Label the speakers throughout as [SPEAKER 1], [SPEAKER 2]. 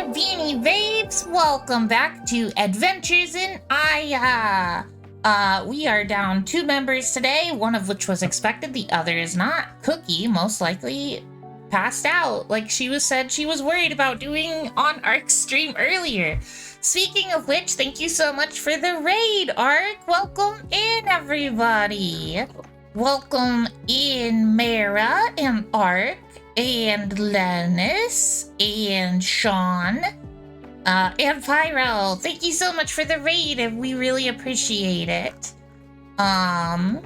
[SPEAKER 1] Beanie Babes, welcome back to Adventures in Aiya. We are down 2 members today, one of which was expected, the other is not. Cookie most likely passed out, like she said she was worried about doing on Ark's stream earlier. Speaking of which, thank you so much for the raid, Ark. Welcome in, everybody. Welcome in, Mara and Ark, and Lennis, and Sean, and Pyro. Thank you so much for the raid, and we really appreciate it. If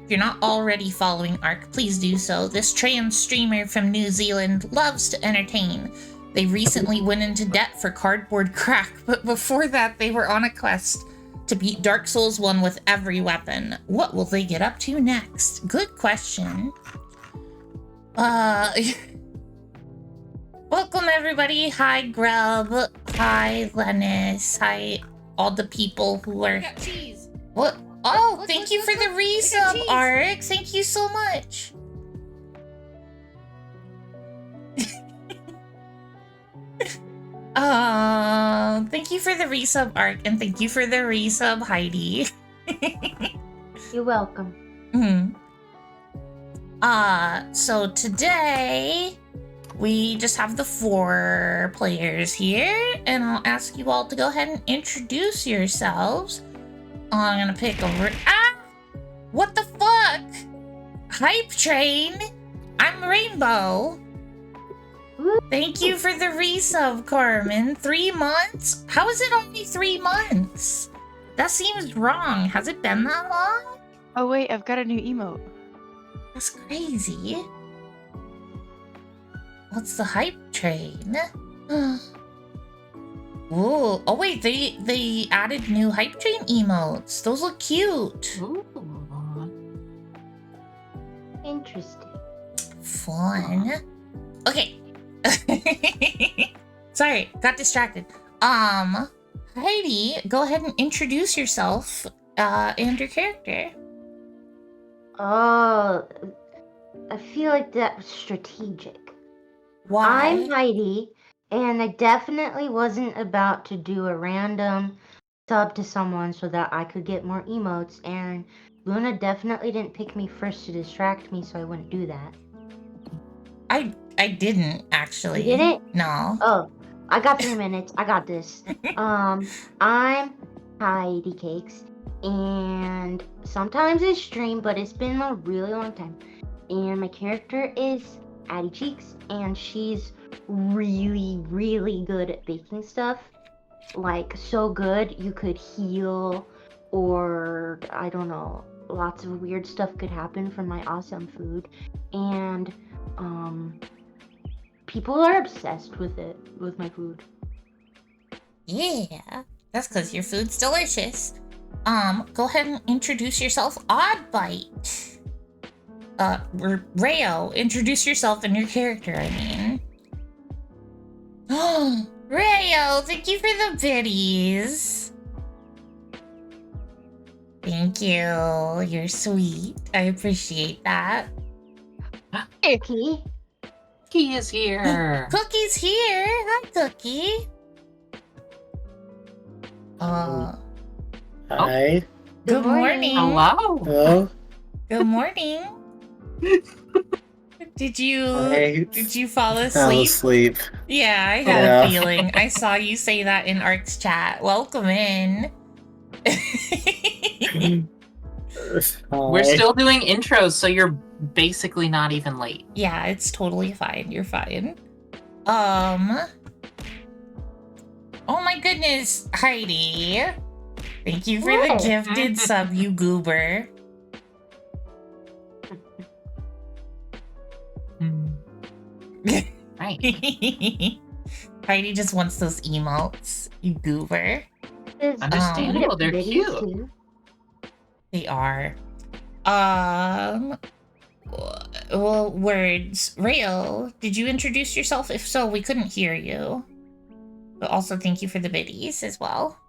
[SPEAKER 1] you're not already following Ark, please do so. This trans streamer from New Zealand loves to entertain. They recently went into debt for cardboard crack, but before that they were on a quest to beat Dark Souls 1 with every weapon. What will they get up to next? Good question. Welcome everybody. Hi Grub. Hi Lennis. Hi all the people who are... cheese. What? Oh, thank you for the resub, Ark. Thank you so much. Thank you for the resub, Ark, and thank you for the resub, Heidi.
[SPEAKER 2] You're welcome.
[SPEAKER 1] So today we just have the 4 players here, and I'll ask you all to go ahead and introduce yourselves. I'm gonna pick a... What the fuck? Hype Train? I'm Rainbow. Thank you for the resub, Carmen. 3 months? How is it only 3 months? That seems wrong. Has it been that long?
[SPEAKER 3] Oh wait, I've got a new emote.
[SPEAKER 1] That's crazy. What's the hype train? Whoa. Oh wait, they added new hype train emotes. Those look cute.
[SPEAKER 4] Ooh.
[SPEAKER 2] Interesting.
[SPEAKER 1] Fun. Okay. Sorry, got distracted. Heidi, go ahead and introduce yourself and your character.
[SPEAKER 2] Oh, I feel like that was strategic.
[SPEAKER 1] Why?
[SPEAKER 2] I'm Heidi, and I definitely wasn't about to do a random sub to someone so that I could get more emotes, and Luna definitely didn't pick me first to distract me, so I wouldn't do that.
[SPEAKER 1] I didn't, actually.
[SPEAKER 2] You didn't?
[SPEAKER 1] No.
[SPEAKER 2] Oh, I got 3 minutes. I got this. I'm Heidi Cakes, and sometimes I stream, but it's been a really long time. And my character is Addie Cheeks, and she's really, really good at baking stuff. Like, so good you could heal, or I don't know, lots of weird stuff could happen from my awesome food. And people are obsessed with it, with my food.
[SPEAKER 1] Yeah, that's because your food's delicious. Go ahead and introduce yourself, Oddbite. Rayo, introduce yourself and your character, I mean. Rayo, thank you for the biddies. Thank you, you're sweet. I appreciate that.
[SPEAKER 2] Cookie.
[SPEAKER 4] He is here.
[SPEAKER 1] Cookie's here. Hi, Cookie.
[SPEAKER 5] Hi.
[SPEAKER 1] Good morning.
[SPEAKER 4] Hello.
[SPEAKER 5] Hello.
[SPEAKER 1] Good morning. Did you fall asleep?
[SPEAKER 5] Fell asleep.
[SPEAKER 1] Yeah, I had a feeling. I saw you say that in Ark's chat. Welcome in.
[SPEAKER 4] We're still doing intros, so you're basically not even late.
[SPEAKER 1] Yeah, it's totally fine. You're fine. Oh my goodness, Heidi. Thank you for the gifted sub, you goober.
[SPEAKER 4] Right.
[SPEAKER 1] Heidi just wants those emotes, you goober.
[SPEAKER 4] Understandable, they're cute.
[SPEAKER 1] They are. Well, words. Rayo, did you introduce yourself? If so, we couldn't hear you. But also thank you for the biddies as well.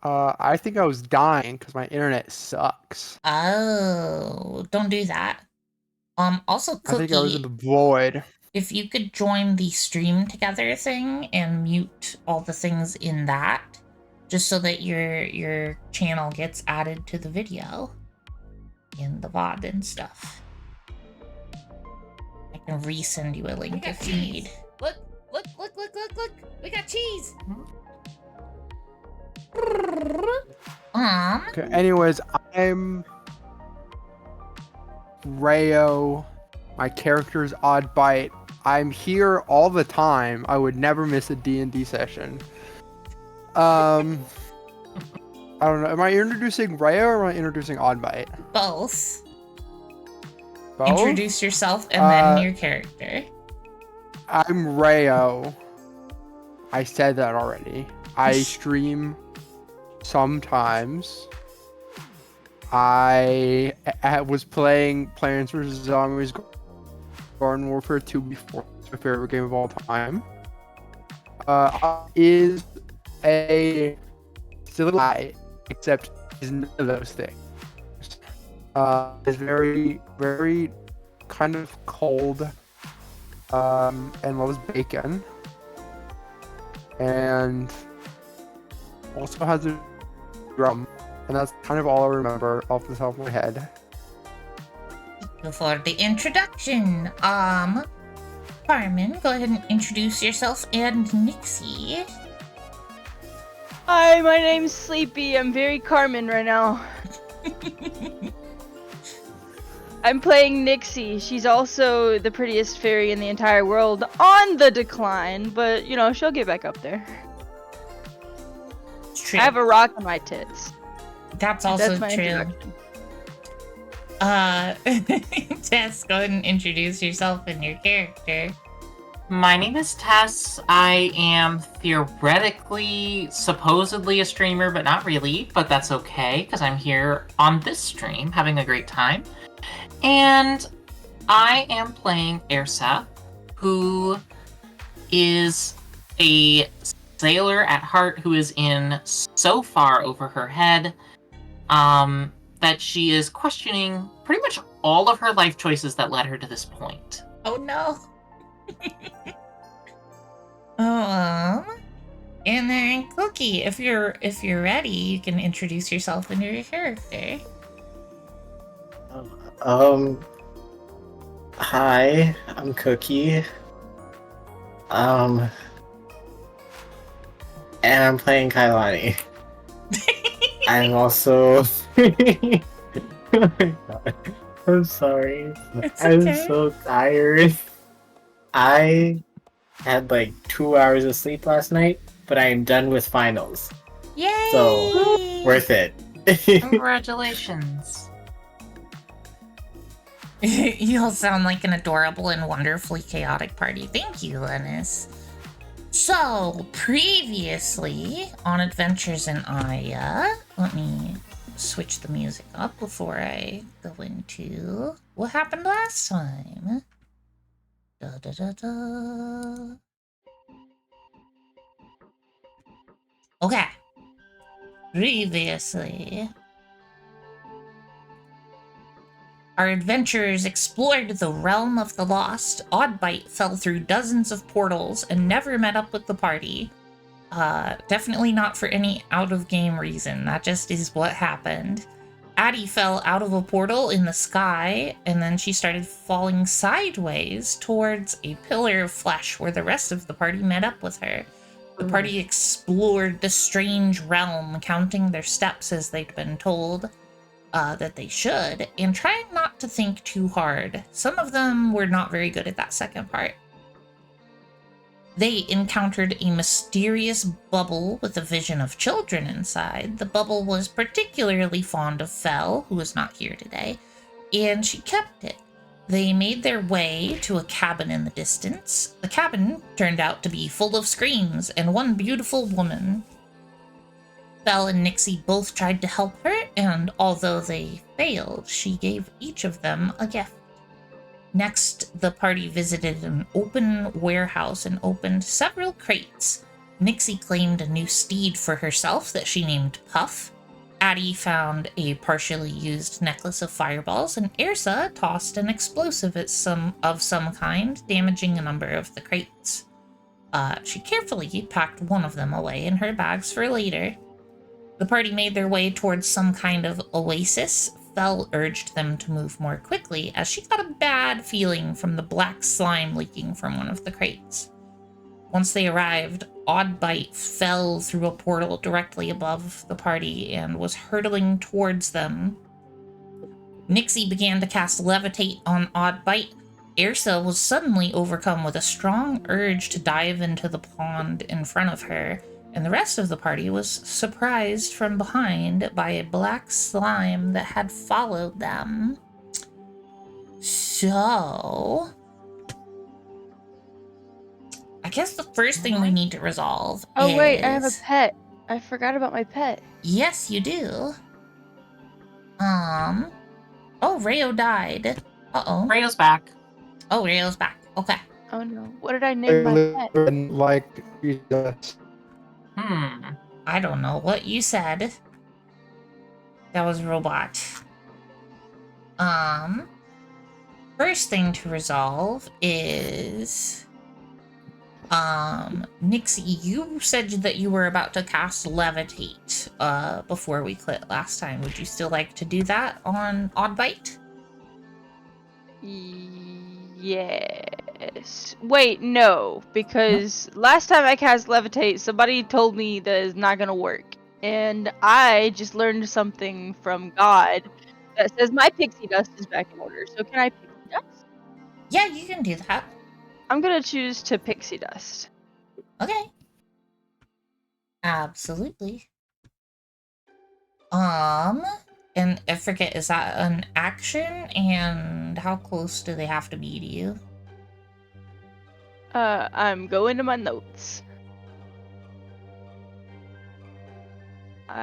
[SPEAKER 6] I think I was dying because my internet sucks.
[SPEAKER 1] Oh, don't do that. Also, Cookie.
[SPEAKER 6] I think I was in the void.
[SPEAKER 1] if you could join the stream together thing and mute all the things in that, just so that your channel gets added to the video in the VOD and stuff. I can resend you a link if you need. Look! We got cheese!
[SPEAKER 6] Okay, anyways, I'm Rayo. My character's Odd Bite. I'm here all the time. I would never miss a D&D session. I don't know. Am I introducing Rayo or am I introducing Odd Bite?
[SPEAKER 1] Both.
[SPEAKER 6] Both?
[SPEAKER 1] Introduce yourself and then your character.
[SPEAKER 6] I'm Rayo. I said that already. I stream sometimes. I was playing Plants vs. Zombies Garden Warfare 2 before. It's my favorite game of all time. Is a silly guy, except he's none of those things. Is very, very kind of cold, and loves bacon, and also has a drum, and that's kind of all I remember off the top of my head.
[SPEAKER 1] Before the introduction, Carmen, go ahead and introduce yourself and Nixie.
[SPEAKER 3] Hi, my name's Sleepy. I'm very Carmen right now. I'm playing Nixie. She's also the prettiest fairy in the entire world, on the decline, but you know, she'll get back up there.
[SPEAKER 1] It's true.
[SPEAKER 3] I have a rock on my tits.
[SPEAKER 1] That's also
[SPEAKER 3] That's my
[SPEAKER 1] true.
[SPEAKER 3] introduction.
[SPEAKER 1] Tess, go ahead and introduce yourself and your character.
[SPEAKER 4] My name is Tess. I am theoretically, supposedly a streamer, but not really. But that's okay, because I'm here on this stream having a great time. And I am playing Airsa, who is a sailor at heart who is in so far over her head that she is questioning pretty much all of her life choices that led her to this point.
[SPEAKER 1] Oh no. And then Cookie, if you're ready, you can introduce yourself and your character.
[SPEAKER 5] Hi, I'm Cookie. And I'm playing Kailani. I'm also oh my god. I'm sorry.
[SPEAKER 1] It's
[SPEAKER 5] I'm
[SPEAKER 1] okay.
[SPEAKER 5] so tired. I had like 2 hours of sleep last night, but I am done with finals.
[SPEAKER 1] Yay!
[SPEAKER 5] So worth it.
[SPEAKER 4] Congratulations.
[SPEAKER 1] You all sound like an adorable and wonderfully chaotic party. Thank you, Lennis. So, previously on Adventures in Aiya, let me switch the music up before I go into what happened last time. Da da da da. Okay. Previously, our adventurers explored the realm of the lost. Oddbite fell through dozens of portals and never met up with the party. Definitely not for any out-of-game reason. That just is what happened. Addie fell out of a portal in the sky, and then she started falling sideways towards a pillar of flesh where the rest of the party met up with her. The party explored the strange realm, counting their steps as they'd been told that they should, and trying not to think too hard. Some of them were not very good at that second part. They encountered a mysterious bubble with a vision of children inside. The bubble was particularly fond of Fel, who is not here today, and she kept it. They made their way to a cabin in the distance. The cabin turned out to be full of screams and one beautiful woman. Fel and Nixie both tried to help her, and although they failed, she gave each of them a gift. Next, the party visited an open warehouse and opened several crates. Nixie claimed a new steed for herself that she named Puff. Addie found a partially used necklace of fireballs, and Airsa tossed an explosive of some kind, damaging a number of the crates. She carefully packed one of them away in her bags for later. The party made their way towards some kind of oasis. Fel urged them to move more quickly, as she got a bad feeling from the black slime leaking from one of the crates. Once they arrived, Oddbite fell through a portal directly above the party and was hurtling towards them. Nixie began to cast Levitate on Oddbite. Airsa was suddenly overcome with a strong urge to dive into the pond in front of her, and the rest of the party was surprised from behind by a black slime that had followed them. So, I guess the first thing we need to resolve
[SPEAKER 3] Oh
[SPEAKER 1] is...
[SPEAKER 3] wait, I have a pet. I forgot about my pet.
[SPEAKER 1] Yes, you do. Oh, Rayo died. Uh-oh.
[SPEAKER 4] Rayo's back.
[SPEAKER 1] Oh, Rayo's back. Okay.
[SPEAKER 3] Oh no. What did I name my pet?
[SPEAKER 6] Like Jesus.
[SPEAKER 1] I don't know what you said. That was robot. First thing to resolve is... Nixie, you said that you were about to cast Levitate, before we quit last time. Would you still like to do that on Oddbite?
[SPEAKER 3] Yes. Wait, no, because last time I cast Levitate, somebody told me that it's not gonna work. And I just learned something from God that says my pixie dust is back in order. So can I pixie dust?
[SPEAKER 1] Yeah, you can do that.
[SPEAKER 3] I'm gonna choose to pixie dust.
[SPEAKER 1] Okay. Absolutely. And I forget, is that an action? And how close do they have to be to you?
[SPEAKER 3] I'm going to my notes. Oh,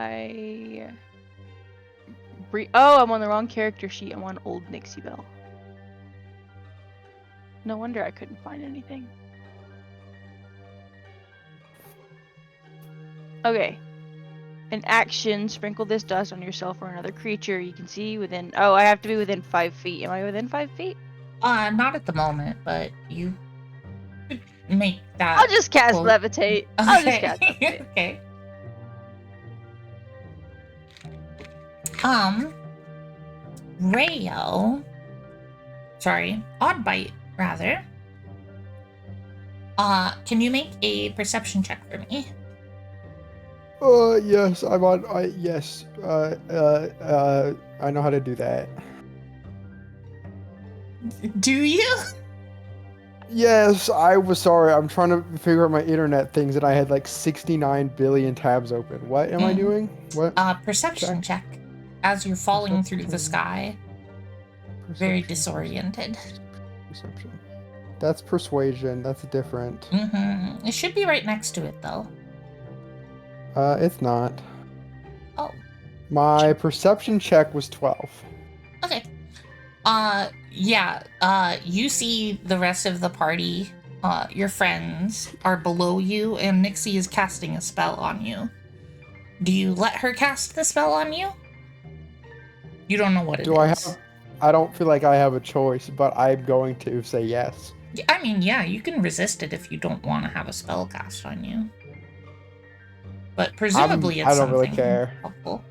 [SPEAKER 3] I'm on the wrong character sheet. I'm on old Nixie Bell. No wonder I couldn't find anything. Okay. An action, sprinkle this dust on yourself or another creature you can see within... Oh, I have to be within 5 feet. Am I within 5 feet?
[SPEAKER 1] Not at the moment, but you could make that...
[SPEAKER 3] I'll just cast
[SPEAKER 1] quote.
[SPEAKER 3] Levitate.
[SPEAKER 1] Okay.
[SPEAKER 3] I'll just cast Levitate.
[SPEAKER 1] Okay. Rayo... Sorry, Oddbite, rather. Can you make a perception check for me?
[SPEAKER 6] Yes, yes. I know how to do that.
[SPEAKER 1] Do you?
[SPEAKER 6] Yes, I was sorry. I'm trying to figure out my internet things and I had like 69 billion tabs open. What am I doing? What?
[SPEAKER 1] Perception check. As you're falling through the sky. Very disoriented.
[SPEAKER 6] Perception. That's persuasion. That's different.
[SPEAKER 1] Mm-hmm. It should be right next to it, though.
[SPEAKER 6] It's not.
[SPEAKER 1] Oh.
[SPEAKER 6] My perception check was 12.
[SPEAKER 1] Okay. Yeah. You see the rest of the party. Your friends are below you, and Nixie is casting a spell on you. Do you let her cast the spell on you? You don't know what it is.
[SPEAKER 6] I don't feel like I have a choice, but I'm going to say yes.
[SPEAKER 1] I mean, yeah, you can resist it if you don't want to have a spell cast on you. But presumably it's
[SPEAKER 6] I don't really
[SPEAKER 1] something
[SPEAKER 6] care.
[SPEAKER 1] helpful.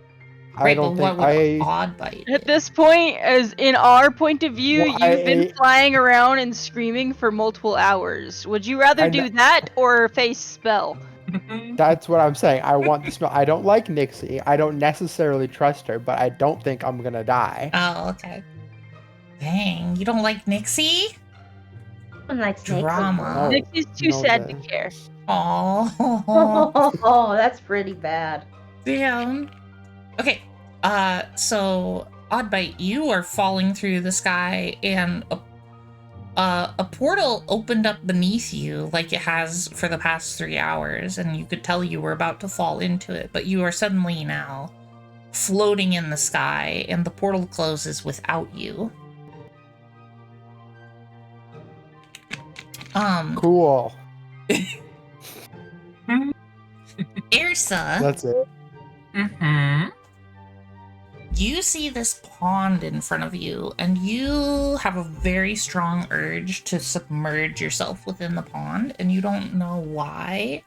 [SPEAKER 6] I
[SPEAKER 1] Right,
[SPEAKER 6] don't
[SPEAKER 1] but
[SPEAKER 6] think
[SPEAKER 1] what would Oddbite
[SPEAKER 3] At
[SPEAKER 1] do?
[SPEAKER 3] this point, as in our point of view,
[SPEAKER 6] Well,
[SPEAKER 3] you've been flying around and screaming for multiple hours. Would you rather do that or face spell?
[SPEAKER 6] That's what I'm saying. I want the spell. I don't like Nixie. I don't necessarily trust her, but I don't think I'm gonna die.
[SPEAKER 1] Oh, okay. Dang, you don't like Nixie?
[SPEAKER 2] I like snakes.
[SPEAKER 1] Drama.
[SPEAKER 6] No.
[SPEAKER 3] Nixie's too
[SPEAKER 6] No,
[SPEAKER 3] sad
[SPEAKER 6] then.
[SPEAKER 3] to care.
[SPEAKER 1] Oh,
[SPEAKER 2] Oh, that's pretty bad.
[SPEAKER 1] damn. Okay, so Oddbite, you are falling through the sky, and a portal opened up beneath you like it has for the past 3 hours, and you could tell you were about to fall into it, but you are suddenly now floating in the sky, and the portal closes without you.
[SPEAKER 6] Cool.
[SPEAKER 1] Airsa,
[SPEAKER 6] That's it.
[SPEAKER 4] Mm-hmm.
[SPEAKER 1] you see this pond in front of you, and you have a very strong urge to submerge yourself within the pond, and you don't know why,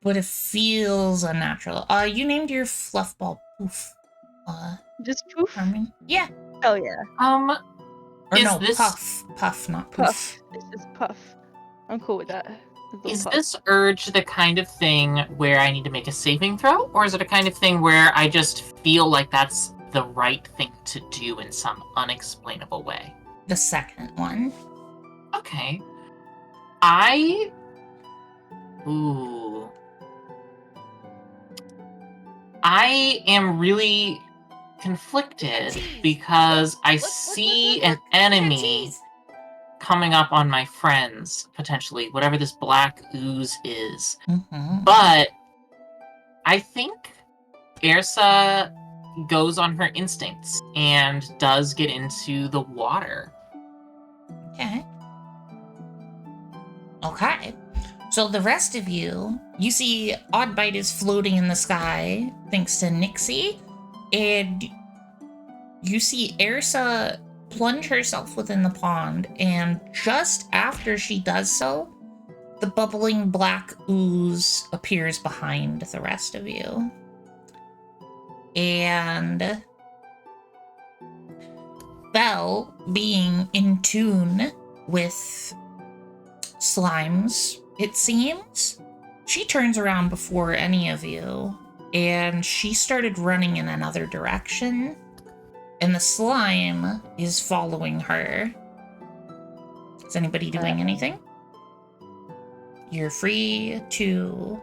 [SPEAKER 1] but it feels unnatural. You named your fluff ball Poof.
[SPEAKER 3] Just poof.
[SPEAKER 1] Carmen? Yeah.
[SPEAKER 3] Hell yeah.
[SPEAKER 1] Or
[SPEAKER 4] Is
[SPEAKER 1] no,
[SPEAKER 4] this-
[SPEAKER 1] Puff, not Poof.
[SPEAKER 3] Puff. It's just puff. I'm cool with that.
[SPEAKER 4] Is this urge the kind of thing where I need to make a saving throw, or is it a kind of thing where I just feel like that's the right thing to do in some unexplainable way?
[SPEAKER 1] The second one.
[SPEAKER 4] Okay. Ooh. I am really conflicted because I see an enemy coming up on my friends, potentially, whatever this black ooze is.
[SPEAKER 1] Mm-hmm.
[SPEAKER 4] But I think Ersa goes on her instincts and does get into the water.
[SPEAKER 1] Okay. Okay. So the rest of you see Oddbite is floating in the sky thanks to Nixie, and you see Ersa plunge herself within the pond, and just after she does so, the bubbling black ooze appears behind the rest of you. And Belle, being in tune with slimes, it seems, she turns around before any of you, and she started running in another direction, and the slime is following her. Is anybody doing anything? You're free to...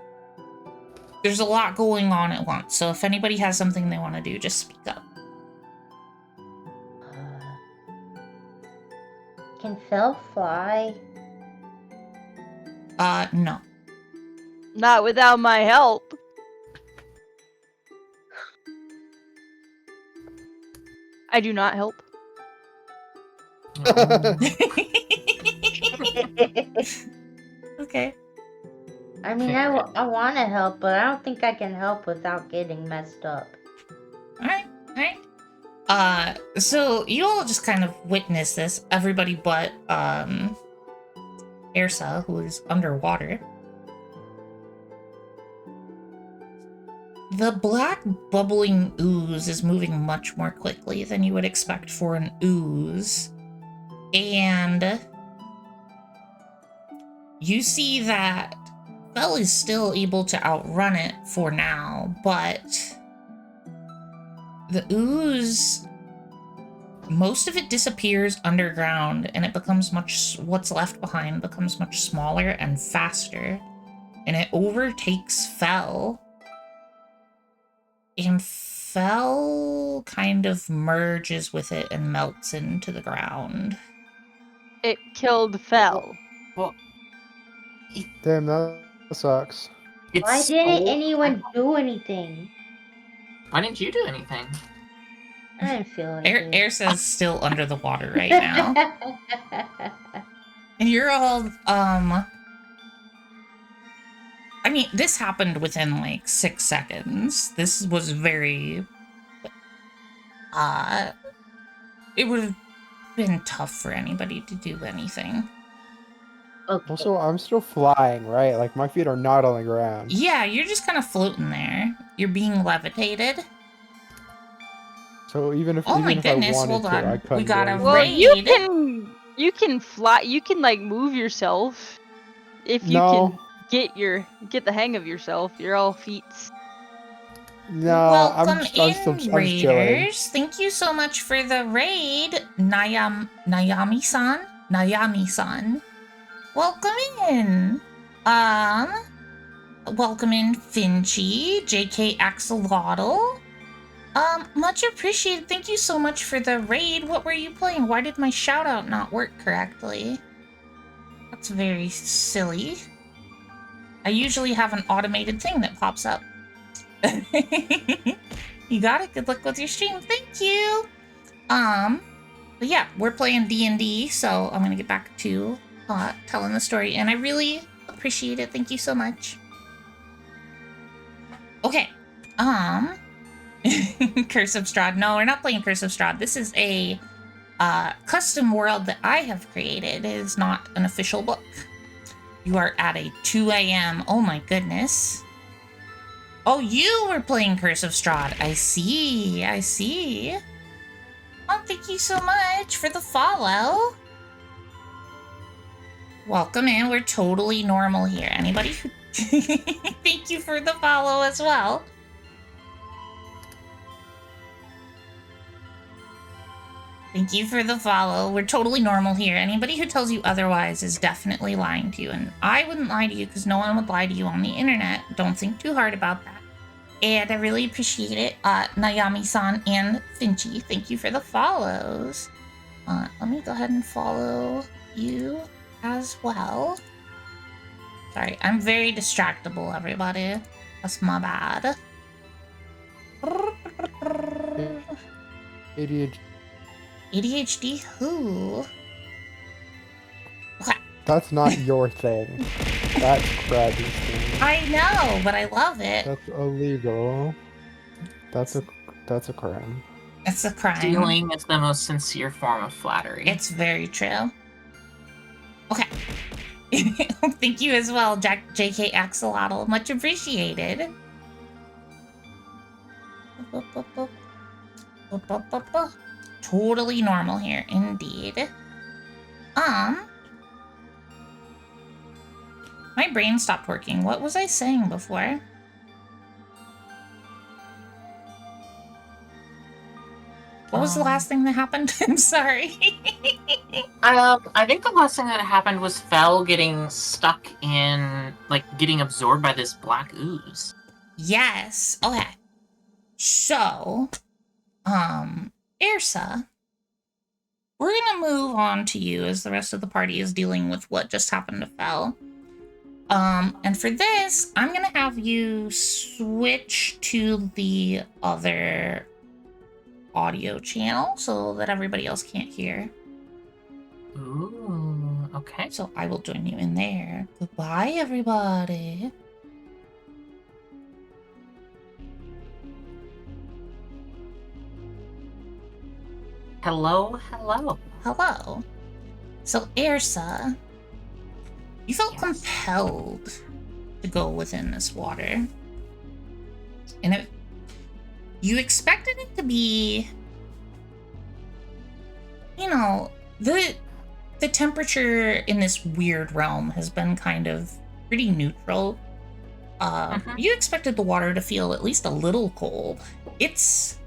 [SPEAKER 1] There's a lot going on at once, so if anybody has something they want to do, just speak up.
[SPEAKER 2] Can Phil fly?
[SPEAKER 1] No.
[SPEAKER 3] Not without my help. I do not help.
[SPEAKER 1] Okay.
[SPEAKER 2] I mean, I want to help, but I don't think I can help without getting messed up.
[SPEAKER 1] Alright. So you all just kind of witness this, everybody but, Ersa, who is underwater. The black bubbling ooze is moving much more quickly than you would expect for an ooze. And you see that Belle is still able to outrun it for now, but the ooze, most of it disappears underground, and it becomes what's left behind becomes much smaller and faster, and it overtakes Fel, and Fel kind of merges with it and melts into the ground.
[SPEAKER 3] It killed Fel.
[SPEAKER 4] Well,
[SPEAKER 6] Damn, that sucks.
[SPEAKER 4] it's
[SPEAKER 2] Why didn't
[SPEAKER 4] so-
[SPEAKER 2] anyone do anything?
[SPEAKER 4] Why didn't you do anything?
[SPEAKER 2] I didn't feel like it.
[SPEAKER 1] Ersa's still under the water right now. And you're all, I mean, this happened within like 6 seconds. This was very, it would have been tough for anybody to do anything.
[SPEAKER 2] Okay.
[SPEAKER 6] Also, I'm still flying, right? Like, my feet are not on the ground.
[SPEAKER 1] Yeah, you're just kind of floating there. You're being levitated.
[SPEAKER 6] So even if,
[SPEAKER 1] Oh my
[SPEAKER 6] if
[SPEAKER 1] goodness,
[SPEAKER 6] I wanted
[SPEAKER 1] hold
[SPEAKER 6] to,
[SPEAKER 1] on.
[SPEAKER 6] I couldn't.
[SPEAKER 1] We got
[SPEAKER 6] do
[SPEAKER 1] a
[SPEAKER 6] anything.
[SPEAKER 3] Well,
[SPEAKER 1] raid.
[SPEAKER 3] you can fly. You can like move yourself if you
[SPEAKER 6] No.
[SPEAKER 3] can get the hang of yourself. You're all feet.
[SPEAKER 6] No,
[SPEAKER 1] Welcome
[SPEAKER 6] I'm just chilling.
[SPEAKER 1] raiders. Thank you so much for the raid, Nayami-san. Nayami-san. Welcome in. Welcome in Finchy, JK Axolotl. Much appreciated. Thank you so much for the raid. What were you playing? Why did my shout out not work correctly? That's very silly. I usually have an automated thing that pops up. You got it. Good luck with your stream. Thank you. But yeah, we're playing D&D, so I'm gonna get back to telling the story, and I really appreciate it. Thank you so much. Okay. Curse of Strahd. No, we're not playing Curse of Strahd. This is a custom world that I have created. It is not an official book. You are at a 2 a.m. Oh my goodness. Oh, you were playing Curse of Strahd. I see. I see. Oh, thank you so much for the follow. Welcome in. We're totally normal here. Anybody who... Thank you for the follow as well. Thank you for the follow. We're totally normal here. Anybody who tells you otherwise is definitely lying to you. And I wouldn't lie to you because no one would lie to you on the internet. Don't think too hard about that. And I really appreciate it. Nayami-san and Finchy, thank you for the follows. Let me go ahead and follow you as well. Sorry, I'm very distractible, everybody. That's my bad.
[SPEAKER 6] ADHD.
[SPEAKER 1] ADHD who? Okay.
[SPEAKER 6] That's not your thing. That's Krabby's thing.
[SPEAKER 1] I know, but I love it.
[SPEAKER 6] That's illegal. That's a crime.
[SPEAKER 1] It's a crime.
[SPEAKER 4] Stealing is the most sincere form of flattery.
[SPEAKER 1] It's very true. Okay. Thank you as well, JK Axolotl. Much appreciated. Totally normal here, indeed. My brain stopped working. What was I saying before? What was the last thing that happened? I'm sorry.
[SPEAKER 4] I think the last thing that happened was Fel getting stuck in, like, getting absorbed by this black ooze.
[SPEAKER 1] Yes. Okay. So, Ursa, we're gonna move on to you as the rest of the party is dealing with what just happened to Fel. And for this, I'm gonna have you switch to the other audio channel so that everybody else can't hear.
[SPEAKER 4] Ooh, okay.
[SPEAKER 1] So I will join you in there. Goodbye, everybody.
[SPEAKER 4] Hello, hello.
[SPEAKER 1] Hello. So, Ursa, you felt
[SPEAKER 4] Yes.
[SPEAKER 1] compelled to go within this water. And you expected it to be, you know, the temperature in this weird realm has been kind of pretty neutral. You expected the water to feel at least a little cold. It's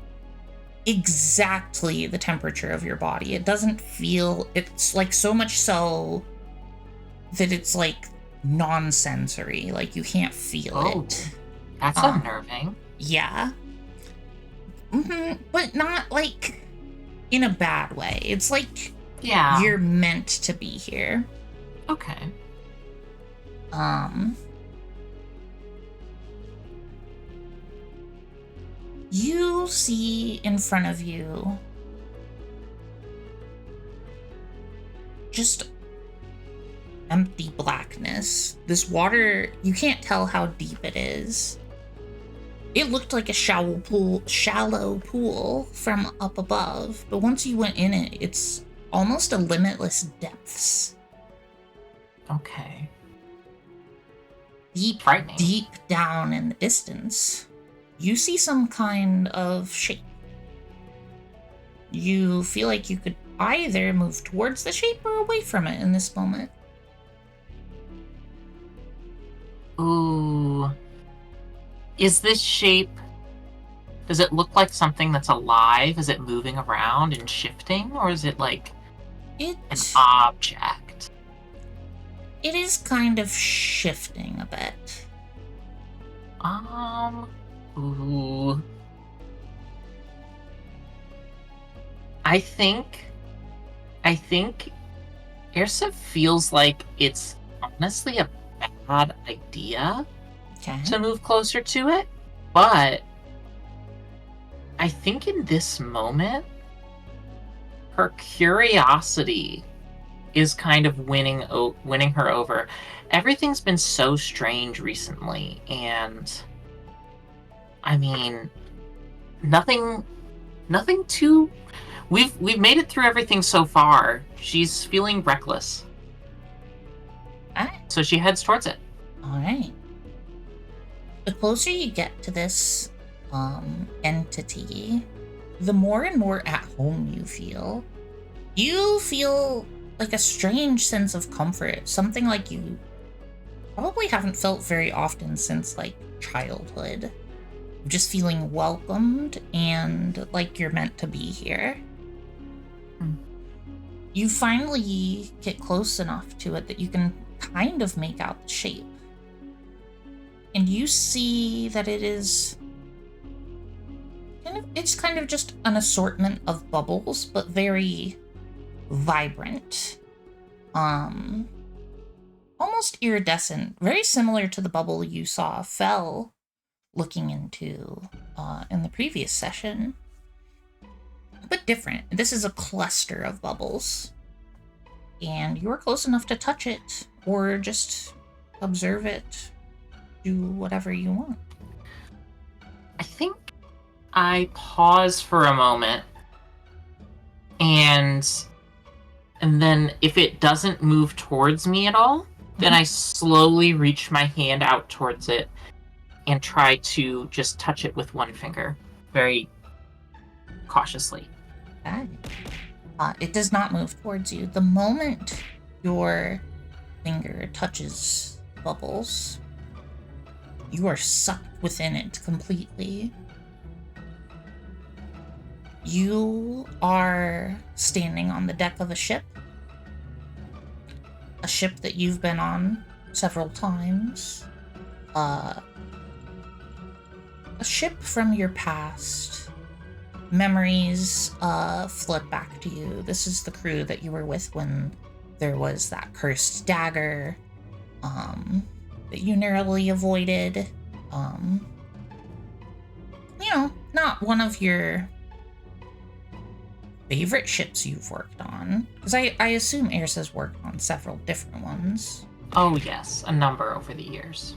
[SPEAKER 1] exactly the temperature of your body. It doesn't feel, it's like so much so that it's like non-sensory, like you can't feel it.
[SPEAKER 4] That's unnerving.
[SPEAKER 1] Yeah. But not like in a bad way. It's like you're meant to be here.
[SPEAKER 4] Okay.
[SPEAKER 1] You see in front of you just empty blackness. This water, you can't tell how deep it is. It looked like a shallow pool from up above, but once you went in it, it's almost a limitless depths.
[SPEAKER 4] Okay.
[SPEAKER 1] Deep,
[SPEAKER 4] Frightening.
[SPEAKER 1] deep down in the distance, you see some kind of shape. You feel like you could either move towards the shape or away from it in this moment.
[SPEAKER 4] Ooh. Is this shape... Does it look like something that's alive? Is it moving around and shifting? Or is it like an object?
[SPEAKER 1] It is kind of shifting a bit.
[SPEAKER 4] Ooh. I think Ursa feels like it's honestly a bad idea to move closer to it, but I think in this moment, her curiosity is kind of winning her over. Everything's been so strange recently, and I mean, Nothing too. We've made it through everything so far. She's feeling reckless.
[SPEAKER 1] Alright.
[SPEAKER 4] So she heads towards it.
[SPEAKER 1] Alright. The closer you get to this entity, the more and more at home you feel. You feel like a strange sense of comfort, something like you probably haven't felt very often since like childhood. Just feeling welcomed and like you're meant to be here. You finally get close enough to it that you can kind of make out the shape. And you see that it is it's kind of just an assortment of bubbles, but very vibrant. Almost iridescent, very similar to the bubble you saw Fel looking into in the previous session. But different. This is a cluster of bubbles. And you are close enough to touch it, or just observe it, do whatever you want.
[SPEAKER 4] I think I pause for a moment, and then if it doesn't move towards me at all, then I slowly reach my hand out towards it and try to just touch it with one finger, very cautiously.
[SPEAKER 1] Okay. It does not move towards you. The moment your finger touches bubbles, you are sucked within it completely. You are standing on the deck of a ship that you've been on several times. A ship from your past. Memories flood back to you. This is the crew that you were with when there was that cursed dagger that you narrowly avoided. Not one of your favorite ships you've worked on, because I assume Airsa's worked on several different ones.
[SPEAKER 4] Oh yes, a number over the years.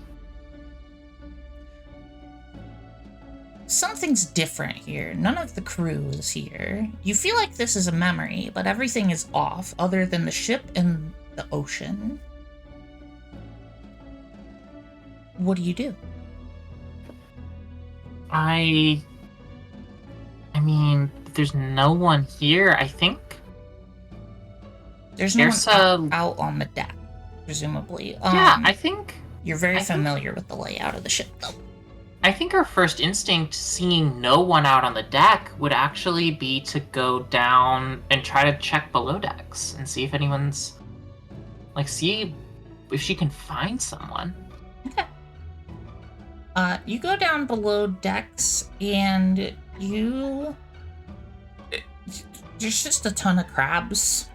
[SPEAKER 1] Something's different here. None of the crew is here. You feel like this is a memory, but everything is off other than the ship and the ocean. What do you do?
[SPEAKER 4] I mean, there's no one here, I think.
[SPEAKER 1] There's no
[SPEAKER 4] Airsa...
[SPEAKER 1] one out on the deck, presumably.
[SPEAKER 4] Yeah, I think...
[SPEAKER 1] You're very familiar with the layout of the ship, though.
[SPEAKER 4] I think our first instinct, seeing no one out on the deck, would actually be to go down and try to check below decks and see if anyone's... see if she can find someone.
[SPEAKER 1] Okay. You go down below decks, and there's just a ton of crabs.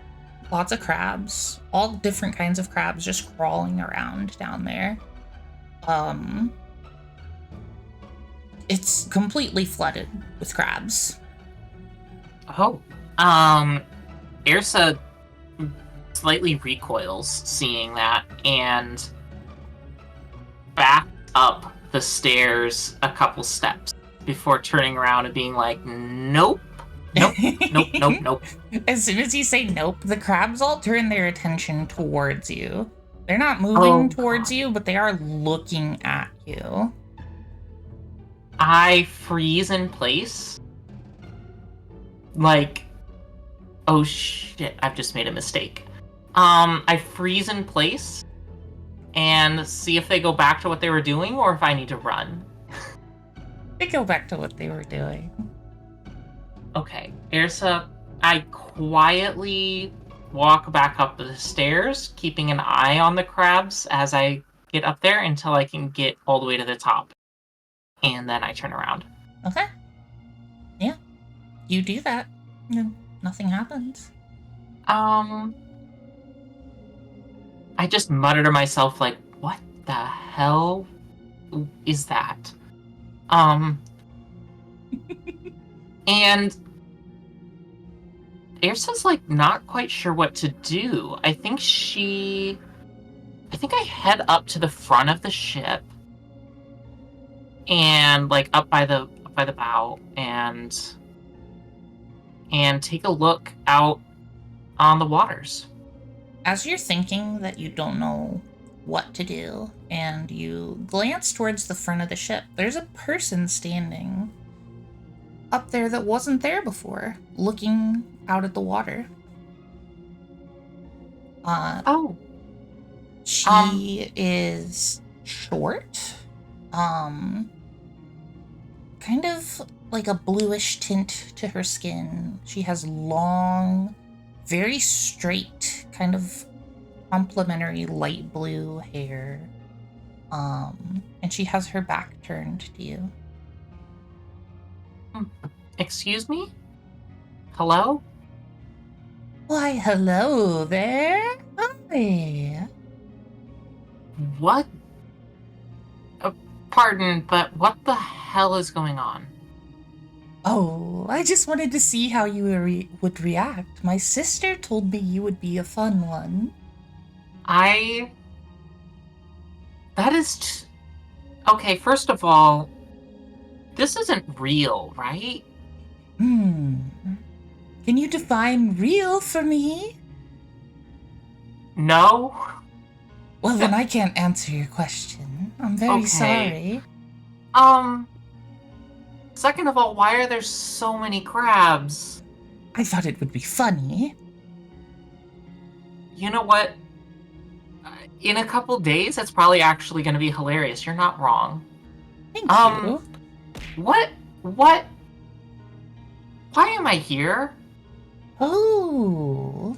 [SPEAKER 1] Lots of crabs. All different kinds of crabs just crawling around down there. It's completely flooded with crabs.
[SPEAKER 4] Oh. Airsa slightly recoils seeing that and backs up the stairs a couple steps before turning around and being like, nope. Nope.
[SPEAKER 1] As soon as you say nope, the crabs all turn their attention towards you. They're not moving towards you, but they are looking at you.
[SPEAKER 4] I freeze in place. Oh shit, I've just made a mistake. I freeze in place and see if they go back to what they were doing or if I need to run.
[SPEAKER 1] They go back to what they were doing.
[SPEAKER 4] Okay, Airsa, I quietly walk back up the stairs, keeping an eye on the crabs as I get up there until I can get all the way to the top. And then I turn around.
[SPEAKER 1] Okay. Yeah. You do that. No, nothing happens.
[SPEAKER 4] I just mutter to myself, what the hell is that? And Airsa's not quite sure what to do. I think I head up to the front of the ship and up by the up by the bow and take a look out on the waters.
[SPEAKER 1] As you're thinking that you don't know what to do, and you glance towards the front of the ship, there's a person standing up there that wasn't there before, looking out at the water. She is short, kind of like a bluish tint to her skin. She has long, very straight, kind of complementary light blue hair. And she has her back turned to you.
[SPEAKER 4] Excuse me? Hello?
[SPEAKER 1] Why, hello there. Hi.
[SPEAKER 4] What? Pardon, but what the hell is going on?
[SPEAKER 1] Oh, I just wanted to see how you would react. My sister told me you would be a fun one.
[SPEAKER 4] Okay, first of all, this isn't real, right?
[SPEAKER 1] Can you define real for me?
[SPEAKER 4] No?
[SPEAKER 1] Well, then I can't answer your question. I'm very sorry.
[SPEAKER 4] Second of all, why are there so many crabs?
[SPEAKER 1] I thought it would be funny.
[SPEAKER 4] You know what? In a couple days, it's probably actually going to be hilarious. You're not wrong.
[SPEAKER 1] Thank you.
[SPEAKER 4] What? Why am I here?
[SPEAKER 1] Oh.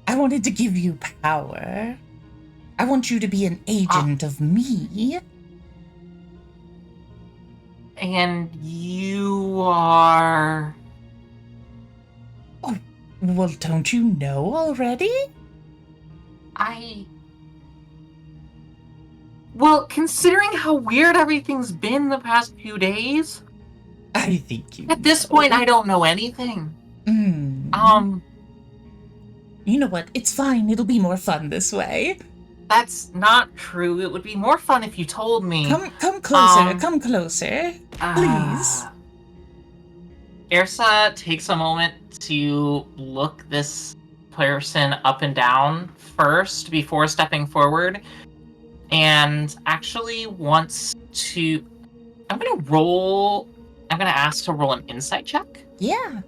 [SPEAKER 1] I wanted to give you power. I want you to be an agent of me.
[SPEAKER 4] And you are...
[SPEAKER 1] Oh, well, don't you know already?
[SPEAKER 4] Well, considering how weird everything's been the past few days...
[SPEAKER 1] I think you
[SPEAKER 4] At this point, I don't know anything.
[SPEAKER 1] You know what? It's fine. It'll be more fun this way.
[SPEAKER 4] That's not true. It would be more fun if you told me.
[SPEAKER 1] Come closer. Come closer. Please.
[SPEAKER 4] Ersa takes a moment to look this person up and down first before stepping forward, and actually wants to... I'm gonna ask to roll an insight check.
[SPEAKER 1] Yeah.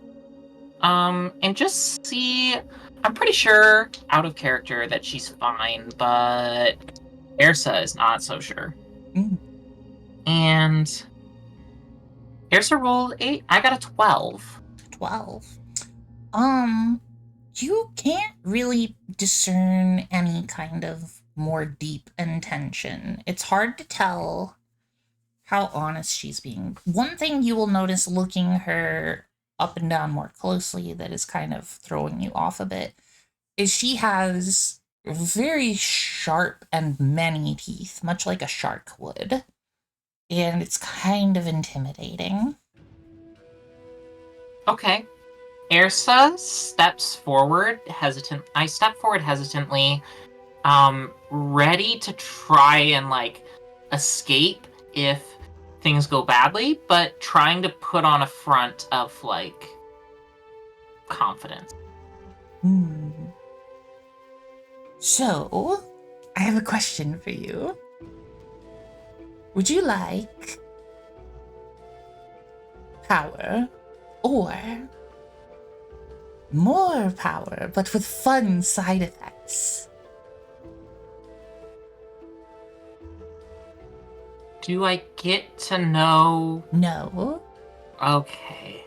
[SPEAKER 4] And just see... I'm pretty sure, out of character, that she's fine, but Ersa is not so sure. And Ersa rolled 8. I got a 12.
[SPEAKER 1] 12. You can't really discern any kind of more deep intention. It's hard to tell how honest she's being. One thing you will notice looking her up and down more closely that is kind of throwing you off a bit is she has very sharp and many teeth, much like a shark would. And it's kind of intimidating.
[SPEAKER 4] Okay. Ersa steps forward I step forward hesitantly, ready to try and, escape if things go badly, but trying to put on a front of, confidence.
[SPEAKER 1] So, I have a question for you. Would you like power or more power, but with fun side effects?
[SPEAKER 4] Do I get to know?
[SPEAKER 1] No.
[SPEAKER 4] Okay.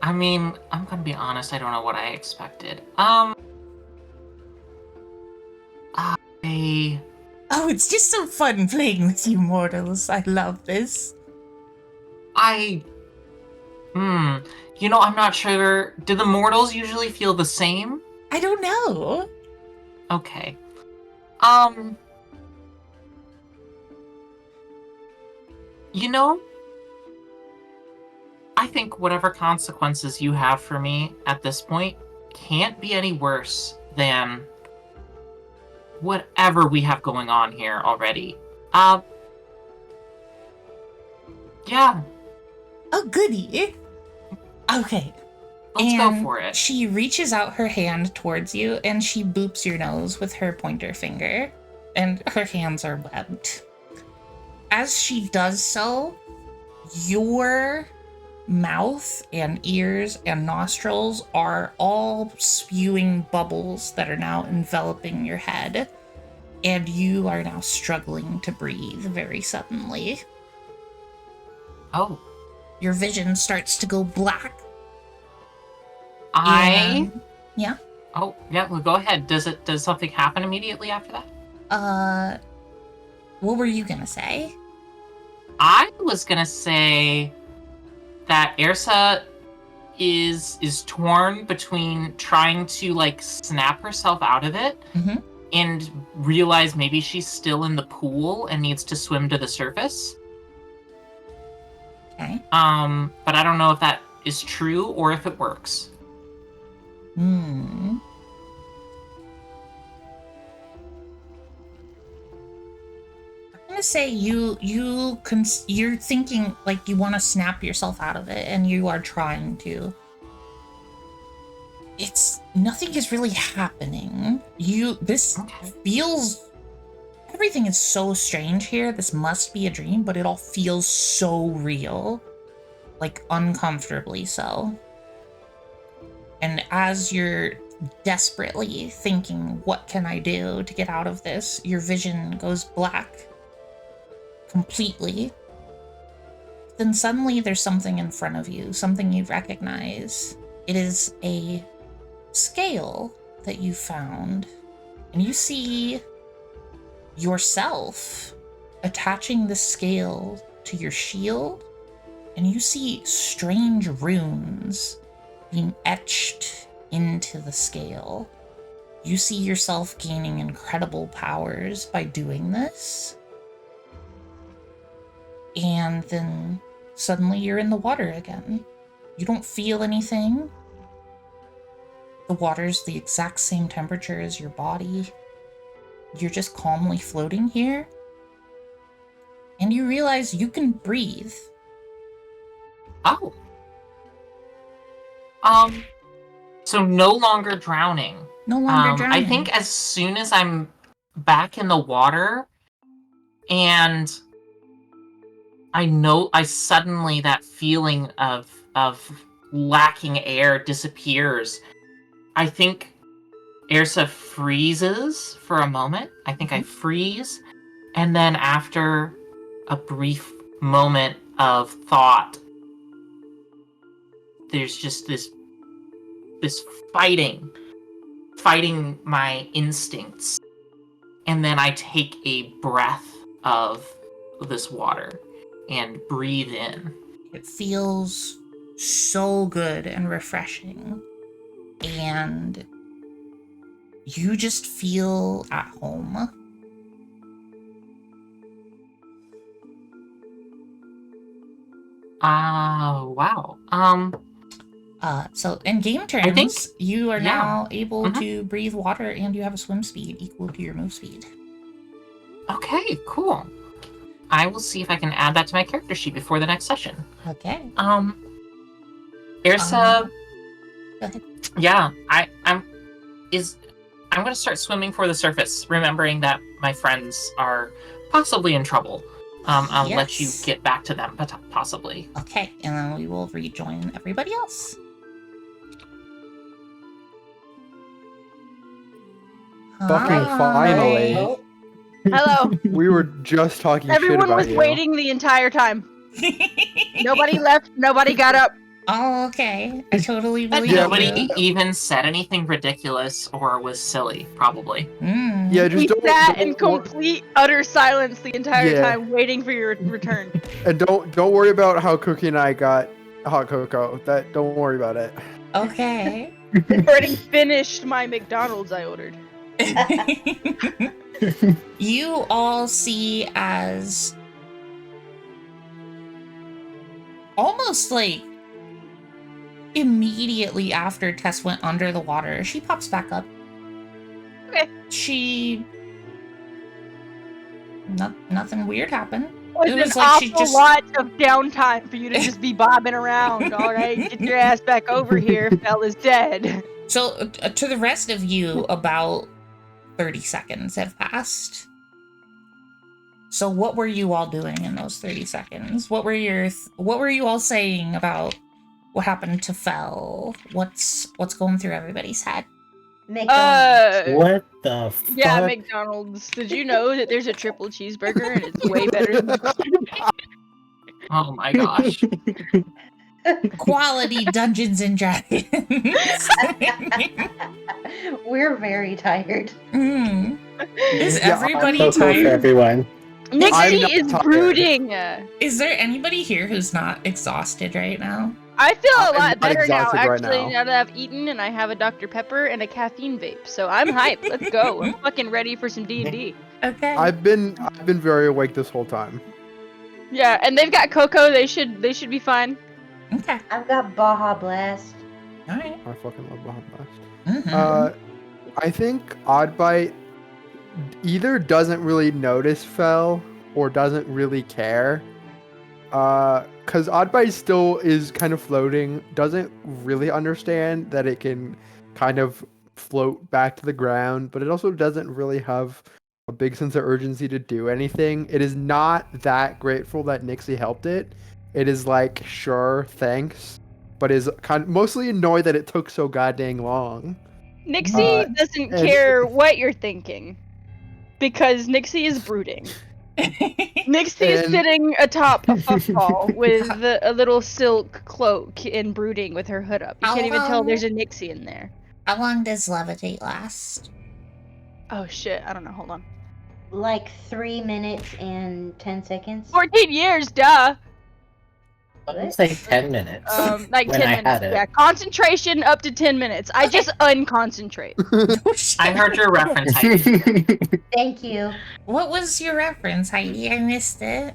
[SPEAKER 4] I mean, I'm gonna be honest, I don't know what I expected.
[SPEAKER 1] Oh, it's just so fun playing with you mortals. I love this.
[SPEAKER 4] I'm not sure. Do the mortals usually feel the same?
[SPEAKER 1] I don't know.
[SPEAKER 4] Okay. I think whatever consequences you have for me at this point can't be any worse than whatever we have going on here already. Yeah.
[SPEAKER 1] Oh, goody. Okay.
[SPEAKER 4] Let's
[SPEAKER 1] and
[SPEAKER 4] go for it.
[SPEAKER 1] She reaches out her hand towards you and she boops your nose with her pointer finger, and her hands are webbed. As she does so, your mouth and ears and nostrils are all spewing bubbles that are now enveloping your head, and you are now struggling to breathe very suddenly.
[SPEAKER 4] Oh.
[SPEAKER 1] Your vision starts to go black. Yeah.
[SPEAKER 4] Oh, yeah, well, go ahead. Does something happen immediately after that?
[SPEAKER 1] What were you gonna say?
[SPEAKER 4] I was gonna say that Ersa is torn between trying to like snap herself out of it
[SPEAKER 1] Mm-hmm.
[SPEAKER 4] and realize maybe she's still in the pool and needs to swim to the surface.
[SPEAKER 1] Okay.
[SPEAKER 4] But I don't know if that is true or if it works.
[SPEAKER 1] I'm gonna say you're thinking like you want to snap yourself out of it, and you are trying to. It's nothing is really happening. Feels, everything is so strange here. This must be a dream, but it all feels so real, like uncomfortably so. And as you're desperately thinking, what can I do to get out of this, your vision goes black completely. Then suddenly there's something in front of you, something you recognize. It is a scale that you found, and you see yourself attaching the scale to your shield, and you see strange runes being etched into the scale. You see yourself gaining incredible powers by doing this. And then suddenly you're in the water again. You don't feel anything. The water's the exact same temperature as your body. You're just calmly floating here. And you realize you can breathe.
[SPEAKER 4] Oh. So no longer drowning.
[SPEAKER 1] No longer drowning.
[SPEAKER 4] I think as soon as I'm back in the water and I suddenly, that feeling of lacking air disappears. I think Ersa freezes for a moment. I think I freeze, and then after a brief moment of thought, there's just this fighting my instincts, and then I take a breath of this water and breathe in.
[SPEAKER 1] It feels so good and refreshing, and you just feel at home.
[SPEAKER 4] Wow.
[SPEAKER 1] So in game terms, you are now able
[SPEAKER 4] Mm-hmm.
[SPEAKER 1] to breathe water, and you have a swim speed equal to your move speed.
[SPEAKER 4] Okay, cool. I will see if I can add that to my character sheet before the next session.
[SPEAKER 1] Okay.
[SPEAKER 4] Ersa.
[SPEAKER 1] Go ahead.
[SPEAKER 4] Yeah, I'm gonna start swimming for the surface, remembering that my friends are possibly in trouble. I'll let you get back to them, possibly.
[SPEAKER 1] Okay, and then we will rejoin everybody else.
[SPEAKER 6] Fucking finally.
[SPEAKER 5] Oh,
[SPEAKER 3] Hello.
[SPEAKER 6] We were just talking shit
[SPEAKER 3] Everyone
[SPEAKER 6] about
[SPEAKER 3] was
[SPEAKER 6] you.
[SPEAKER 3] waiting the entire time. Nobody left. Nobody got up.
[SPEAKER 1] Oh, okay. I totally believe
[SPEAKER 6] Yeah,
[SPEAKER 4] Nobody
[SPEAKER 1] you.
[SPEAKER 4] even said anything ridiculous or was silly, probably.
[SPEAKER 6] Yeah,
[SPEAKER 3] We
[SPEAKER 6] just
[SPEAKER 3] sat in complete utter silence the entire
[SPEAKER 6] Yeah.
[SPEAKER 3] time, waiting for your return.
[SPEAKER 6] and don't worry about how Cookie and I got hot cocoa. Don't worry about it.
[SPEAKER 1] Okay.
[SPEAKER 3] I've already finished my McDonald's I ordered.
[SPEAKER 1] You all see as almost like immediately after Tess went under the water, she pops back up.
[SPEAKER 3] Okay.
[SPEAKER 1] Nothing weird happened.
[SPEAKER 3] was
[SPEAKER 1] It was
[SPEAKER 3] an
[SPEAKER 1] like she
[SPEAKER 3] awful
[SPEAKER 1] just-
[SPEAKER 3] lot of downtime for you to just be bobbing around. All right, get your ass back over here. Fella's dead.
[SPEAKER 1] So, to the rest of you, about 30 seconds have passed. So, what were you all doing in those 30 seconds? What were you all saying about what happened to Fel? What's going through everybody's head?
[SPEAKER 2] McDonald's.
[SPEAKER 5] What the fuck?
[SPEAKER 3] Yeah, McDonald's. Did you know that there's a triple cheeseburger and it's way better than
[SPEAKER 4] Oh my gosh.
[SPEAKER 1] Quality Dungeons and Dragons.
[SPEAKER 2] We're very tired.
[SPEAKER 1] Mm. Is
[SPEAKER 6] Yeah,
[SPEAKER 1] everybody
[SPEAKER 5] Cocoa for
[SPEAKER 1] tired?
[SPEAKER 5] everyone.
[SPEAKER 3] Nixie
[SPEAKER 6] I'm not
[SPEAKER 3] is
[SPEAKER 6] tired.
[SPEAKER 3] brooding.
[SPEAKER 1] Is there anybody here who's not exhausted right now?
[SPEAKER 3] I feel a
[SPEAKER 6] I'm
[SPEAKER 3] lot
[SPEAKER 6] not
[SPEAKER 3] better now,
[SPEAKER 6] exhausted right
[SPEAKER 3] actually,
[SPEAKER 6] now.
[SPEAKER 3] now that I've eaten and I have a Dr. Pepper and a caffeine vape. So I'm hyped. Let's go. I'm fucking ready for some D&D.
[SPEAKER 1] Okay.
[SPEAKER 6] I've been very awake this whole time.
[SPEAKER 3] Yeah, and they've got cocoa. They should be fine.
[SPEAKER 1] Okay.
[SPEAKER 2] I've got Baja Blast.
[SPEAKER 1] All right.
[SPEAKER 6] I fucking love Baja Blast.
[SPEAKER 1] Mhm.
[SPEAKER 6] I think Oddbite either doesn't really notice Fel or doesn't really care. Because Oddbite still is kind of floating, doesn't really understand that it can kind of float back to the ground, but it also doesn't really have a big sense of urgency to do anything. It is not that grateful that Nixie helped it. It is like, sure, thanks, but is kind of mostly annoyed that it took so goddamn long.
[SPEAKER 3] Nixie doesn't
[SPEAKER 6] and-
[SPEAKER 3] care what you're thinking. Because Nixie is brooding. Nixie is
[SPEAKER 6] And-
[SPEAKER 3] sitting atop a puffball with a little silk cloak and brooding with her hood up. You can't even tell there's a Nixie in there.
[SPEAKER 1] How long does levitate last?
[SPEAKER 3] Oh shit, I don't know, hold on.
[SPEAKER 2] Like 3 minutes and 10 seconds.
[SPEAKER 3] 14 years, duh!
[SPEAKER 5] It's like 10 minutes.
[SPEAKER 3] Like
[SPEAKER 5] When
[SPEAKER 3] 10
[SPEAKER 5] I
[SPEAKER 3] minutes.
[SPEAKER 5] had it.
[SPEAKER 3] Yeah, concentration up to 10 minutes. I just unconcentrate.
[SPEAKER 1] Oh, shit.
[SPEAKER 4] I heard your reference, Heidi.
[SPEAKER 2] Thank you.
[SPEAKER 1] What was your reference, Heidi? I missed it.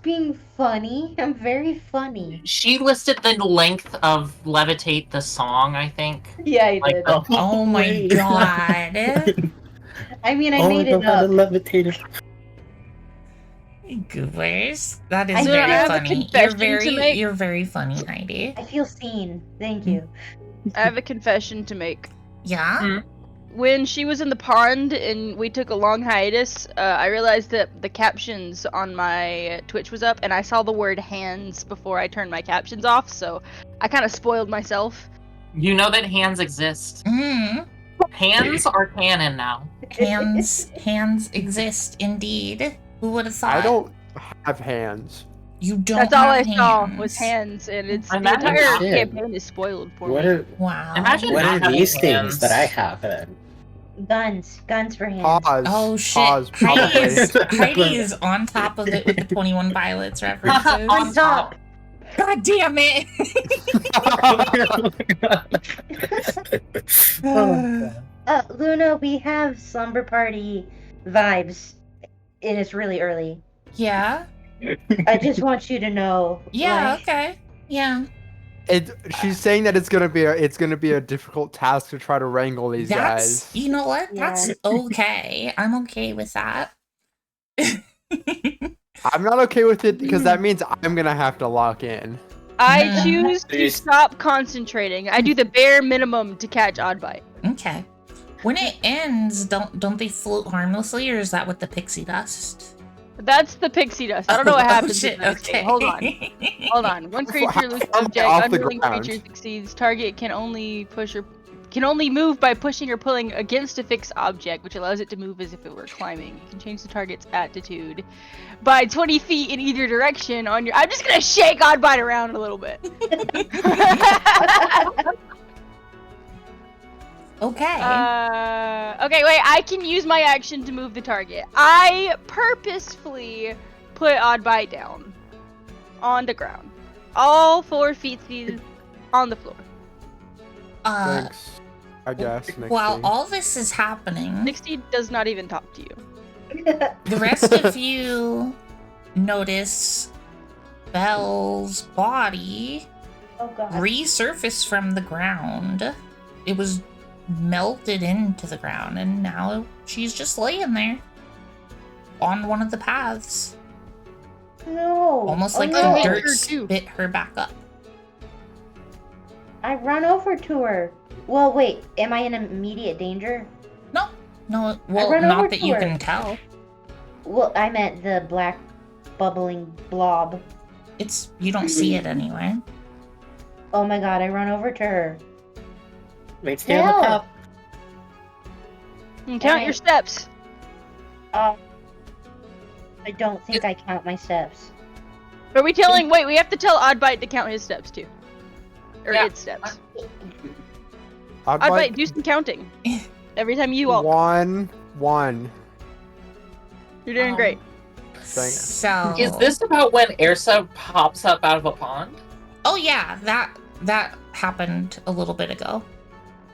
[SPEAKER 2] Being funny. I'm very funny.
[SPEAKER 4] She listed the length of Levitate the song, I think.
[SPEAKER 2] Yeah, I
[SPEAKER 4] Like
[SPEAKER 2] did.
[SPEAKER 4] the
[SPEAKER 1] Oh my
[SPEAKER 5] wait.
[SPEAKER 1] god.
[SPEAKER 2] I mean, I
[SPEAKER 5] Oh,
[SPEAKER 2] made
[SPEAKER 5] I know
[SPEAKER 2] it
[SPEAKER 5] how to
[SPEAKER 2] up.
[SPEAKER 5] levitate it.
[SPEAKER 1] Goobers. That is
[SPEAKER 2] I
[SPEAKER 1] very
[SPEAKER 3] have a
[SPEAKER 1] funny.
[SPEAKER 3] confession to make.
[SPEAKER 1] You're very funny, Heidi.
[SPEAKER 2] I feel seen. Thank you.
[SPEAKER 3] I have a confession to make.
[SPEAKER 1] Yeah?
[SPEAKER 3] When she was in the pond and we took a long hiatus, I realized that the captions on my Twitch was up, and I saw the word hands before I turned my captions off, so I kind of spoiled myself.
[SPEAKER 4] You know that hands exist.
[SPEAKER 1] Mm.
[SPEAKER 4] Hands are canon now.
[SPEAKER 1] Hands exist indeed. Who would have thought?
[SPEAKER 6] I don't have hands.
[SPEAKER 1] You don't
[SPEAKER 3] That's all I
[SPEAKER 1] have
[SPEAKER 3] saw
[SPEAKER 1] hands.
[SPEAKER 3] was hands, and it's the
[SPEAKER 4] Imagine
[SPEAKER 3] entire
[SPEAKER 5] shit.
[SPEAKER 3] campaign is spoiled for
[SPEAKER 5] What
[SPEAKER 3] me.
[SPEAKER 5] are
[SPEAKER 1] Wow.
[SPEAKER 4] Imagine
[SPEAKER 5] what
[SPEAKER 4] not
[SPEAKER 5] are
[SPEAKER 4] having
[SPEAKER 5] these
[SPEAKER 4] hands.
[SPEAKER 5] things that I have then?
[SPEAKER 2] Guns. Guns for hands.
[SPEAKER 6] Pause.
[SPEAKER 1] Oh shit.
[SPEAKER 6] Pause.
[SPEAKER 1] Heidi is,
[SPEAKER 5] probably.
[SPEAKER 1] Heidi is on top of it with the 21 Pilots references.
[SPEAKER 2] On top.
[SPEAKER 1] God damn it.
[SPEAKER 5] Oh, God.
[SPEAKER 2] Luna, we have slumber party vibes, and it's really early.
[SPEAKER 1] Yeah?
[SPEAKER 2] I just want you to know.
[SPEAKER 1] Yeah,
[SPEAKER 2] like,
[SPEAKER 1] okay. Yeah.
[SPEAKER 6] She's saying that it's gonna be a difficult task to try to wrangle these
[SPEAKER 1] That's,
[SPEAKER 6] guys.
[SPEAKER 1] you know what?
[SPEAKER 2] Yeah.
[SPEAKER 1] That's okay. I'm okay with that.
[SPEAKER 6] I'm not okay with it because that means I'm gonna have to lock in.
[SPEAKER 3] I
[SPEAKER 1] Yeah.
[SPEAKER 3] choose to
[SPEAKER 5] Please.
[SPEAKER 3] stop concentrating. I do the bare minimum to catch Oddbite.
[SPEAKER 1] Okay. When it ends, don't they float harmlessly, or is that with the pixie dust?
[SPEAKER 3] That's the pixie dust. I don't know what
[SPEAKER 1] Oh,
[SPEAKER 3] happens.
[SPEAKER 1] shit,
[SPEAKER 3] in that
[SPEAKER 1] okay.
[SPEAKER 3] state. Hold on. Hold on. One creature loses
[SPEAKER 6] I'm
[SPEAKER 3] object.
[SPEAKER 6] off the
[SPEAKER 3] Unwilling
[SPEAKER 6] ground.
[SPEAKER 3] creature succeeds. Target can only move by pushing or pulling against a fixed object, which allows it to move as if it were climbing. You can change the target's attitude by 20 feet in either direction on your. I'm just gonna shake Oddbite around a little bit.
[SPEAKER 1] Okay.
[SPEAKER 3] Okay, wait. I can use my action to move the target. I purposefully put Oddbite down on the ground. All 4 feet on the floor.
[SPEAKER 6] Thanks. I guess. Next
[SPEAKER 1] While
[SPEAKER 6] thing.
[SPEAKER 1] all this is happening,
[SPEAKER 3] Nixie does not even talk to you.
[SPEAKER 1] the rest of you notice Belle's body
[SPEAKER 2] Oh god.
[SPEAKER 1] resurface from the ground. It was melted into the ground, and now she's just laying there. on one of the paths.
[SPEAKER 2] No.
[SPEAKER 1] Almost
[SPEAKER 2] Oh,
[SPEAKER 1] like
[SPEAKER 2] no.
[SPEAKER 1] the dirt
[SPEAKER 3] Her too.
[SPEAKER 1] spit her back up.
[SPEAKER 2] I run over to her. Well, wait. Am I in immediate danger?
[SPEAKER 1] No, well,
[SPEAKER 2] ran
[SPEAKER 1] not
[SPEAKER 2] over
[SPEAKER 1] that
[SPEAKER 2] to
[SPEAKER 1] you
[SPEAKER 2] her.
[SPEAKER 1] can tell.
[SPEAKER 2] Well, I meant the black bubbling blob.
[SPEAKER 1] You don't see it anyway.
[SPEAKER 2] Oh my god, I run over to her.
[SPEAKER 5] Wait, stay on the
[SPEAKER 2] Hell.
[SPEAKER 5] top.
[SPEAKER 3] And count your steps.
[SPEAKER 2] I don't think I count my steps.
[SPEAKER 3] Are we telling? Wait, we have to tell Oddbite to count his steps too. Or
[SPEAKER 4] Yeah.
[SPEAKER 3] its steps.
[SPEAKER 6] I'd
[SPEAKER 3] Oddbite,
[SPEAKER 6] like
[SPEAKER 3] do some counting. Every time you walk.
[SPEAKER 6] 1.
[SPEAKER 3] You're doing great.
[SPEAKER 6] Thank you.
[SPEAKER 1] So
[SPEAKER 4] Is this about when Ursa pops up out of a pond?
[SPEAKER 1] Oh yeah, that happened a little bit ago.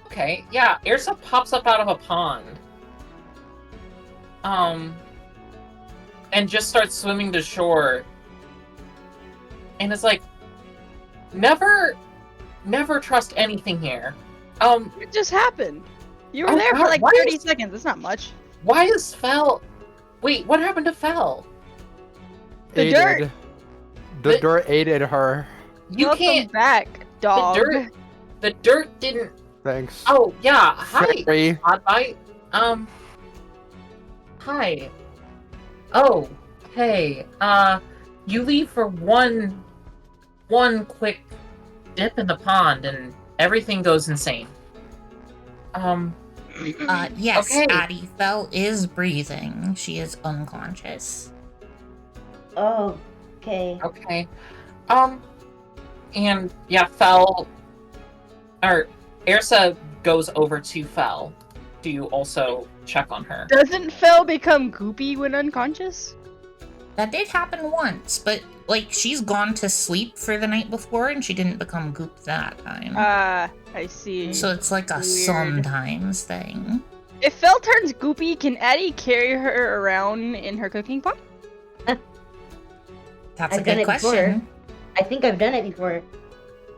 [SPEAKER 4] Okay, yeah, Ursa pops up out of a pond. And just starts swimming to shore. And it's like, never trust anything here.
[SPEAKER 3] It just happened. You were
[SPEAKER 4] Oh,
[SPEAKER 3] there for
[SPEAKER 4] God,
[SPEAKER 3] like
[SPEAKER 4] why
[SPEAKER 3] 30
[SPEAKER 4] is-
[SPEAKER 3] seconds. That's not much.
[SPEAKER 4] Why is Fel... Wait, what happened to Fel?
[SPEAKER 3] The dirt.
[SPEAKER 6] Aided. The
[SPEAKER 4] The-
[SPEAKER 6] dirt aided her.
[SPEAKER 4] You
[SPEAKER 3] Welcome
[SPEAKER 4] can't...
[SPEAKER 3] back, dog.
[SPEAKER 4] The dirt didn't...
[SPEAKER 6] Thanks.
[SPEAKER 4] Oh, yeah, hi,
[SPEAKER 6] Fairy.
[SPEAKER 4] Oddbite. Hi. Oh, hey, you leave for one quick dip in the pond and everything goes insane.
[SPEAKER 1] Yes,
[SPEAKER 4] Okay.
[SPEAKER 1] Addie Fel is breathing. She is unconscious.
[SPEAKER 2] Oh, okay.
[SPEAKER 4] Okay. And yeah, Ursa goes over to Fel to also check on her.
[SPEAKER 3] Doesn't Fel become goopy when unconscious?
[SPEAKER 1] That did happen once, but like she's gone to sleep for the night before and she didn't become goop that time.
[SPEAKER 3] I see.
[SPEAKER 1] So it's like a
[SPEAKER 3] weird.
[SPEAKER 1] sometimes thing.
[SPEAKER 3] If Fel turns goopy, can Addie carry her around in her cooking pot?
[SPEAKER 1] That's a
[SPEAKER 2] I've done
[SPEAKER 1] good
[SPEAKER 2] it
[SPEAKER 1] question.
[SPEAKER 2] before. I think I've done it before.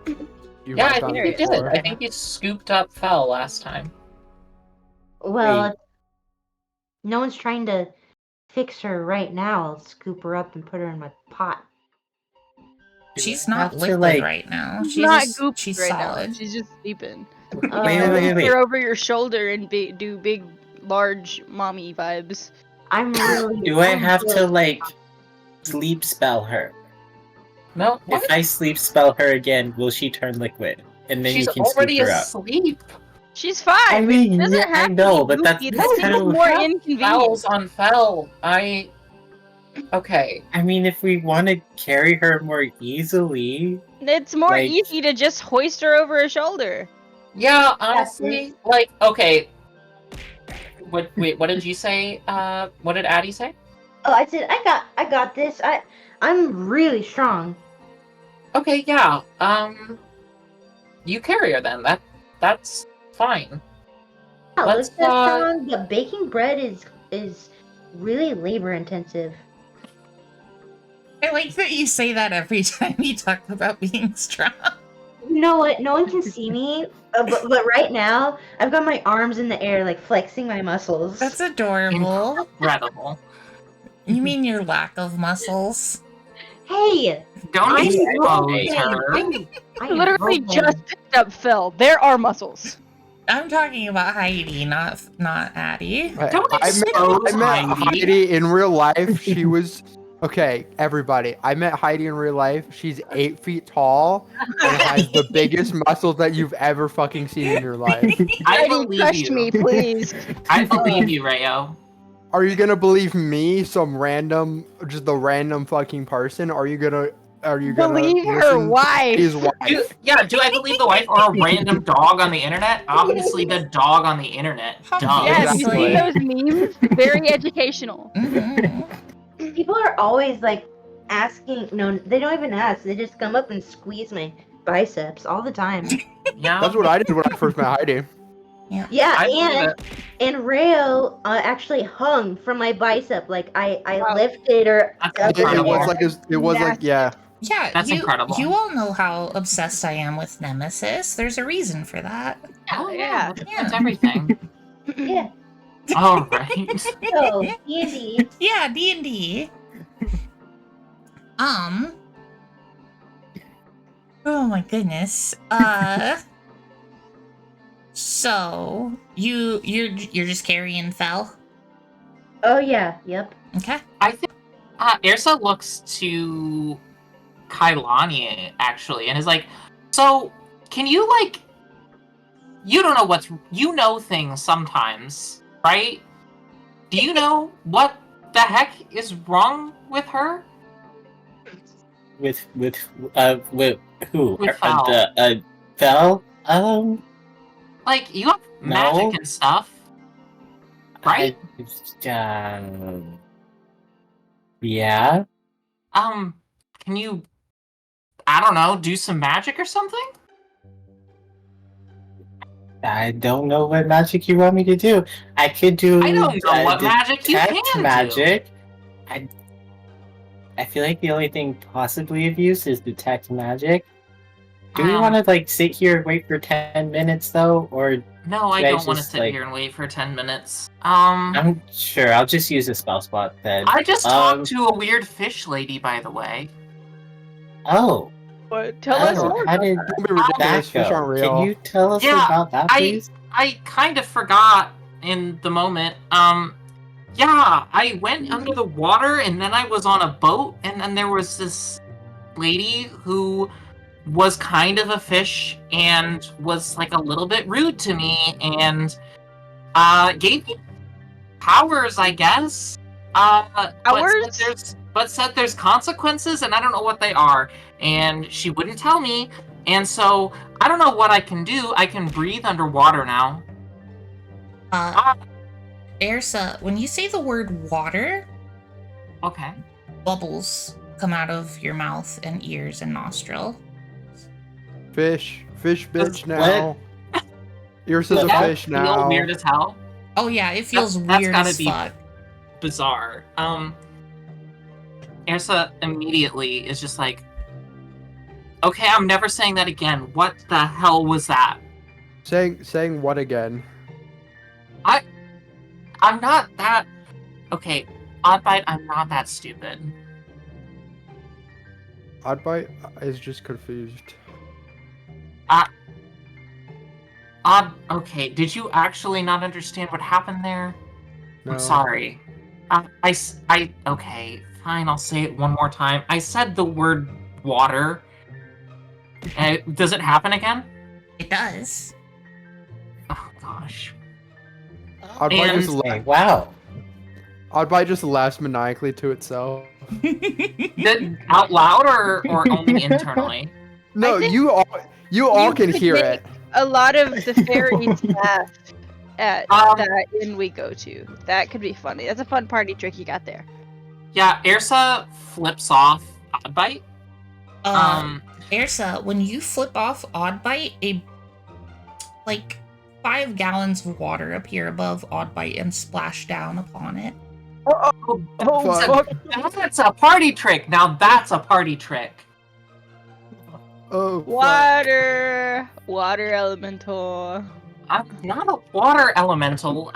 [SPEAKER 6] You
[SPEAKER 4] Yeah,
[SPEAKER 6] might
[SPEAKER 4] I
[SPEAKER 6] done
[SPEAKER 4] think
[SPEAKER 6] it
[SPEAKER 4] you did.
[SPEAKER 6] before.
[SPEAKER 4] I think you scooped up Fel last time.
[SPEAKER 2] Well,
[SPEAKER 5] Wait.
[SPEAKER 2] no one's trying to fix her right now. I'll scoop her up and put her in my pot.
[SPEAKER 1] She's
[SPEAKER 5] Do I
[SPEAKER 1] not
[SPEAKER 5] have to,
[SPEAKER 1] liquid
[SPEAKER 5] like-
[SPEAKER 1] right now.
[SPEAKER 3] She's
[SPEAKER 1] She's
[SPEAKER 3] not
[SPEAKER 1] just,
[SPEAKER 3] goopy
[SPEAKER 1] she's
[SPEAKER 3] right
[SPEAKER 1] solid.
[SPEAKER 3] now. She's just sleeping.
[SPEAKER 2] Wait.
[SPEAKER 3] Her over your shoulder and do big, large mommy vibes.
[SPEAKER 2] I'm really.
[SPEAKER 5] Do I
[SPEAKER 2] I'm
[SPEAKER 5] have
[SPEAKER 2] really-
[SPEAKER 5] to, like, sleep spell her?
[SPEAKER 4] No, what?
[SPEAKER 5] If I sleep spell her again, will she turn liquid? And then
[SPEAKER 4] She's
[SPEAKER 5] you can
[SPEAKER 4] already
[SPEAKER 5] scoop her up.
[SPEAKER 4] asleep.
[SPEAKER 3] She's fine.
[SPEAKER 5] I mean,
[SPEAKER 3] It doesn't
[SPEAKER 5] yeah, I
[SPEAKER 3] have to
[SPEAKER 5] know,
[SPEAKER 3] be
[SPEAKER 5] but that's
[SPEAKER 3] goopy.
[SPEAKER 5] that's
[SPEAKER 3] That's
[SPEAKER 5] kind
[SPEAKER 3] just
[SPEAKER 5] of.
[SPEAKER 3] more
[SPEAKER 4] Have
[SPEAKER 3] inconvenient.
[SPEAKER 4] Fel's on Fel. Okay.
[SPEAKER 5] I mean, if we want to carry her more easily,
[SPEAKER 3] It's more
[SPEAKER 5] like-
[SPEAKER 3] easy to just hoist her over her shoulder.
[SPEAKER 4] Yeah, honestly, like, okay. Wait, what did you say? What did Addie say?
[SPEAKER 2] Oh, I said I got this. I'm really strong.
[SPEAKER 4] Okay, yeah. You carry her then. That's fine.
[SPEAKER 2] Yeah,
[SPEAKER 4] Let's,
[SPEAKER 2] looks strong, but baking bread is really labor intensive.
[SPEAKER 1] I like that you say that every time you talk about being strong.
[SPEAKER 2] You know what? No one can see me, but right now I've got my arms in the air, like flexing my muscles.
[SPEAKER 1] That's adorable.
[SPEAKER 4] Incredible.
[SPEAKER 1] You mean your lack of muscles?
[SPEAKER 2] Hey,
[SPEAKER 4] Don't
[SPEAKER 2] I'm
[SPEAKER 4] expose
[SPEAKER 2] rolling.
[SPEAKER 4] her.
[SPEAKER 2] I
[SPEAKER 3] I
[SPEAKER 2] am
[SPEAKER 3] literally
[SPEAKER 2] rolling.
[SPEAKER 3] just picked up Phil. There are muscles.
[SPEAKER 1] I'm talking about Heidi, not Addie.
[SPEAKER 4] Don't
[SPEAKER 6] I
[SPEAKER 4] expose
[SPEAKER 6] met
[SPEAKER 4] Heidi.
[SPEAKER 6] Heidi in real life. She was okay. Everybody, I met Heidi in real life. She's 8 feet tall and has the biggest muscles that you've ever fucking seen in your life.
[SPEAKER 4] I
[SPEAKER 3] Heidi,
[SPEAKER 4] believe
[SPEAKER 3] crush
[SPEAKER 4] you.
[SPEAKER 3] me, please.
[SPEAKER 4] I believe you, Rayo.
[SPEAKER 6] Are you gonna believe me, some random, just a random fucking person? Are you gonna
[SPEAKER 3] Believe her
[SPEAKER 6] listen to
[SPEAKER 3] wife.
[SPEAKER 6] his wife?
[SPEAKER 4] Do I believe the wife or a random dog on the internet? Obviously, the dog on the internet.
[SPEAKER 1] How
[SPEAKER 4] Duh.
[SPEAKER 3] Yeah, have you
[SPEAKER 6] Exactly.
[SPEAKER 3] seen those memes? Very educational.
[SPEAKER 1] Mhm.
[SPEAKER 2] People are always like asking. No, they don't even ask. They just come up and squeeze my biceps all the time.
[SPEAKER 4] Yeah.
[SPEAKER 6] That's what I did when I first met Heidi.
[SPEAKER 2] Yeah,
[SPEAKER 4] I believe
[SPEAKER 2] and Rayo actually hung from my bicep. Like I
[SPEAKER 3] Wow.
[SPEAKER 2] lifted her.
[SPEAKER 4] That's
[SPEAKER 2] up
[SPEAKER 6] It,
[SPEAKER 2] in
[SPEAKER 6] it
[SPEAKER 2] the
[SPEAKER 4] incredible.
[SPEAKER 6] was
[SPEAKER 2] air.
[SPEAKER 6] like it was like yeah.
[SPEAKER 1] Yeah,
[SPEAKER 4] That's incredible.
[SPEAKER 1] You all know how obsessed I am with Nemesis. There's a reason for that.
[SPEAKER 4] Oh
[SPEAKER 3] Yeah.
[SPEAKER 4] yeah, that's everything.
[SPEAKER 2] Yeah.
[SPEAKER 4] All right.
[SPEAKER 2] So, D&D.
[SPEAKER 1] Yeah, D&D. Oh my goodness. So you're just carrying Fel?
[SPEAKER 2] Oh yeah, yep.
[SPEAKER 1] Okay.
[SPEAKER 4] I think Ersa looks to Kailani actually and is like, so can you like, you don't know you know things sometimes, right? Do you know what the heck is wrong with her?
[SPEAKER 5] With who?
[SPEAKER 4] With Val.
[SPEAKER 5] Val?
[SPEAKER 4] Like, you have magic
[SPEAKER 5] No.
[SPEAKER 4] and stuff, right?
[SPEAKER 5] Yeah.
[SPEAKER 4] Can you, I don't know, do some magic or something?
[SPEAKER 5] I don't know what magic you want me to do. I could do.
[SPEAKER 4] I don't know what magic you
[SPEAKER 5] detect
[SPEAKER 4] can
[SPEAKER 5] magic. I feel like the only thing possibly of use is detect magic. Do we want to like sit here and wait for 10 minutes though, or
[SPEAKER 4] No, I
[SPEAKER 5] should
[SPEAKER 4] don't want to
[SPEAKER 5] just,
[SPEAKER 4] sit
[SPEAKER 5] like-
[SPEAKER 4] here and wait for 10 minutes.
[SPEAKER 5] I'm sure I'll just use a spell slot then.
[SPEAKER 4] I just talked to a weird fish lady, by the way.
[SPEAKER 5] Oh,
[SPEAKER 3] But tell us
[SPEAKER 5] oh,
[SPEAKER 3] more.
[SPEAKER 5] how did
[SPEAKER 6] Don't be
[SPEAKER 5] that
[SPEAKER 6] ridiculous. Fish aren't
[SPEAKER 5] go?
[SPEAKER 6] real.
[SPEAKER 5] Can you tell us
[SPEAKER 4] Yeah,
[SPEAKER 5] about that, please?
[SPEAKER 4] I kind of forgot in the moment. Yeah, I went under the water and then I was on a boat and then there was this lady who was kind of a fish and was like a little bit rude to me and gave me powers, I guess.
[SPEAKER 3] Powers?
[SPEAKER 4] But said there's consequences and I don't know what they are. And she wouldn't tell me. And so I don't know what I can do. I can breathe underwater now.
[SPEAKER 1] Ersa, when you say the word water,
[SPEAKER 4] Okay.
[SPEAKER 1] bubbles come out of your mouth and ears and nostril.
[SPEAKER 6] Fish bitch
[SPEAKER 5] What?
[SPEAKER 6] now. Yours is a
[SPEAKER 4] That
[SPEAKER 6] fish
[SPEAKER 4] feel
[SPEAKER 6] now.
[SPEAKER 4] weird as hell.
[SPEAKER 1] Oh yeah, it feels
[SPEAKER 4] That's
[SPEAKER 1] weird
[SPEAKER 4] gotta
[SPEAKER 1] as
[SPEAKER 4] be
[SPEAKER 1] fuck.
[SPEAKER 4] bizarre. Ersa immediately is just like, okay, I'm never saying that again. What the hell was that?
[SPEAKER 6] Saying what again?
[SPEAKER 4] I'm not that... Okay, Oddbite, I'm not that stupid.
[SPEAKER 6] Oddbite is just confused.
[SPEAKER 4] Okay, did you actually not understand what happened there?
[SPEAKER 6] No.
[SPEAKER 4] I'm sorry. Okay, fine, I'll say it one more time. I said the word water. Does it happen again?
[SPEAKER 1] It does.
[SPEAKER 4] Oh, gosh.
[SPEAKER 6] Oddbite
[SPEAKER 4] And-
[SPEAKER 6] just
[SPEAKER 5] Wow.
[SPEAKER 6] Oddbite just laughs maniacally to itself.
[SPEAKER 4] Out loud or only internally?
[SPEAKER 6] No,
[SPEAKER 3] I think
[SPEAKER 6] you all can
[SPEAKER 3] could
[SPEAKER 6] hear
[SPEAKER 3] make
[SPEAKER 6] it.
[SPEAKER 3] A lot of the fairies laugh at that inn we go to. That could be funny. That's a fun party trick you got there.
[SPEAKER 4] Yeah, Ersa flips off Oddbite.
[SPEAKER 1] Ersa, when you flip off Oddbite, like 5 gallons of water appear above Oddbite and splash down upon it.
[SPEAKER 6] Fuck.
[SPEAKER 4] That's a party trick. Now that's a party trick.
[SPEAKER 6] Oh, fuck.
[SPEAKER 3] Water elemental.
[SPEAKER 4] I'm not a water elemental.
[SPEAKER 1] More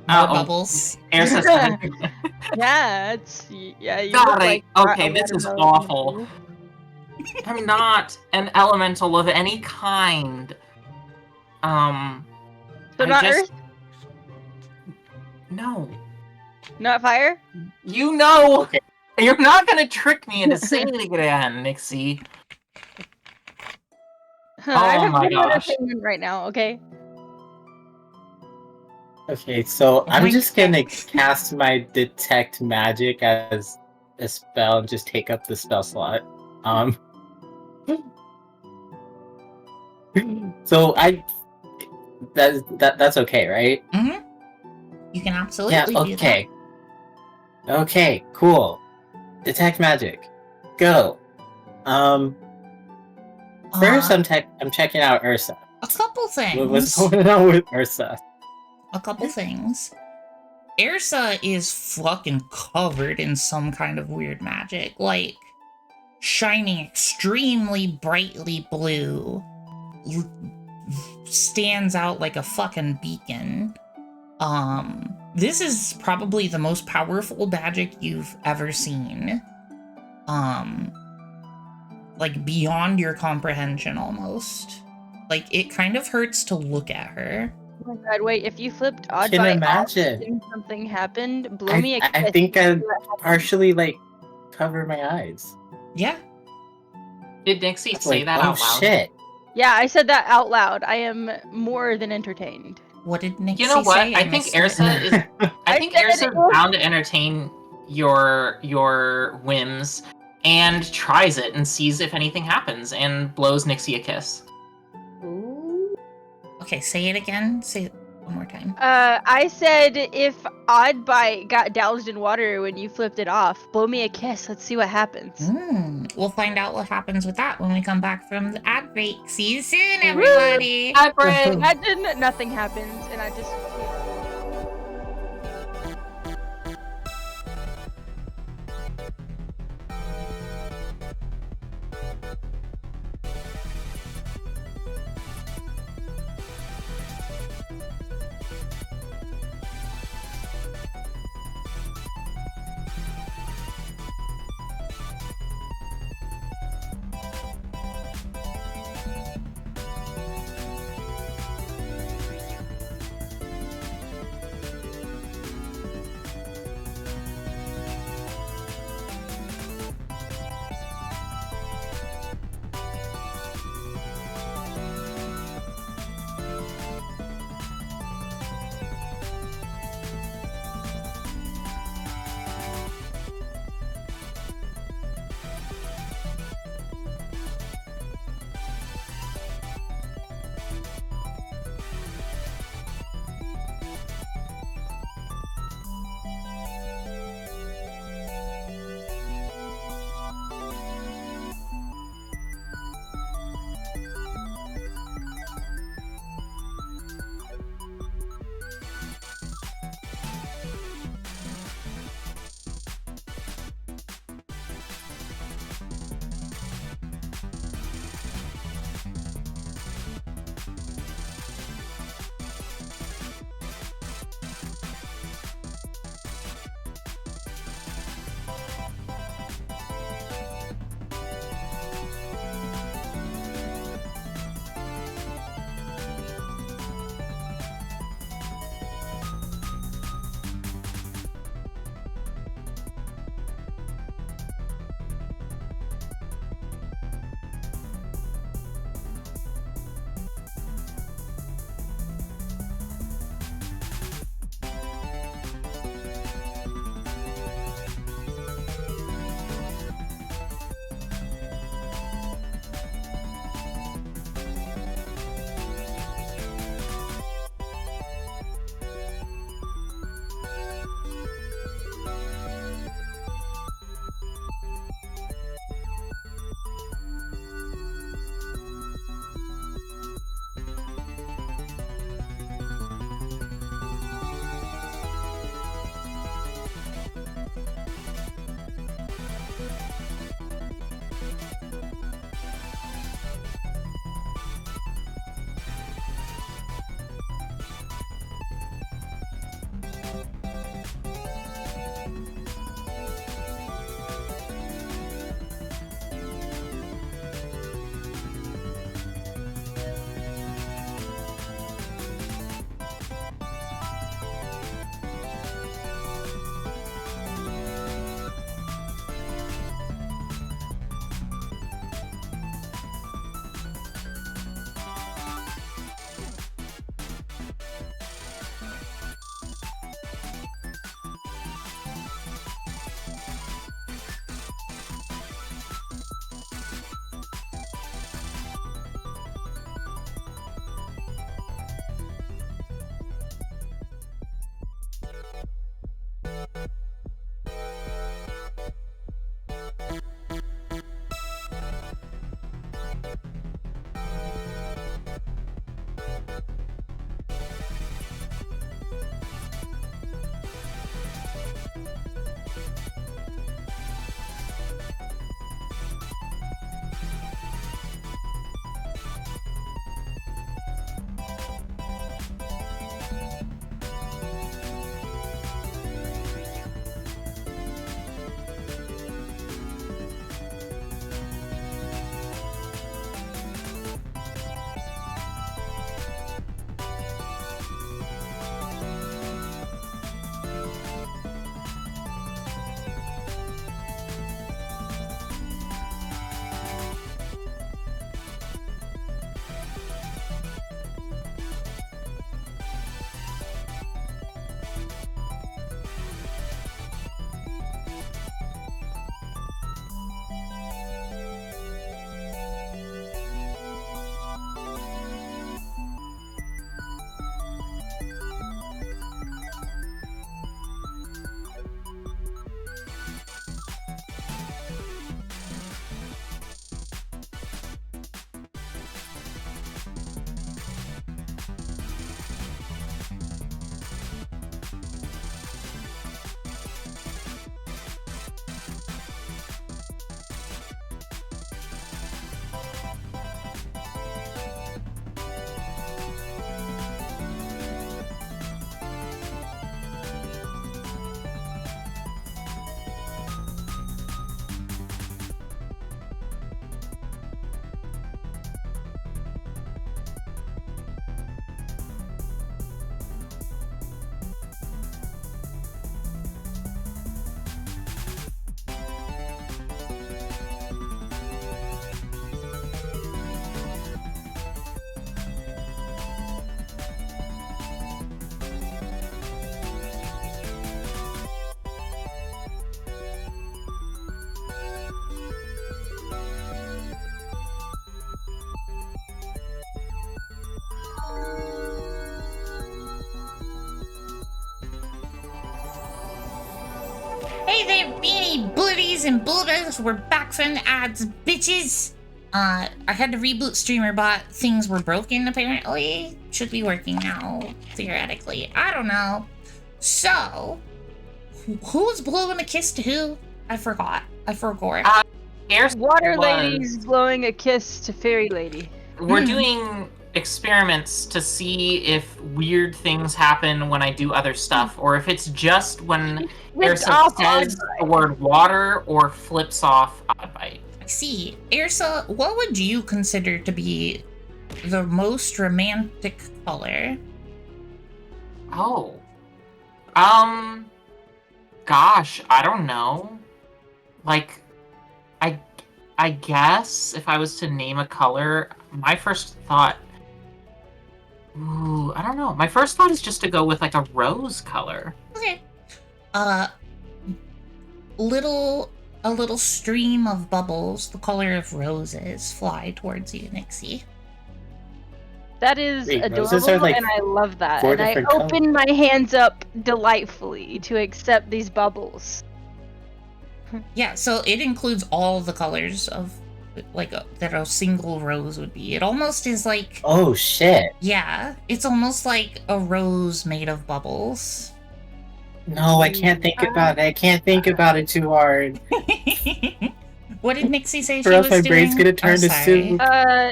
[SPEAKER 4] Oh,
[SPEAKER 1] bubbles.
[SPEAKER 4] Ersa said.
[SPEAKER 3] You
[SPEAKER 4] God,
[SPEAKER 3] look like
[SPEAKER 4] okay,
[SPEAKER 3] a
[SPEAKER 4] this is
[SPEAKER 3] watermelon.
[SPEAKER 4] awful. I'm not an elemental of any kind.
[SPEAKER 3] So
[SPEAKER 4] I
[SPEAKER 3] not
[SPEAKER 4] just-
[SPEAKER 3] earth,
[SPEAKER 4] No.
[SPEAKER 3] not fire.
[SPEAKER 4] You know,
[SPEAKER 5] Okay.
[SPEAKER 4] you're not gonna trick me into saying it again, Nixie.
[SPEAKER 3] I have
[SPEAKER 4] my
[SPEAKER 3] one other
[SPEAKER 4] gosh.
[SPEAKER 3] opinion right now. Okay.
[SPEAKER 5] Okay, so I'm
[SPEAKER 1] my
[SPEAKER 5] just gonna cast my detect magic as a spell and just take up the spell slot. So that's okay, right?
[SPEAKER 1] You can absolutely
[SPEAKER 5] Yeah,
[SPEAKER 1] do
[SPEAKER 5] okay. Okay, cool. Detect magic. Go.
[SPEAKER 1] that.
[SPEAKER 5] First I'm checking out Ursa.
[SPEAKER 1] A couple
[SPEAKER 5] What's
[SPEAKER 1] things.
[SPEAKER 5] going on with Ursa?
[SPEAKER 1] A couple things. Ersa is fucking covered in some kind of weird magic, like shining extremely brightly blue, stands out like a fucking beacon. This is probably the most powerful magic you've ever seen. Like beyond your comprehension almost. Like it kind of hurts to look at her.
[SPEAKER 3] Oh my god, wait, if you flipped odd
[SPEAKER 5] can
[SPEAKER 3] by
[SPEAKER 5] imagine.
[SPEAKER 3] odd and something happened, blow me a kiss.
[SPEAKER 5] I think I'd partially like cover my eyes.
[SPEAKER 1] Yeah.
[SPEAKER 4] Did Nixie
[SPEAKER 5] It's
[SPEAKER 4] say
[SPEAKER 5] like,
[SPEAKER 4] that
[SPEAKER 5] oh
[SPEAKER 4] out loud?
[SPEAKER 5] shit.
[SPEAKER 3] Yeah, I said that out loud. I am more than entertained.
[SPEAKER 1] What did Nixie
[SPEAKER 4] You know what?
[SPEAKER 1] say?
[SPEAKER 4] I think
[SPEAKER 1] missed it.
[SPEAKER 4] Ersa is. I think
[SPEAKER 3] said
[SPEAKER 4] Ersa
[SPEAKER 3] it
[SPEAKER 4] is
[SPEAKER 3] was-
[SPEAKER 4] bound to entertain your whims, and tries it and sees if anything happens, and blows Nixie a kiss.
[SPEAKER 2] Ooh.
[SPEAKER 1] Okay, say it again. Say it one more time.
[SPEAKER 3] I said if odd bite got doused in water when you flipped it off, blow me a kiss. Let's see what happens.
[SPEAKER 1] We'll find out what happens with that when we come back from the ad break. See you soon, everybody.
[SPEAKER 4] Hi, Brit.
[SPEAKER 3] Imagine nothing happens and I just.
[SPEAKER 1] Hey there, beanie bloodies and blooders. We're back from the ads, bitches. I had to reboot StreamerBot. Things were broken, apparently. Should be working now, theoretically. I don't know. So, who's blowing a kiss to who? I forgot.
[SPEAKER 3] Water lady's blowing a kiss to fairy lady.
[SPEAKER 4] We're doing experiments to see if weird things happen when I do other stuff, or if it's just when Airsa says the word water or flips off Oddbite.
[SPEAKER 1] I see. Airsa, what would you consider to be the most romantic color?
[SPEAKER 4] Oh. Gosh, I don't know. Like, I guess if I was to name a color, my first thought... Ooh, I don't know. My first thought is just to go with, like, a rose color.
[SPEAKER 1] Okay. A little stream of bubbles, the color of roses, fly towards you, Nixie.
[SPEAKER 3] That is
[SPEAKER 5] Wait,
[SPEAKER 3] adorable,
[SPEAKER 5] roses are, like,
[SPEAKER 3] and I love that.
[SPEAKER 5] 4
[SPEAKER 3] And I
[SPEAKER 5] different
[SPEAKER 3] open my hands up delightfully to accept these bubbles.
[SPEAKER 1] Yeah, so it includes all the colors of, like, that a single rose would be. It almost is like...
[SPEAKER 5] Oh, shit.
[SPEAKER 1] Yeah, it's almost like a rose made of bubbles.
[SPEAKER 5] No, I can't think about it. I can't think about it too hard.
[SPEAKER 1] What did Nixie say she
[SPEAKER 5] Or else
[SPEAKER 1] was
[SPEAKER 5] my
[SPEAKER 1] doing?
[SPEAKER 5] brain's gonna turn to
[SPEAKER 1] sorry.
[SPEAKER 5] soup.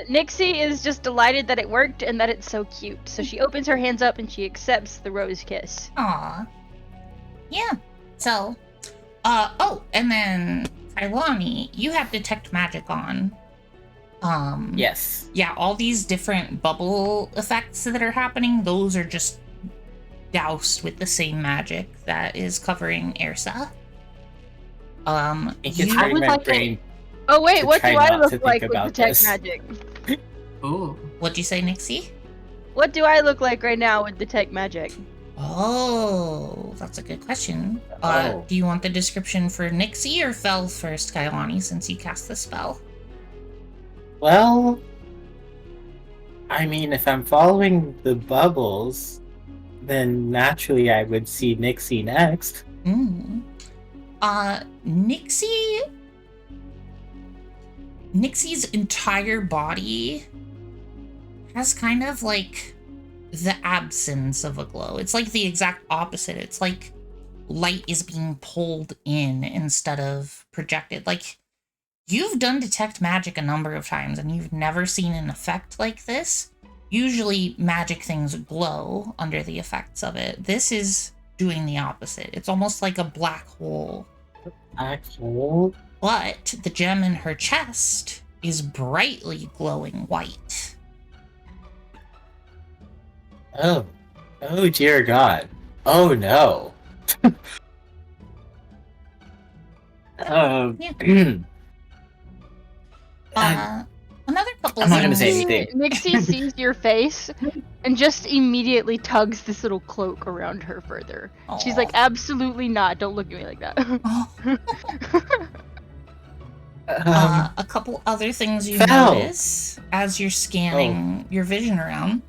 [SPEAKER 3] Nixie is just delighted that it worked and that it's so cute. So she opens her hands up and she accepts the rose kiss.
[SPEAKER 1] Aw. Yeah, so... oh, and then, Kailani, you have Detect Magic on.
[SPEAKER 5] Yes.
[SPEAKER 1] Yeah, all these different bubble effects that are happening, those are just doused with the same magic that is covering Airsa.
[SPEAKER 5] It's
[SPEAKER 1] you-
[SPEAKER 5] hurting my
[SPEAKER 3] like
[SPEAKER 5] brain.
[SPEAKER 3] Oh wait,
[SPEAKER 5] To
[SPEAKER 3] what do
[SPEAKER 5] try
[SPEAKER 3] I
[SPEAKER 5] not to
[SPEAKER 3] look
[SPEAKER 5] think
[SPEAKER 3] like with
[SPEAKER 5] about
[SPEAKER 3] Detect
[SPEAKER 5] this.
[SPEAKER 3] Magic?
[SPEAKER 4] Ooh.
[SPEAKER 1] What'd you say, Nixie?
[SPEAKER 3] What do I look like right now with Detect Magic?
[SPEAKER 1] Oh, that's a good question.
[SPEAKER 5] Oh.
[SPEAKER 1] Do you want the description for Nixie or Fel first, Kailani, since you cast the spell?
[SPEAKER 5] Well, I mean, if I'm following the bubbles, then naturally I would see Nixie next.
[SPEAKER 1] Nixie's entire body has kind of like the absence of a glow. It's like the exact opposite. It's like light is being pulled in instead of projected. Like, you've done Detect Magic a number of times and you've never seen an effect like this. Usually magic things glow under the effects of it. This is doing the opposite. It's almost like a black hole.
[SPEAKER 5] Black hole?
[SPEAKER 1] But the gem in her chest is brightly glowing white.
[SPEAKER 5] Oh. Oh, dear God. Oh, no.
[SPEAKER 1] Another couple
[SPEAKER 5] I'm not gonna
[SPEAKER 1] things.
[SPEAKER 5] say anything.
[SPEAKER 3] Nixie sees your face and just immediately tugs this little cloak around her further. She's like, absolutely not. Don't look at me like that.
[SPEAKER 1] A couple other things you
[SPEAKER 5] Fel.
[SPEAKER 1] notice as you're scanning your vision around.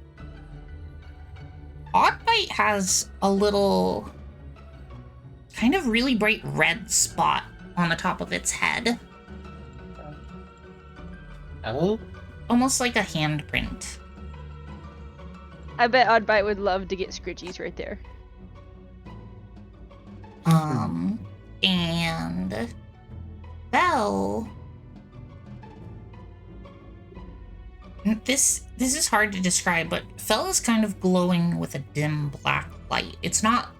[SPEAKER 1] Oddbite has a little kind of really bright red spot on the top of its head.
[SPEAKER 5] Oh?
[SPEAKER 1] Almost like a handprint.
[SPEAKER 3] I bet Oddbite would love to get scritchies right there.
[SPEAKER 1] And Belle. This is hard to describe, but Fel is kind of glowing with a dim black light. It's not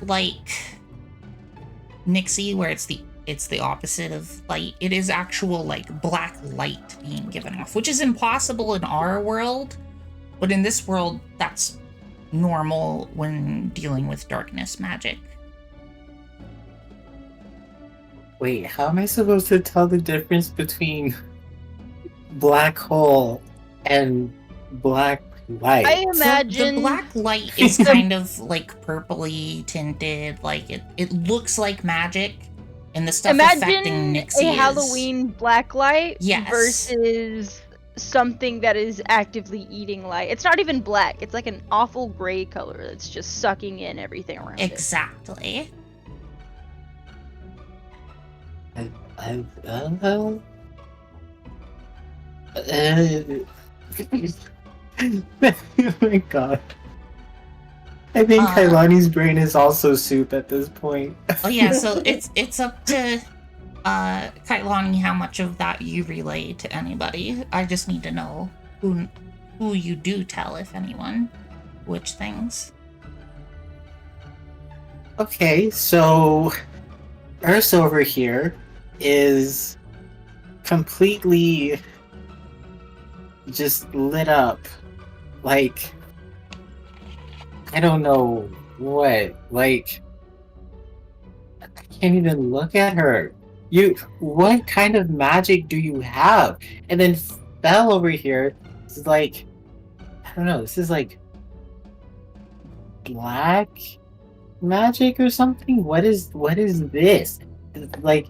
[SPEAKER 1] like Nixie where it's the opposite of light. It is actual like black light being given off, which is impossible in our world, but in this world that's normal when dealing with darkness magic.
[SPEAKER 5] Wait, how am I supposed to tell the difference between black hole and black light?
[SPEAKER 3] I imagine
[SPEAKER 1] the black light is kind of like purpley tinted, like it looks like magic, and the stuff affecting
[SPEAKER 3] imagine
[SPEAKER 1] Nixie
[SPEAKER 3] a
[SPEAKER 1] is...
[SPEAKER 3] Halloween black light
[SPEAKER 1] Yes.
[SPEAKER 3] versus something that is actively eating light. It's not even black. It's like an awful gray color that's just sucking in everything around it.
[SPEAKER 1] Exactly.
[SPEAKER 5] oh my god. I think Kailani's brain is also soup at this point.
[SPEAKER 1] Oh yeah, so it's up to Kailani how much of that you relay to anybody. I just need to know who you do tell, if anyone, which things.
[SPEAKER 5] Okay, so Ursa over here is completely just lit up. Like, I don't know what. Like, I can't even look at her. What kind of magic do you have? And then Belle over here is like, I don't know, this is like black magic or something? What is this? Like,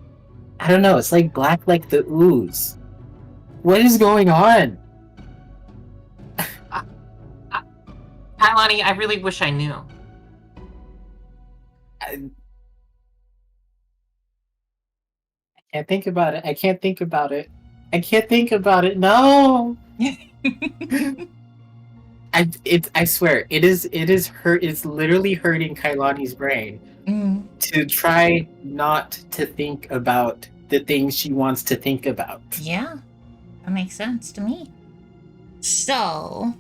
[SPEAKER 5] I don't know, it's like black like the ooze. What is going on?
[SPEAKER 4] Kailani, I really wish I knew.
[SPEAKER 5] I can't think about it. I can't think about it. I can't think about it. No. I swear it is it's literally hurting Kailani's brain to try not to think about the things she wants to think about.
[SPEAKER 1] Yeah, that makes sense to me. So,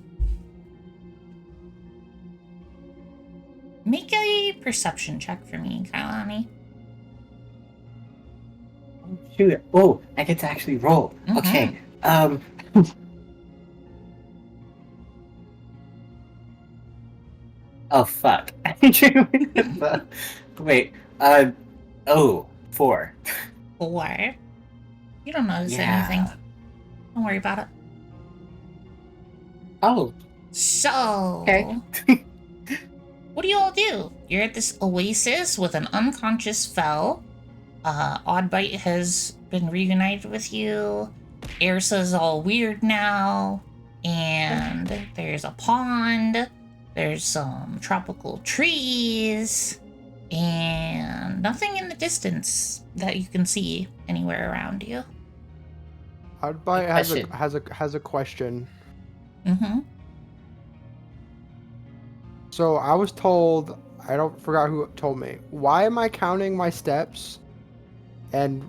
[SPEAKER 1] make a perception check for me, Kailani.
[SPEAKER 5] Oh, shoot. Oh, I get to actually roll.
[SPEAKER 1] Mhm.
[SPEAKER 5] Okay. Oh fuck. Wait. Oh, 4.
[SPEAKER 1] 4. You don't notice
[SPEAKER 5] Yeah.
[SPEAKER 1] anything. Don't worry about it.
[SPEAKER 5] Oh,
[SPEAKER 1] So,
[SPEAKER 5] okay.
[SPEAKER 1] what do you all do? You're at this oasis with an unconscious Fel. Oddbite has been reunited with you. Ursa's all weird now. And there's a pond. There's some tropical trees. And nothing in the distance that you can see anywhere around you.
[SPEAKER 6] Oddbite
[SPEAKER 5] Question.
[SPEAKER 6] has a question.
[SPEAKER 1] Mm-hmm.
[SPEAKER 6] So I was told, I don't forgot who told me. Why am I counting my steps? And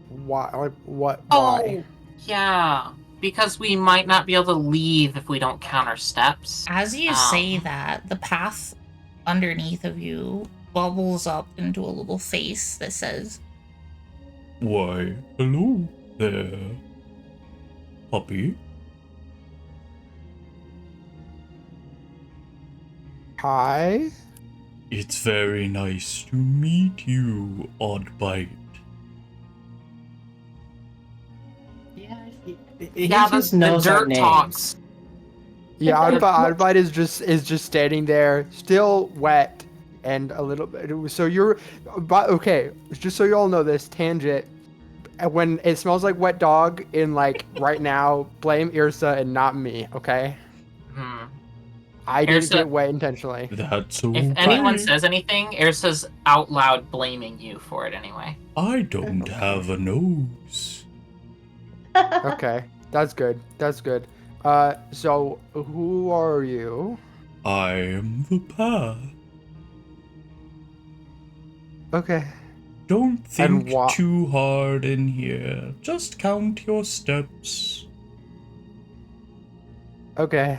[SPEAKER 6] why? Like what? Why?
[SPEAKER 4] Oh, yeah. Because we might not be able to leave if we don't count our steps.
[SPEAKER 1] As you say that, the path underneath of you bubbles up into a little face that says,
[SPEAKER 7] Why, hello there, puppy.
[SPEAKER 6] Hi.
[SPEAKER 7] It's very nice to meet you, Oddbite.
[SPEAKER 5] He
[SPEAKER 4] Yeah,
[SPEAKER 5] just
[SPEAKER 4] the
[SPEAKER 5] knows our
[SPEAKER 4] dirt
[SPEAKER 5] names.
[SPEAKER 4] talks.
[SPEAKER 6] Yeah, Oddbite is just standing there, still wet and a little bit. So but okay, just so you all know this tangent. When it smells like wet dog in like right now, blame Ursa and not me. Okay. I didn't
[SPEAKER 4] Ursa-
[SPEAKER 6] get wet intentionally.
[SPEAKER 7] That's okay.
[SPEAKER 4] If anyone says anything, Ursa's out loud blaming you for it anyway.
[SPEAKER 7] I don't have a nose.
[SPEAKER 6] Okay, that's good. That's good. So who are you?
[SPEAKER 7] I am the path.
[SPEAKER 6] Okay.
[SPEAKER 7] Don't think
[SPEAKER 6] wha-
[SPEAKER 7] too hard in here. Just count your steps.
[SPEAKER 6] Okay.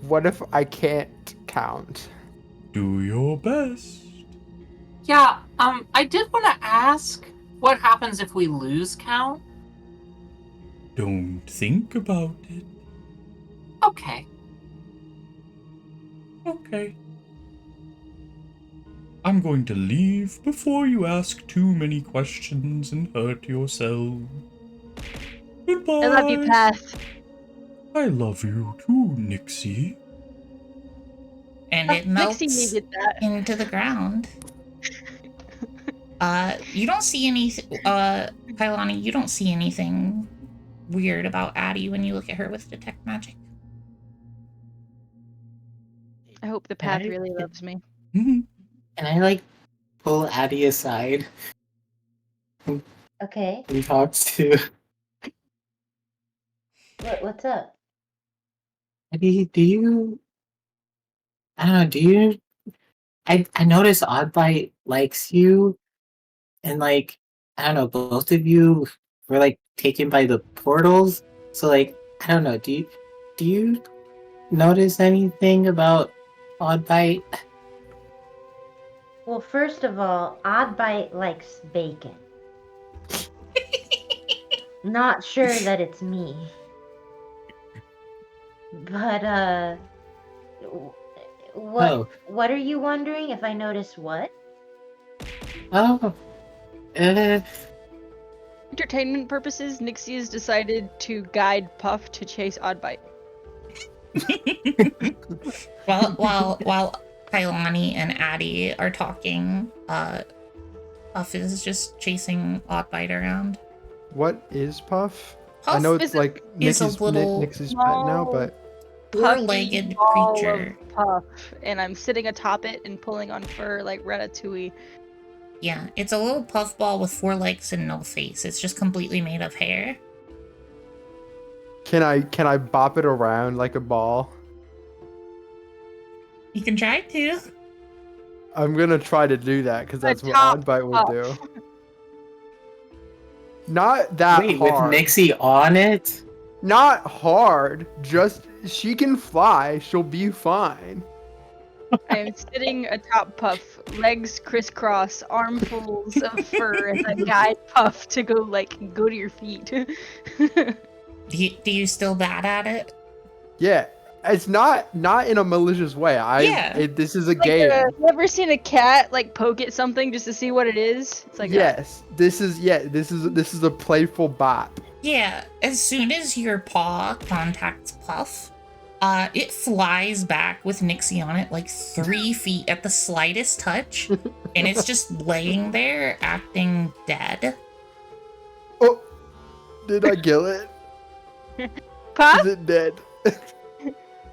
[SPEAKER 6] What if I can't count?
[SPEAKER 7] Do your best.
[SPEAKER 4] Yeah, I did want to ask, what happens if we lose count?
[SPEAKER 7] Don't think about it.
[SPEAKER 4] Okay.
[SPEAKER 7] Okay. I'm going to leave before you ask too many questions and hurt yourself. Goodbye.
[SPEAKER 3] I love you, Path.
[SPEAKER 7] I love you too, Nixie.
[SPEAKER 1] and it melts
[SPEAKER 3] Nixie needed that.
[SPEAKER 1] into the ground. You don't see anything, Kailani, you don't see anything weird about Addie when you look at her with detect magic.
[SPEAKER 3] I hope the Path
[SPEAKER 5] Right?
[SPEAKER 3] really loves me.
[SPEAKER 7] Mhm.
[SPEAKER 5] And I like pull Addie aside.
[SPEAKER 2] Okay.
[SPEAKER 5] and talks to
[SPEAKER 2] What's up?
[SPEAKER 5] Eddie. Do you? I don't know. Do you? I notice Oddbite likes you, and like I don't know. Both of you were like taken by the portals. So like I don't know. Do you notice anything about Oddbite?
[SPEAKER 2] Well, first of all, Oddbite likes bacon. Not sure that it's me. But w-
[SPEAKER 5] Oh,
[SPEAKER 2] what are you wondering if I notice what?
[SPEAKER 5] oh, uh,
[SPEAKER 3] Entertainment purposes, Nixie has decided to guide Puff to chase Oddbite.
[SPEAKER 1] While Kailani and Addie are talking, Puff is just chasing Oddbite around.
[SPEAKER 6] What is Puff?
[SPEAKER 1] Puff
[SPEAKER 6] I know
[SPEAKER 3] is
[SPEAKER 6] it's
[SPEAKER 3] a-
[SPEAKER 6] like
[SPEAKER 1] is a
[SPEAKER 6] Nixie's,
[SPEAKER 1] little
[SPEAKER 6] Nixie's pet now,
[SPEAKER 3] small-
[SPEAKER 6] but
[SPEAKER 1] four-legged
[SPEAKER 3] ball of
[SPEAKER 1] creature.
[SPEAKER 3] Puff, and I'm sitting atop it and pulling on fur like Ratatouille.
[SPEAKER 1] Yeah, it's a little puffball with 4 legs and no face. It's just completely made of hair.
[SPEAKER 6] can I bop it around like a ball?
[SPEAKER 1] You can try to.
[SPEAKER 6] I'm gonna try to do that because that's what
[SPEAKER 3] Atop
[SPEAKER 6] Oddbite will
[SPEAKER 3] Puff.
[SPEAKER 6] do. Not that
[SPEAKER 5] wait, with
[SPEAKER 6] hard.
[SPEAKER 5] Nixie on it?
[SPEAKER 6] Not hard. Just she can fly. She'll be fine.
[SPEAKER 3] I am sitting atop Puff, legs crisscross, armfuls of fur as I guide Puff to go to your feet.
[SPEAKER 1] Do you still bad at it?
[SPEAKER 6] Yeah, it's not in a malicious way.
[SPEAKER 1] Yeah.
[SPEAKER 6] This is a game.
[SPEAKER 3] You ever seen a cat poke at something just to see what it is? It's like
[SPEAKER 6] Yes, this is a playful bop.
[SPEAKER 1] Yeah, as soon as your paw contacts Puff, it flies back with Nixie on it like 3 feet at the slightest touch, and it's just laying there acting dead.
[SPEAKER 6] Oh, did I kill it?
[SPEAKER 3] Puff,
[SPEAKER 6] Is it dead?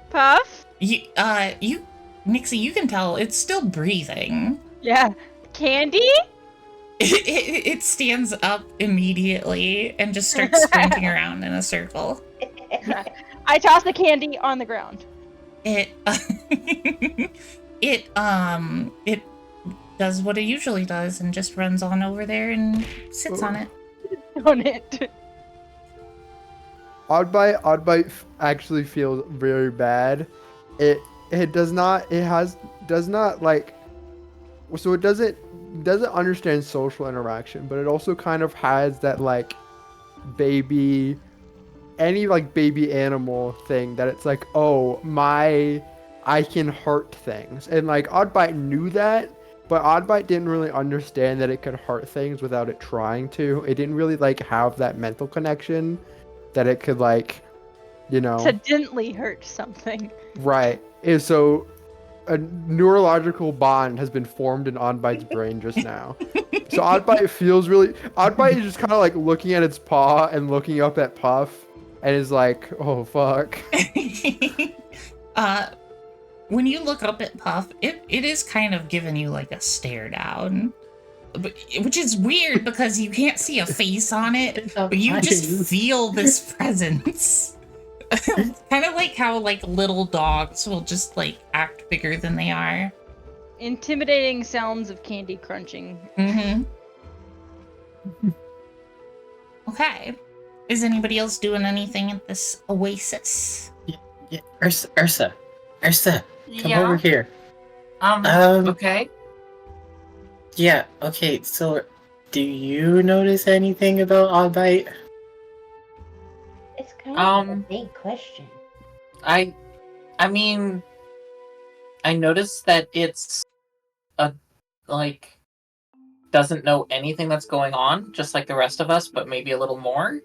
[SPEAKER 3] Puff.
[SPEAKER 1] Nixie, you can tell it's still breathing.
[SPEAKER 3] Yeah, Candy.
[SPEAKER 1] It stands up immediately and just starts sprinting around in a circle.
[SPEAKER 3] I toss the candy on the ground.
[SPEAKER 1] It it does what it usually does and just runs on over there and sits on it.
[SPEAKER 3] On it.
[SPEAKER 6] Oddbite actually feels very bad. It does not doesn't understand social interaction, but it also kind of has that like baby animal thing that it's like, oh, I can hurt things. And like Oddbite knew that, but Oddbite didn't really understand that it could hurt things without it trying to. It didn't really like have that mental connection that it could like,
[SPEAKER 3] Accidentally hurt something.
[SPEAKER 6] right. And so a neurological bond has been formed in Oddbite's brain just now. So Oddbite is just kind of like looking at its paw and looking up at Puff and is like, oh fuck.
[SPEAKER 1] When you look up at Puff, it is kind of giving you like a stare down. Which is weird because you can't see a face on it, but you just feel this presence. Kind of like how like little dogs will just like act bigger than they are.
[SPEAKER 3] Intimidating sounds of candy crunching.
[SPEAKER 1] Mm-hmm. Okay. Is anybody else doing anything at this oasis?
[SPEAKER 5] Yeah, Ursa, come
[SPEAKER 4] Yeah.
[SPEAKER 5] over here.
[SPEAKER 4] Okay.
[SPEAKER 5] Yeah, okay, so do you notice anything about Oddbite?
[SPEAKER 2] It's kind of a
[SPEAKER 4] Um,
[SPEAKER 2] big question.
[SPEAKER 4] I mean, I noticed that it's doesn't know anything that's going on, just like the rest of us, but maybe a little more.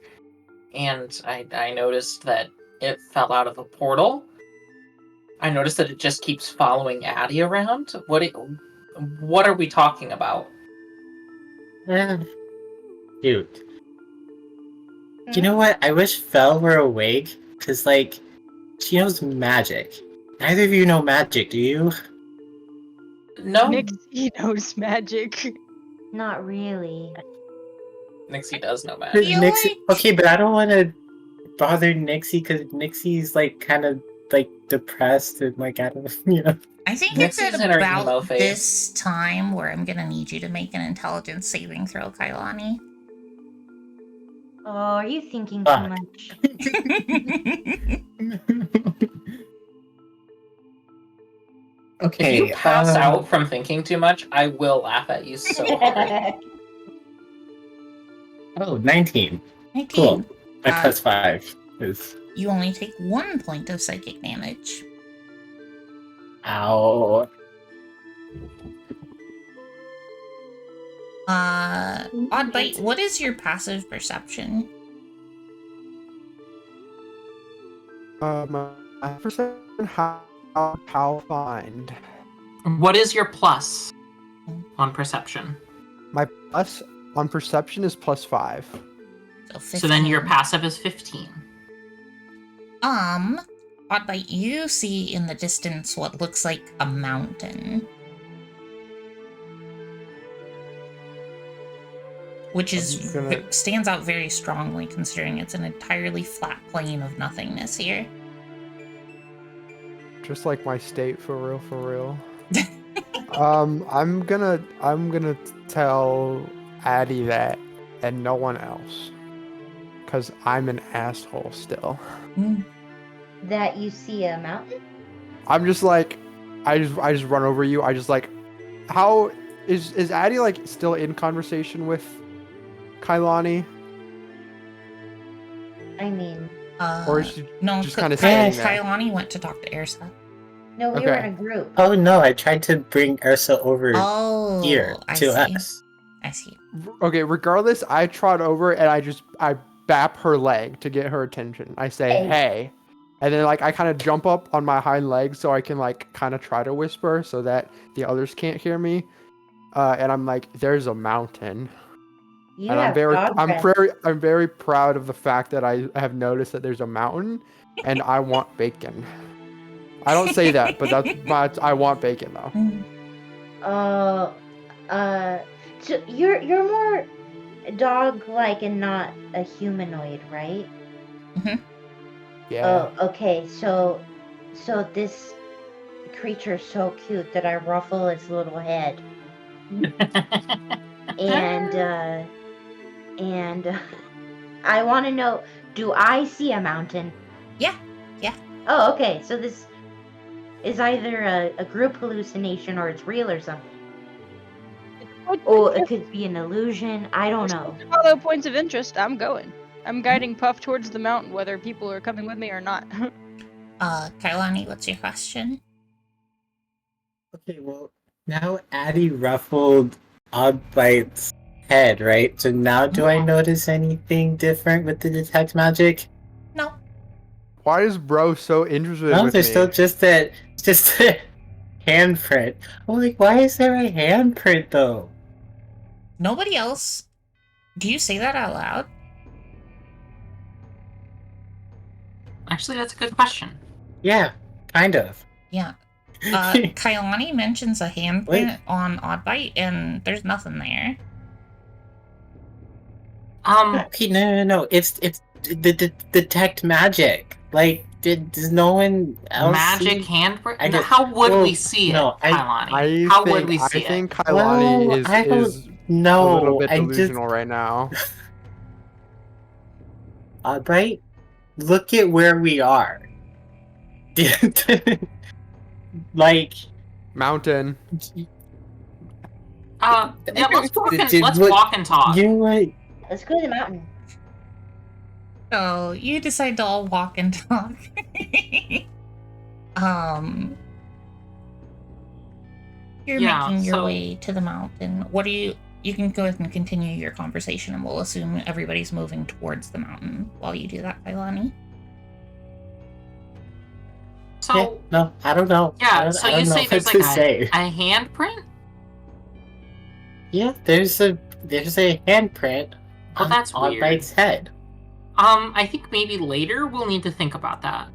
[SPEAKER 4] And I noticed that it fell out of a portal. I noticed that it just keeps following Addie around. What are we talking about?
[SPEAKER 5] Dude. You know what? I wish Fel were awake, because, like, she knows magic. Neither of you know magic, do you?
[SPEAKER 4] No.
[SPEAKER 3] Nixie knows magic.
[SPEAKER 2] Not really.
[SPEAKER 4] Nixie does know that.
[SPEAKER 1] But you
[SPEAKER 5] Nixie.
[SPEAKER 1] like-
[SPEAKER 5] Okay, but I don't want to bother Nixie because Nixie's like kind of like depressed and like I don't, you know.
[SPEAKER 1] I think
[SPEAKER 4] Nixie's
[SPEAKER 1] it's
[SPEAKER 4] in
[SPEAKER 1] at
[SPEAKER 4] her emo
[SPEAKER 1] about
[SPEAKER 4] phase.
[SPEAKER 1] this time where I'm gonna need you to make an intelligence saving throw, Kailani.
[SPEAKER 2] Oh, are you thinking
[SPEAKER 5] Fuck.
[SPEAKER 2] too much?
[SPEAKER 5] Okay.
[SPEAKER 4] If you pass out from thinking too much, I will laugh at you so hard.
[SPEAKER 5] Oh, 19.
[SPEAKER 1] 19.
[SPEAKER 5] Cool. My
[SPEAKER 1] Uh,
[SPEAKER 5] plus 5 is.
[SPEAKER 1] You only take 1 point of psychic damage.
[SPEAKER 5] Ow.
[SPEAKER 1] Oddbite, what is your passive perception?
[SPEAKER 6] My perception, how find.
[SPEAKER 4] What is your plus on perception?
[SPEAKER 6] My plus on perception is +5.
[SPEAKER 1] So 15.
[SPEAKER 4] So then your passive is 15.
[SPEAKER 1] Oddbite, you see in the distance what looks like a mountain. Which is stands out very strongly considering it's an entirely flat plane of nothingness here.
[SPEAKER 6] Just like my state, for real. I'm gonna tell Addie that, and no one else, cause I'm an asshole still.
[SPEAKER 2] That you see a mountain?
[SPEAKER 6] I'm just like, I just run over you. I just like, how is Addie like still in conversation with Kailani,
[SPEAKER 2] I mean,
[SPEAKER 6] or is she
[SPEAKER 1] No,
[SPEAKER 6] just kind of standing there?
[SPEAKER 1] Kailani went to talk to Ersa.
[SPEAKER 2] no, we were
[SPEAKER 6] Okay.
[SPEAKER 2] in a group.
[SPEAKER 5] Oh no, I tried to bring Ursa over
[SPEAKER 1] Oh,
[SPEAKER 5] here
[SPEAKER 1] I
[SPEAKER 5] to
[SPEAKER 1] see.
[SPEAKER 5] us.
[SPEAKER 1] I see.
[SPEAKER 6] Okay, regardless, I trot over and I bap her leg to get her attention. I say,
[SPEAKER 2] Hey.
[SPEAKER 6] hey. And then like I kind of jump up on my hind legs so I can like kind of try to whisper so that the others can't hear me. And I'm like, there's a mountain.
[SPEAKER 2] You
[SPEAKER 6] And
[SPEAKER 2] have dog breath.
[SPEAKER 6] I'm very proud of the fact that I have noticed that there's a mountain and I want bacon. I don't say that, but I want bacon though.
[SPEAKER 2] So you're more dog-like and not a humanoid, right?
[SPEAKER 6] Yeah.
[SPEAKER 2] Oh, okay. So this creature is so cute that I ruffle its little head, and I want to know: do I see a mountain?
[SPEAKER 1] Yeah.
[SPEAKER 2] Oh, okay. So this is either a group hallucination or it's real or something. Or it could be an illusion. I don't know.
[SPEAKER 3] Follow points of interest. I'm going. I'm guiding Puff towards the mountain, whether people are coming with me or not.
[SPEAKER 1] Kailani, what's your question?
[SPEAKER 5] Okay, well, now Addie ruffled Oddbite's head, right? So now do I notice anything different with the detect magic?
[SPEAKER 1] No.
[SPEAKER 6] Why is bro so interested
[SPEAKER 5] No,
[SPEAKER 6] with
[SPEAKER 5] there's
[SPEAKER 6] me?
[SPEAKER 5] still just a handprint. I'm like, why is there a handprint though?
[SPEAKER 1] Nobody else. Do you say that out loud?
[SPEAKER 4] Actually, that's a good question.
[SPEAKER 5] Yeah, kind of.
[SPEAKER 1] Yeah. Kailani mentions a handprint on Oddbite, and there's nothing there.
[SPEAKER 5] Okay, no. It's the detect magic. Like, does no one else
[SPEAKER 4] Magic
[SPEAKER 5] see?
[SPEAKER 4] handprint?
[SPEAKER 5] I guess-
[SPEAKER 4] How would
[SPEAKER 5] well,
[SPEAKER 4] we see
[SPEAKER 5] no,
[SPEAKER 4] it, Kailani?
[SPEAKER 6] I
[SPEAKER 4] How
[SPEAKER 6] think,
[SPEAKER 4] would we see
[SPEAKER 6] I think
[SPEAKER 4] it?
[SPEAKER 6] Kailani
[SPEAKER 5] Well, I don't
[SPEAKER 6] is a little
[SPEAKER 5] know.
[SPEAKER 6] bit
[SPEAKER 5] I just
[SPEAKER 6] delusional right now.
[SPEAKER 5] Oddbite, look at where we are. Like,
[SPEAKER 6] Mountain.
[SPEAKER 4] Yeah, let's
[SPEAKER 5] What-
[SPEAKER 4] walk and talk.
[SPEAKER 5] you know what?
[SPEAKER 2] Let's go to the mountain.
[SPEAKER 1] So you decide to all walk and talk. You're
[SPEAKER 4] Yeah,
[SPEAKER 1] making your
[SPEAKER 4] so-
[SPEAKER 1] way to the mountain. What are you? You can go ahead and continue your conversation, and we'll assume everybody's moving towards the mountain while you do that, Kailani.
[SPEAKER 4] So,
[SPEAKER 5] Yeah, no, I don't know.
[SPEAKER 4] yeah,
[SPEAKER 5] I
[SPEAKER 4] so
[SPEAKER 5] don't
[SPEAKER 4] you
[SPEAKER 5] know
[SPEAKER 4] say
[SPEAKER 5] what
[SPEAKER 4] there's
[SPEAKER 5] to
[SPEAKER 4] like
[SPEAKER 5] say.
[SPEAKER 4] a handprint?
[SPEAKER 5] Yeah, there's a handprint
[SPEAKER 4] Oh, that's
[SPEAKER 5] on
[SPEAKER 4] weird.
[SPEAKER 5] Oddbite's head.
[SPEAKER 4] I think maybe later we'll need to think about that.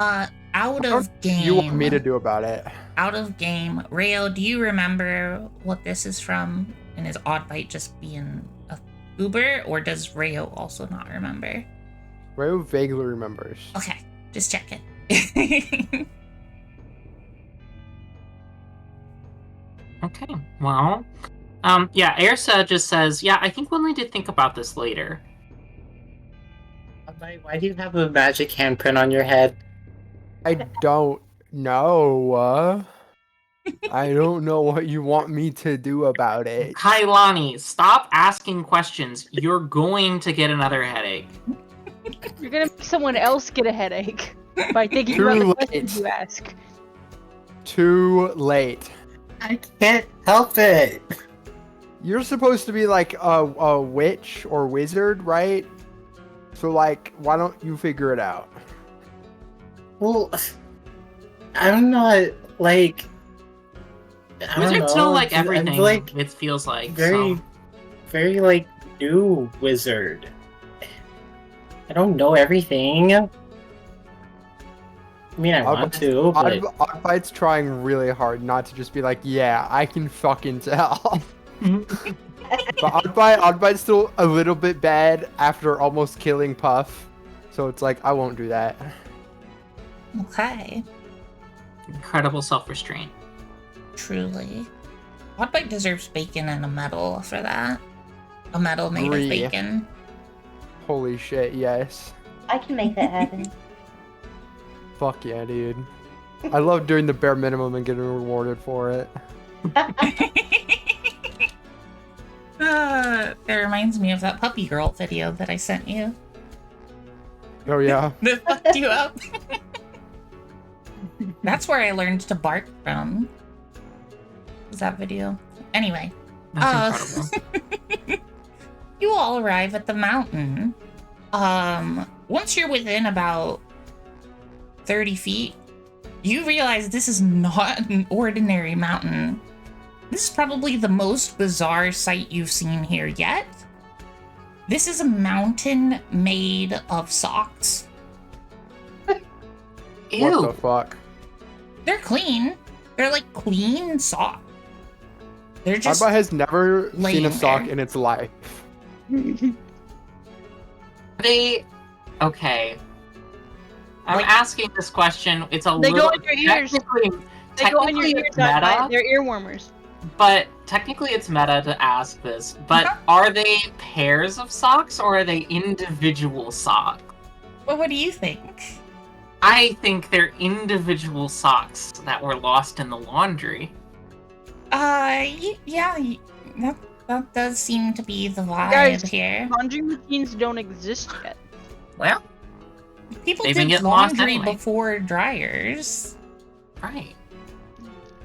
[SPEAKER 1] Out
[SPEAKER 6] What
[SPEAKER 1] of
[SPEAKER 6] do
[SPEAKER 1] game.
[SPEAKER 6] you want me to do about it?
[SPEAKER 1] Out of game. Rayo, do you remember what this is from? And is Oddbite just being a Uber, or does Rayo also not remember?
[SPEAKER 6] Rayo vaguely remembers.
[SPEAKER 1] Okay, just checking.
[SPEAKER 4] Okay, well, yeah, Airsa just says, yeah, I think we'll need to think about this later.
[SPEAKER 5] Why do you have a magic handprint on your head?
[SPEAKER 6] I don't know. I don't know what you want me to do about it.
[SPEAKER 4] Kailani, stop asking questions. You're going to get another headache.
[SPEAKER 3] You're gonna make someone else get a headache by thinking
[SPEAKER 6] Too
[SPEAKER 3] about the
[SPEAKER 6] late.
[SPEAKER 3] questions you ask.
[SPEAKER 6] Too late.
[SPEAKER 5] I can't help it.
[SPEAKER 6] You're supposed to be like a witch or wizard, right? So like, why don't you figure it out?
[SPEAKER 5] Well, I'm not like. I don't
[SPEAKER 4] Wizards know like
[SPEAKER 5] I'm
[SPEAKER 4] everything.
[SPEAKER 5] like
[SPEAKER 4] It feels like
[SPEAKER 5] very,
[SPEAKER 4] so.
[SPEAKER 5] very like new wizard. I don't know everything. I mean, I want to, but
[SPEAKER 6] Oddbite's trying really hard not to just be like, yeah, I can fucking tell. But Oddbite's still a little bit bad after almost killing Puff. So it's like, I won't do that.
[SPEAKER 1] Okay,
[SPEAKER 4] Incredible self-restraint.
[SPEAKER 1] truly. Hotbite deserves bacon and a medal for that. A medal made of
[SPEAKER 6] Agree.
[SPEAKER 1] bacon.
[SPEAKER 6] Holy shit, yes.
[SPEAKER 2] I can make that happen.
[SPEAKER 6] Fuck yeah, dude. I love doing the bare minimum and getting rewarded for it.
[SPEAKER 1] That reminds me of that puppy girl video that I sent you.
[SPEAKER 6] Oh yeah.
[SPEAKER 1] That fucked you up. That's where I learned to bark from. Was that video? Anyway.
[SPEAKER 4] That's incredible.
[SPEAKER 1] You all arrive at the mountain. Once you're within about 30 feet, you realize this is not an ordinary mountain. This is probably the most bizarre sight you've seen here yet. This is a mountain made of socks.
[SPEAKER 4] Ew.
[SPEAKER 6] What the fuck?
[SPEAKER 1] They're clean. They're like clean socks. They're just
[SPEAKER 6] Oddbite has never seen
[SPEAKER 1] laying
[SPEAKER 6] a sock
[SPEAKER 1] there.
[SPEAKER 6] in its life.
[SPEAKER 4] They... Okay. I'm
[SPEAKER 1] Like-
[SPEAKER 4] asking this question. It's a
[SPEAKER 3] They
[SPEAKER 4] little...
[SPEAKER 3] go in your ears.
[SPEAKER 4] Technically,
[SPEAKER 3] They go in your
[SPEAKER 4] technically
[SPEAKER 3] ears,
[SPEAKER 4] it's meta,
[SPEAKER 3] Oddbite. They're ear warmers.
[SPEAKER 4] but technically it's meta to ask this. But are they pairs of socks or are they individual socks?
[SPEAKER 1] Well, what do you think?
[SPEAKER 4] I think they're individual socks that were lost in the laundry.
[SPEAKER 1] That does seem to be the vibe
[SPEAKER 3] Guys,
[SPEAKER 1] here.
[SPEAKER 3] Laundry machines don't exist yet.
[SPEAKER 4] Well,
[SPEAKER 1] People
[SPEAKER 4] they've been
[SPEAKER 1] did
[SPEAKER 4] getting lost
[SPEAKER 1] laundry
[SPEAKER 4] anyway.
[SPEAKER 1] before dryers.
[SPEAKER 4] right.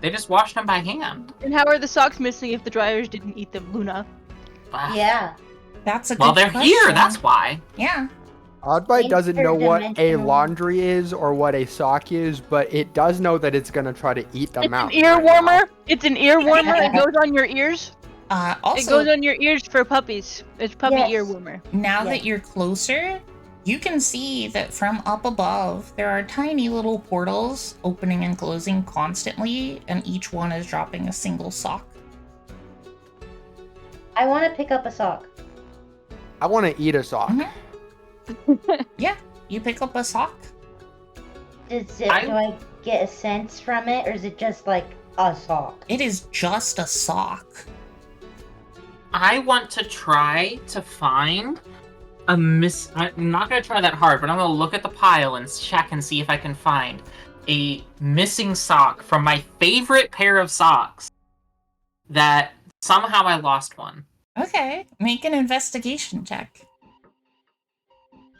[SPEAKER 4] They just washed them by hand.
[SPEAKER 3] And how are the socks missing if the dryers didn't eat them, Luna?
[SPEAKER 4] Ah.
[SPEAKER 2] Yeah.
[SPEAKER 1] That's a
[SPEAKER 4] Well,
[SPEAKER 1] good
[SPEAKER 4] they're
[SPEAKER 1] question.
[SPEAKER 4] here. That's why.
[SPEAKER 1] Yeah.
[SPEAKER 6] Oddbite doesn't know what a
[SPEAKER 2] Interdimensional.
[SPEAKER 6] laundry is or what a sock is, but it does know that it's gonna try to eat them
[SPEAKER 3] It's
[SPEAKER 6] out.
[SPEAKER 3] an ear
[SPEAKER 6] right now.
[SPEAKER 3] warmer. It's an ear warmer. It goes on your ears. It
[SPEAKER 1] Also,
[SPEAKER 3] goes on your ears for puppies. It's puppy
[SPEAKER 2] Yes.
[SPEAKER 3] ear warmer.
[SPEAKER 1] now
[SPEAKER 2] Yeah.
[SPEAKER 1] that you're closer, you can see that from up above, there are tiny little portals opening and closing constantly, and each one is dropping a single sock.
[SPEAKER 2] I want to pick up a sock.
[SPEAKER 6] I want to eat a sock.
[SPEAKER 1] Yeah, you pick up a sock.
[SPEAKER 2] Do
[SPEAKER 4] I-
[SPEAKER 2] I get a sense from it, or is it just like a sock?
[SPEAKER 1] It is just a sock.
[SPEAKER 4] I want to try to find a I'm not going to try that hard, but I'm going to look at the pile and check and see if I can find a missing sock from my favorite pair of socks that somehow I lost one.
[SPEAKER 1] Okay, make an investigation check.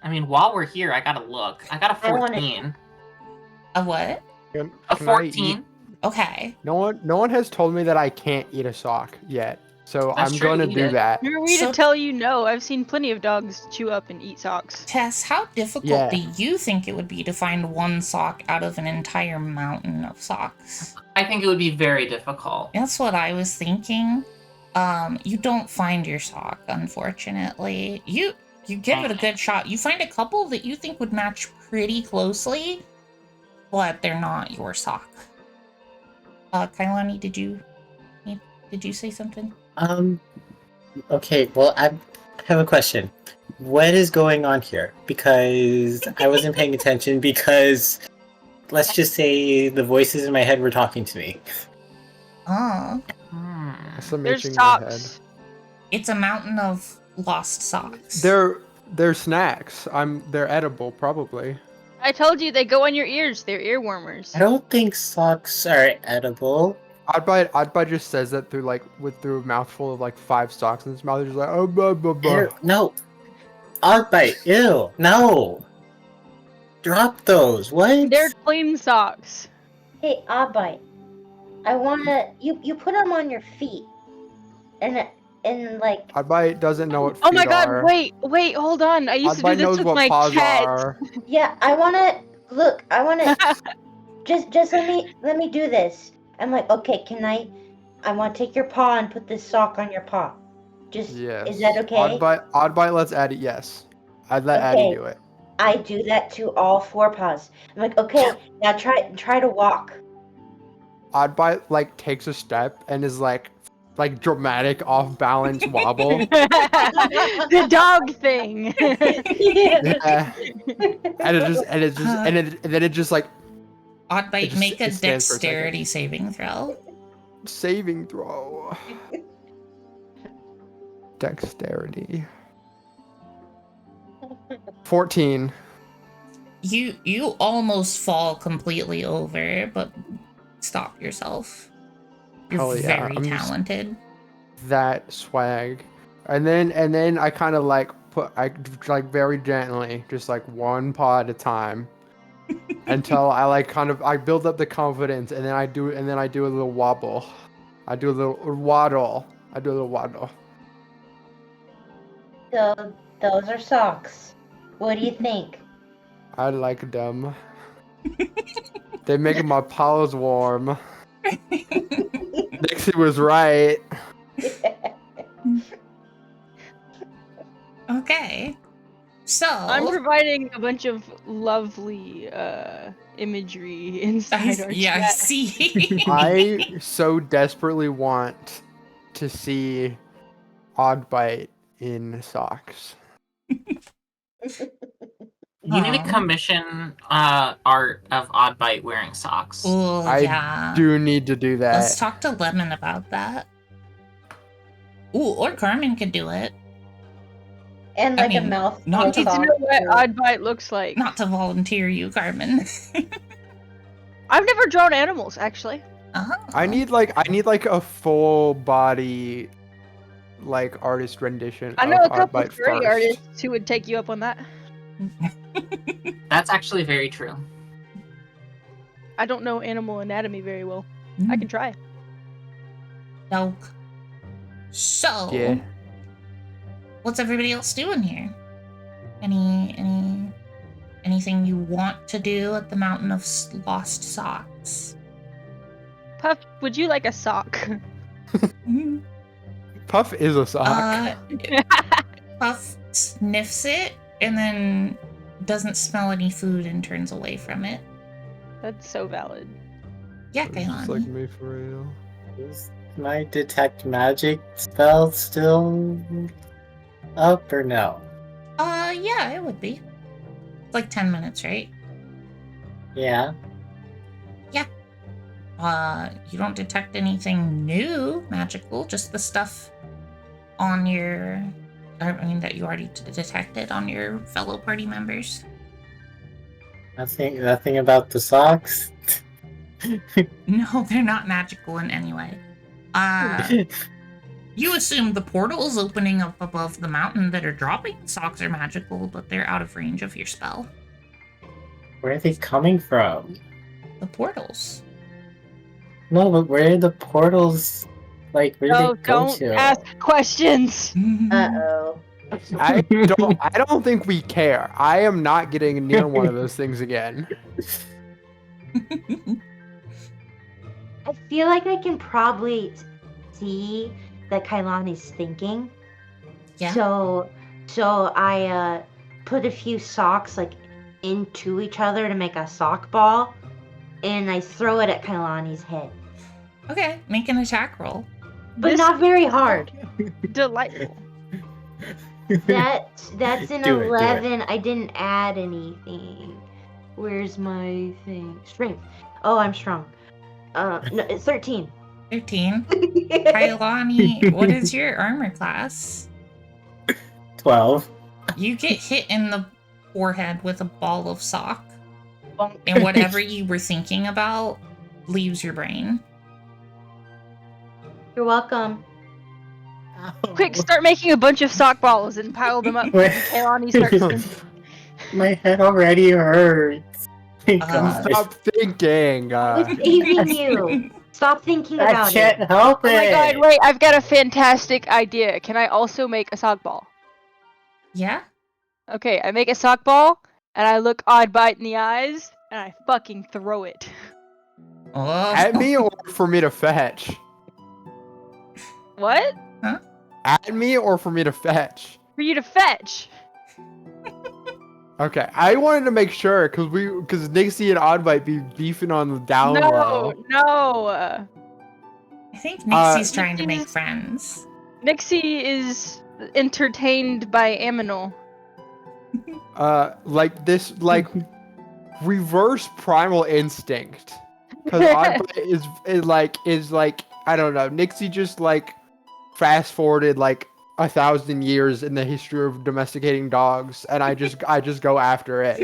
[SPEAKER 4] I mean, while we're here, I got to look. I got a
[SPEAKER 2] I wanna-
[SPEAKER 4] 14.
[SPEAKER 1] A what?
[SPEAKER 6] Can
[SPEAKER 4] A
[SPEAKER 6] I eat-
[SPEAKER 4] 14.
[SPEAKER 1] Okay.
[SPEAKER 6] No one has told me that I can't eat a sock yet, so
[SPEAKER 4] That's
[SPEAKER 6] I'm
[SPEAKER 4] true,
[SPEAKER 6] gonna
[SPEAKER 4] eat
[SPEAKER 6] do
[SPEAKER 4] it.
[SPEAKER 6] that.
[SPEAKER 3] Who are we
[SPEAKER 1] So-
[SPEAKER 3] to tell you no? I've seen plenty of dogs chew up and eat socks.
[SPEAKER 1] Tess, how difficult
[SPEAKER 6] Yeah.
[SPEAKER 1] do you think it would be to find one sock out of an entire mountain of socks?
[SPEAKER 4] I think it would be very difficult.
[SPEAKER 1] That's what I was thinking. You don't find your sock, unfortunately. You give it a good shot. You find a couple that you think would match pretty closely, but they're not your sock. Kailani, did you say something?
[SPEAKER 5] Okay, well, have a question. What is going on here? Because I wasn't paying attention because let's just say the voices in my head were talking to me.
[SPEAKER 1] Oh,
[SPEAKER 6] Some
[SPEAKER 3] There's
[SPEAKER 6] itching in the head.
[SPEAKER 3] socks.
[SPEAKER 1] it's a mountain of lost socks.
[SPEAKER 6] They're snacks. They're edible, probably.
[SPEAKER 3] I told you they go on your ears. They're earwormers.
[SPEAKER 5] I don't think socks are edible.
[SPEAKER 6] Oddbite just says that through a mouthful of 5 socks in his mouth. He's just like, oh, blah, blah, blah.
[SPEAKER 5] Ew, no. Oddbite, ew, no. Drop those. What?
[SPEAKER 3] They're clean socks.
[SPEAKER 2] Hey, Oddbite. I wanna you put them on your feet, and like.
[SPEAKER 6] Oddbite doesn't know what feet
[SPEAKER 3] Oh my god,
[SPEAKER 6] are.
[SPEAKER 3] wait, hold on. I used to do
[SPEAKER 6] Oddbite
[SPEAKER 3] this
[SPEAKER 6] knows
[SPEAKER 3] with
[SPEAKER 6] what
[SPEAKER 3] my
[SPEAKER 6] paws
[SPEAKER 3] cat.
[SPEAKER 6] are.
[SPEAKER 2] Yeah, I wanna look. I wanna just let me do this. I'm like, okay, can I want to take your paw and put this sock on your paw. Just
[SPEAKER 6] Yes.
[SPEAKER 2] is that okay?
[SPEAKER 6] Oddbite lets Addy. Yes. I'd let Addy
[SPEAKER 2] Okay.
[SPEAKER 6] do it.
[SPEAKER 2] I do that to all 4 paws. I'm like, okay, now try to walk.
[SPEAKER 6] Oddbite takes a step and is like dramatic off balance wobble.
[SPEAKER 3] The dog thing.
[SPEAKER 6] Yeah. And then it just
[SPEAKER 1] Oddbite,
[SPEAKER 6] just-
[SPEAKER 1] make a
[SPEAKER 6] it stands for a second.
[SPEAKER 1] dexterity saving throw.
[SPEAKER 6] saving throw. Dexterity. 14.
[SPEAKER 1] You almost fall completely over, but stop yourself. You're
[SPEAKER 6] Hell yeah,
[SPEAKER 1] very
[SPEAKER 6] I'm just-
[SPEAKER 1] talented.
[SPEAKER 6] That swag. And then I kind of very gently, just one paw at a time, until I build up the confidence, and then I do a little wobble. I do a little waddle.
[SPEAKER 2] So those are socks. What do you think?
[SPEAKER 6] I like them. They make my paws warm. Dixie was right.
[SPEAKER 1] Okay. So
[SPEAKER 3] I'm providing a bunch of lovely imagery inside our
[SPEAKER 1] I
[SPEAKER 3] chat.
[SPEAKER 1] see.
[SPEAKER 6] I so desperately want to see Oddbite in socks.
[SPEAKER 4] You need to commission art of Oddbite wearing socks.
[SPEAKER 1] Oh
[SPEAKER 6] I
[SPEAKER 1] yeah.
[SPEAKER 6] do need to do that.
[SPEAKER 1] Let's talk to Lemon about that. Ooh, or Carmen could do it.
[SPEAKER 2] And
[SPEAKER 1] I
[SPEAKER 2] like a
[SPEAKER 1] mean,
[SPEAKER 2] mouth.
[SPEAKER 1] not
[SPEAKER 2] full
[SPEAKER 1] to
[SPEAKER 2] of
[SPEAKER 3] Need to know
[SPEAKER 2] socks,
[SPEAKER 3] what
[SPEAKER 2] too.
[SPEAKER 3] Oddbite looks like.
[SPEAKER 1] Not to volunteer you, Carmen.
[SPEAKER 3] I've never drawn animals, actually.
[SPEAKER 1] Oh.
[SPEAKER 6] I need a full body artist rendition
[SPEAKER 3] I know
[SPEAKER 6] of
[SPEAKER 3] a couple
[SPEAKER 6] Oddbite
[SPEAKER 3] furry
[SPEAKER 6] first.
[SPEAKER 3] artists who would take you up on that.
[SPEAKER 4] That's actually very true.
[SPEAKER 3] I don't know animal anatomy very well. I can try.
[SPEAKER 1] No. So,
[SPEAKER 6] Yeah.
[SPEAKER 1] what's everybody else doing here? Anything you want to do at the Mountain of Lost Socks?
[SPEAKER 3] Puff, would you like a sock?
[SPEAKER 6] Puff is a sock.
[SPEAKER 1] Puff sniffs it and then doesn't smell any food and turns away from it.
[SPEAKER 3] That's so valid.
[SPEAKER 1] Yeah,
[SPEAKER 6] It's just like
[SPEAKER 1] Kailani.
[SPEAKER 6] me for real.
[SPEAKER 5] Is my detect magic spell still up or no?
[SPEAKER 1] Yeah, it would be. It's like 10 minutes, right?
[SPEAKER 5] Yeah.
[SPEAKER 1] You don't detect anything new magical, just the stuff on your... that you already detected on your fellow party members.
[SPEAKER 5] Nothing about the socks.
[SPEAKER 1] No, they're not magical in any way. You assume the portals opening up above the mountain that are dropping the socks are magical, but they're out of range of your spell.
[SPEAKER 5] Where are they coming from?
[SPEAKER 1] The portals.
[SPEAKER 5] No, but where are the portals? Where do
[SPEAKER 3] No,
[SPEAKER 5] they go
[SPEAKER 3] don't
[SPEAKER 5] to?
[SPEAKER 3] ask questions.
[SPEAKER 2] Uh-oh.
[SPEAKER 6] I don't think we care. I am not getting near one of those things again.
[SPEAKER 2] I feel like I can probably see that Kailani's thinking.
[SPEAKER 1] Yeah.
[SPEAKER 2] So I put a few socks into each other to make a sock ball, and I throw it at Kailani's head,
[SPEAKER 1] Okay, make an attack roll.
[SPEAKER 2] but
[SPEAKER 3] This-
[SPEAKER 2] not very hard.
[SPEAKER 3] Delightful.
[SPEAKER 2] That's an
[SPEAKER 5] Do it, do it.
[SPEAKER 2] 11. I didn't add anything. Where's my thing? Strength. Oh, I'm strong. No, it's 13.
[SPEAKER 1] 13. Kailani, what is your armor class?
[SPEAKER 5] 12.
[SPEAKER 1] You get hit in the forehead with a ball of sock,
[SPEAKER 3] Bonk.
[SPEAKER 1] and whatever you were thinking about leaves your brain.
[SPEAKER 2] You're welcome.
[SPEAKER 3] Quick, start making a bunch of sock balls and pile them up.
[SPEAKER 5] Wait.
[SPEAKER 3] Kailani starts thinking.
[SPEAKER 5] My head already hurts. Thank God.
[SPEAKER 6] Stop thinking.
[SPEAKER 2] I was saving you. Stop thinking
[SPEAKER 5] I
[SPEAKER 2] about
[SPEAKER 5] can't
[SPEAKER 2] it.
[SPEAKER 5] help it.
[SPEAKER 3] Oh my god, wait, I've got a fantastic idea. Can I also make a sock ball?
[SPEAKER 1] Yeah?
[SPEAKER 3] Okay, I make a sock ball, and I look Oddbite in the eyes, and I fucking throw it.
[SPEAKER 1] Oh.
[SPEAKER 6] At me or for me to fetch?
[SPEAKER 3] What?
[SPEAKER 6] At me or for me to fetch?
[SPEAKER 3] For you to fetch.
[SPEAKER 6] Okay, I wanted to make sure because Nixie and Oddbite be beefing on the down low.
[SPEAKER 3] No.
[SPEAKER 1] I think Nixie's trying to make
[SPEAKER 3] Nixie's-
[SPEAKER 1] friends.
[SPEAKER 3] Nixie is entertained by Aminal.
[SPEAKER 6] Like this, like reverse primal instinct. Because Oddbite is like I don't know. Nixie just like fast forwarded like 1,000 years in the history of domesticating dogs, and I just go after it.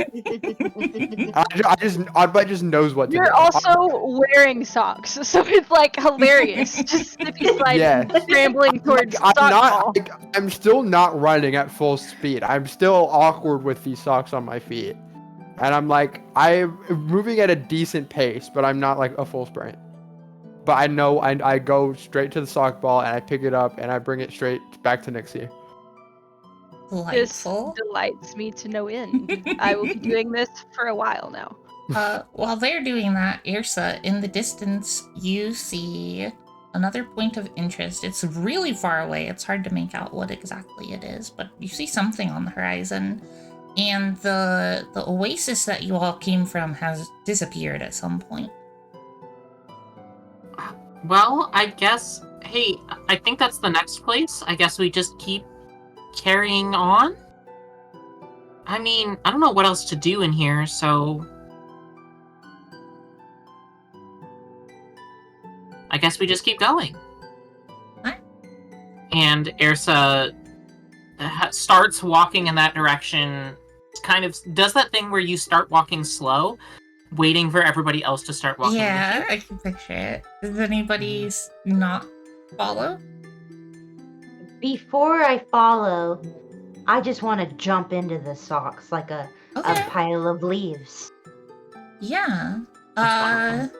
[SPEAKER 6] Oddbite just knows what to do.
[SPEAKER 3] You're also wearing socks, so it's like hilarious. Just if he's like scrambling towards
[SPEAKER 6] I'm
[SPEAKER 3] sock
[SPEAKER 6] not.
[SPEAKER 3] ball.
[SPEAKER 6] I'm still not running at full speed. I'm still awkward with these socks on my feet, and I'm moving at a decent pace, but I'm not like a full sprint. But I know I go straight to the sock ball and I pick it up and I bring it straight back to Nixie.
[SPEAKER 3] This
[SPEAKER 1] Delightful.
[SPEAKER 3] delights me to no end. I will be doing this for a while now.
[SPEAKER 1] While they're doing that, Irsa, in the distance, you see another point of interest. It's really far away. It's hard to make out what exactly it is, but you see something on the horizon. And the oasis that you all came from has disappeared at some point.
[SPEAKER 4] Well, I guess. Hey, I think that's the next place. I guess we just keep carrying on. I mean, I don't know what else to do in here, so I guess we just keep going.
[SPEAKER 1] What?
[SPEAKER 4] And Ersa starts walking in that direction. Kind of does that thing where you start walking slow, waiting for everybody else to start walking.
[SPEAKER 1] Yeah,
[SPEAKER 4] with you.
[SPEAKER 1] I can picture it. Does anybody not follow?
[SPEAKER 2] Before I follow, I just want to jump into the socks like a
[SPEAKER 1] Okay.
[SPEAKER 2] pile of leaves.
[SPEAKER 1] Yeah.
[SPEAKER 4] That's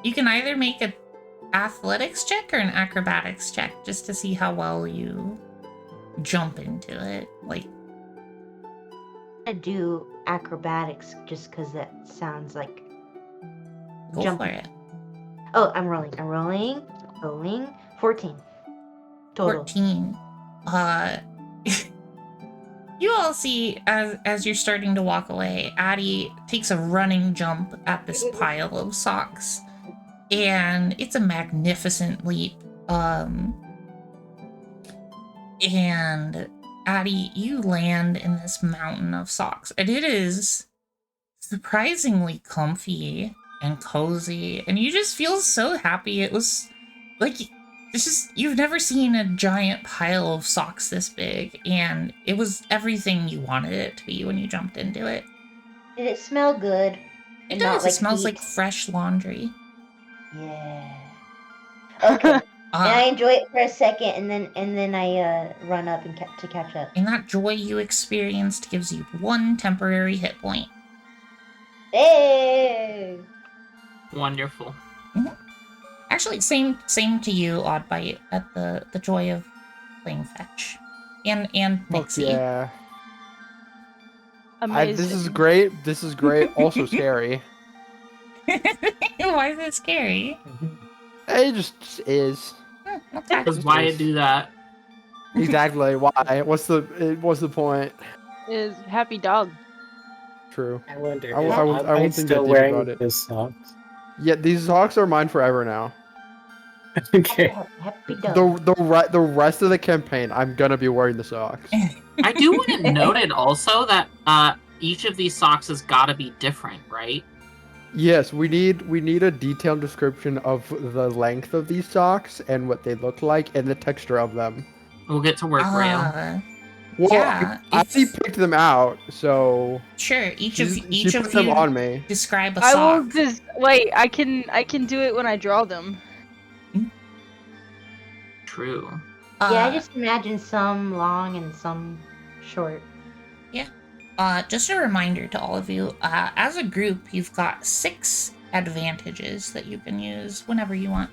[SPEAKER 1] You can either make an athletics check or an acrobatics check just to see how well you jump into it. Like,
[SPEAKER 2] I do acrobatics just because that sounds like
[SPEAKER 1] go
[SPEAKER 2] jumping.
[SPEAKER 1] for it.
[SPEAKER 2] Oh, I'm rolling. 14 total.
[SPEAKER 1] 14. You all see as you're starting to walk away, Addie takes a running jump at this pile of socks, and it's a magnificent leap. And Addie, you land in this mountain of socks, and it is surprisingly comfy and cozy, and you just feel so happy. It was like, it's just, you've never seen a giant pile of socks this big, and it was everything you wanted it to be when you jumped into it.
[SPEAKER 2] Did it smell good?
[SPEAKER 1] It
[SPEAKER 2] Not
[SPEAKER 1] does.
[SPEAKER 2] like
[SPEAKER 1] It smells
[SPEAKER 2] feet?
[SPEAKER 1] like fresh laundry.
[SPEAKER 2] Yeah. Okay. And I enjoy it for a second, and then I run up and to catch up.
[SPEAKER 1] And that joy you experienced gives you 1 temporary hit point.
[SPEAKER 2] Hey!
[SPEAKER 4] Wonderful.
[SPEAKER 1] Actually, same to you, Oddbite, at the joy of playing fetch. And
[SPEAKER 6] Fuck
[SPEAKER 1] Nixie.
[SPEAKER 6] yeah.
[SPEAKER 3] Amazing.
[SPEAKER 6] This is great. This is great. Also scary.
[SPEAKER 1] Why is it scary?
[SPEAKER 6] It just is.
[SPEAKER 1] Okay.
[SPEAKER 4] Does Wyatt do that?
[SPEAKER 6] Exactly. Why? What's the point?
[SPEAKER 3] Is happy dog.
[SPEAKER 6] True.
[SPEAKER 5] I wonder.
[SPEAKER 6] I
[SPEAKER 5] Is
[SPEAKER 6] won't think
[SPEAKER 5] still
[SPEAKER 6] that deep
[SPEAKER 5] wearing
[SPEAKER 6] about it.
[SPEAKER 5] his socks?
[SPEAKER 6] Yeah, these socks are mine forever now.
[SPEAKER 5] Okay.
[SPEAKER 2] Happy dog.
[SPEAKER 6] The rest of the campaign, I'm gonna be wearing the socks.
[SPEAKER 4] I do want to note it also that each of these socks has got to be different, right?
[SPEAKER 6] Yes, we need a detailed description of the length of these socks and what they look like and the texture of them.
[SPEAKER 4] We'll get to work, Rail.
[SPEAKER 6] Well,
[SPEAKER 1] Yeah,
[SPEAKER 6] I already picked them out, so
[SPEAKER 1] sure. Each
[SPEAKER 6] she
[SPEAKER 1] of
[SPEAKER 6] put them
[SPEAKER 1] you
[SPEAKER 6] on me.
[SPEAKER 1] describe a
[SPEAKER 3] I will
[SPEAKER 1] sock.
[SPEAKER 3] just wait. I can do it when I draw them.
[SPEAKER 4] True.
[SPEAKER 2] Yeah, I just imagine some long and some short.
[SPEAKER 1] Just a reminder to all of you, as a group, you've got 6 advantages that you can use whenever you want.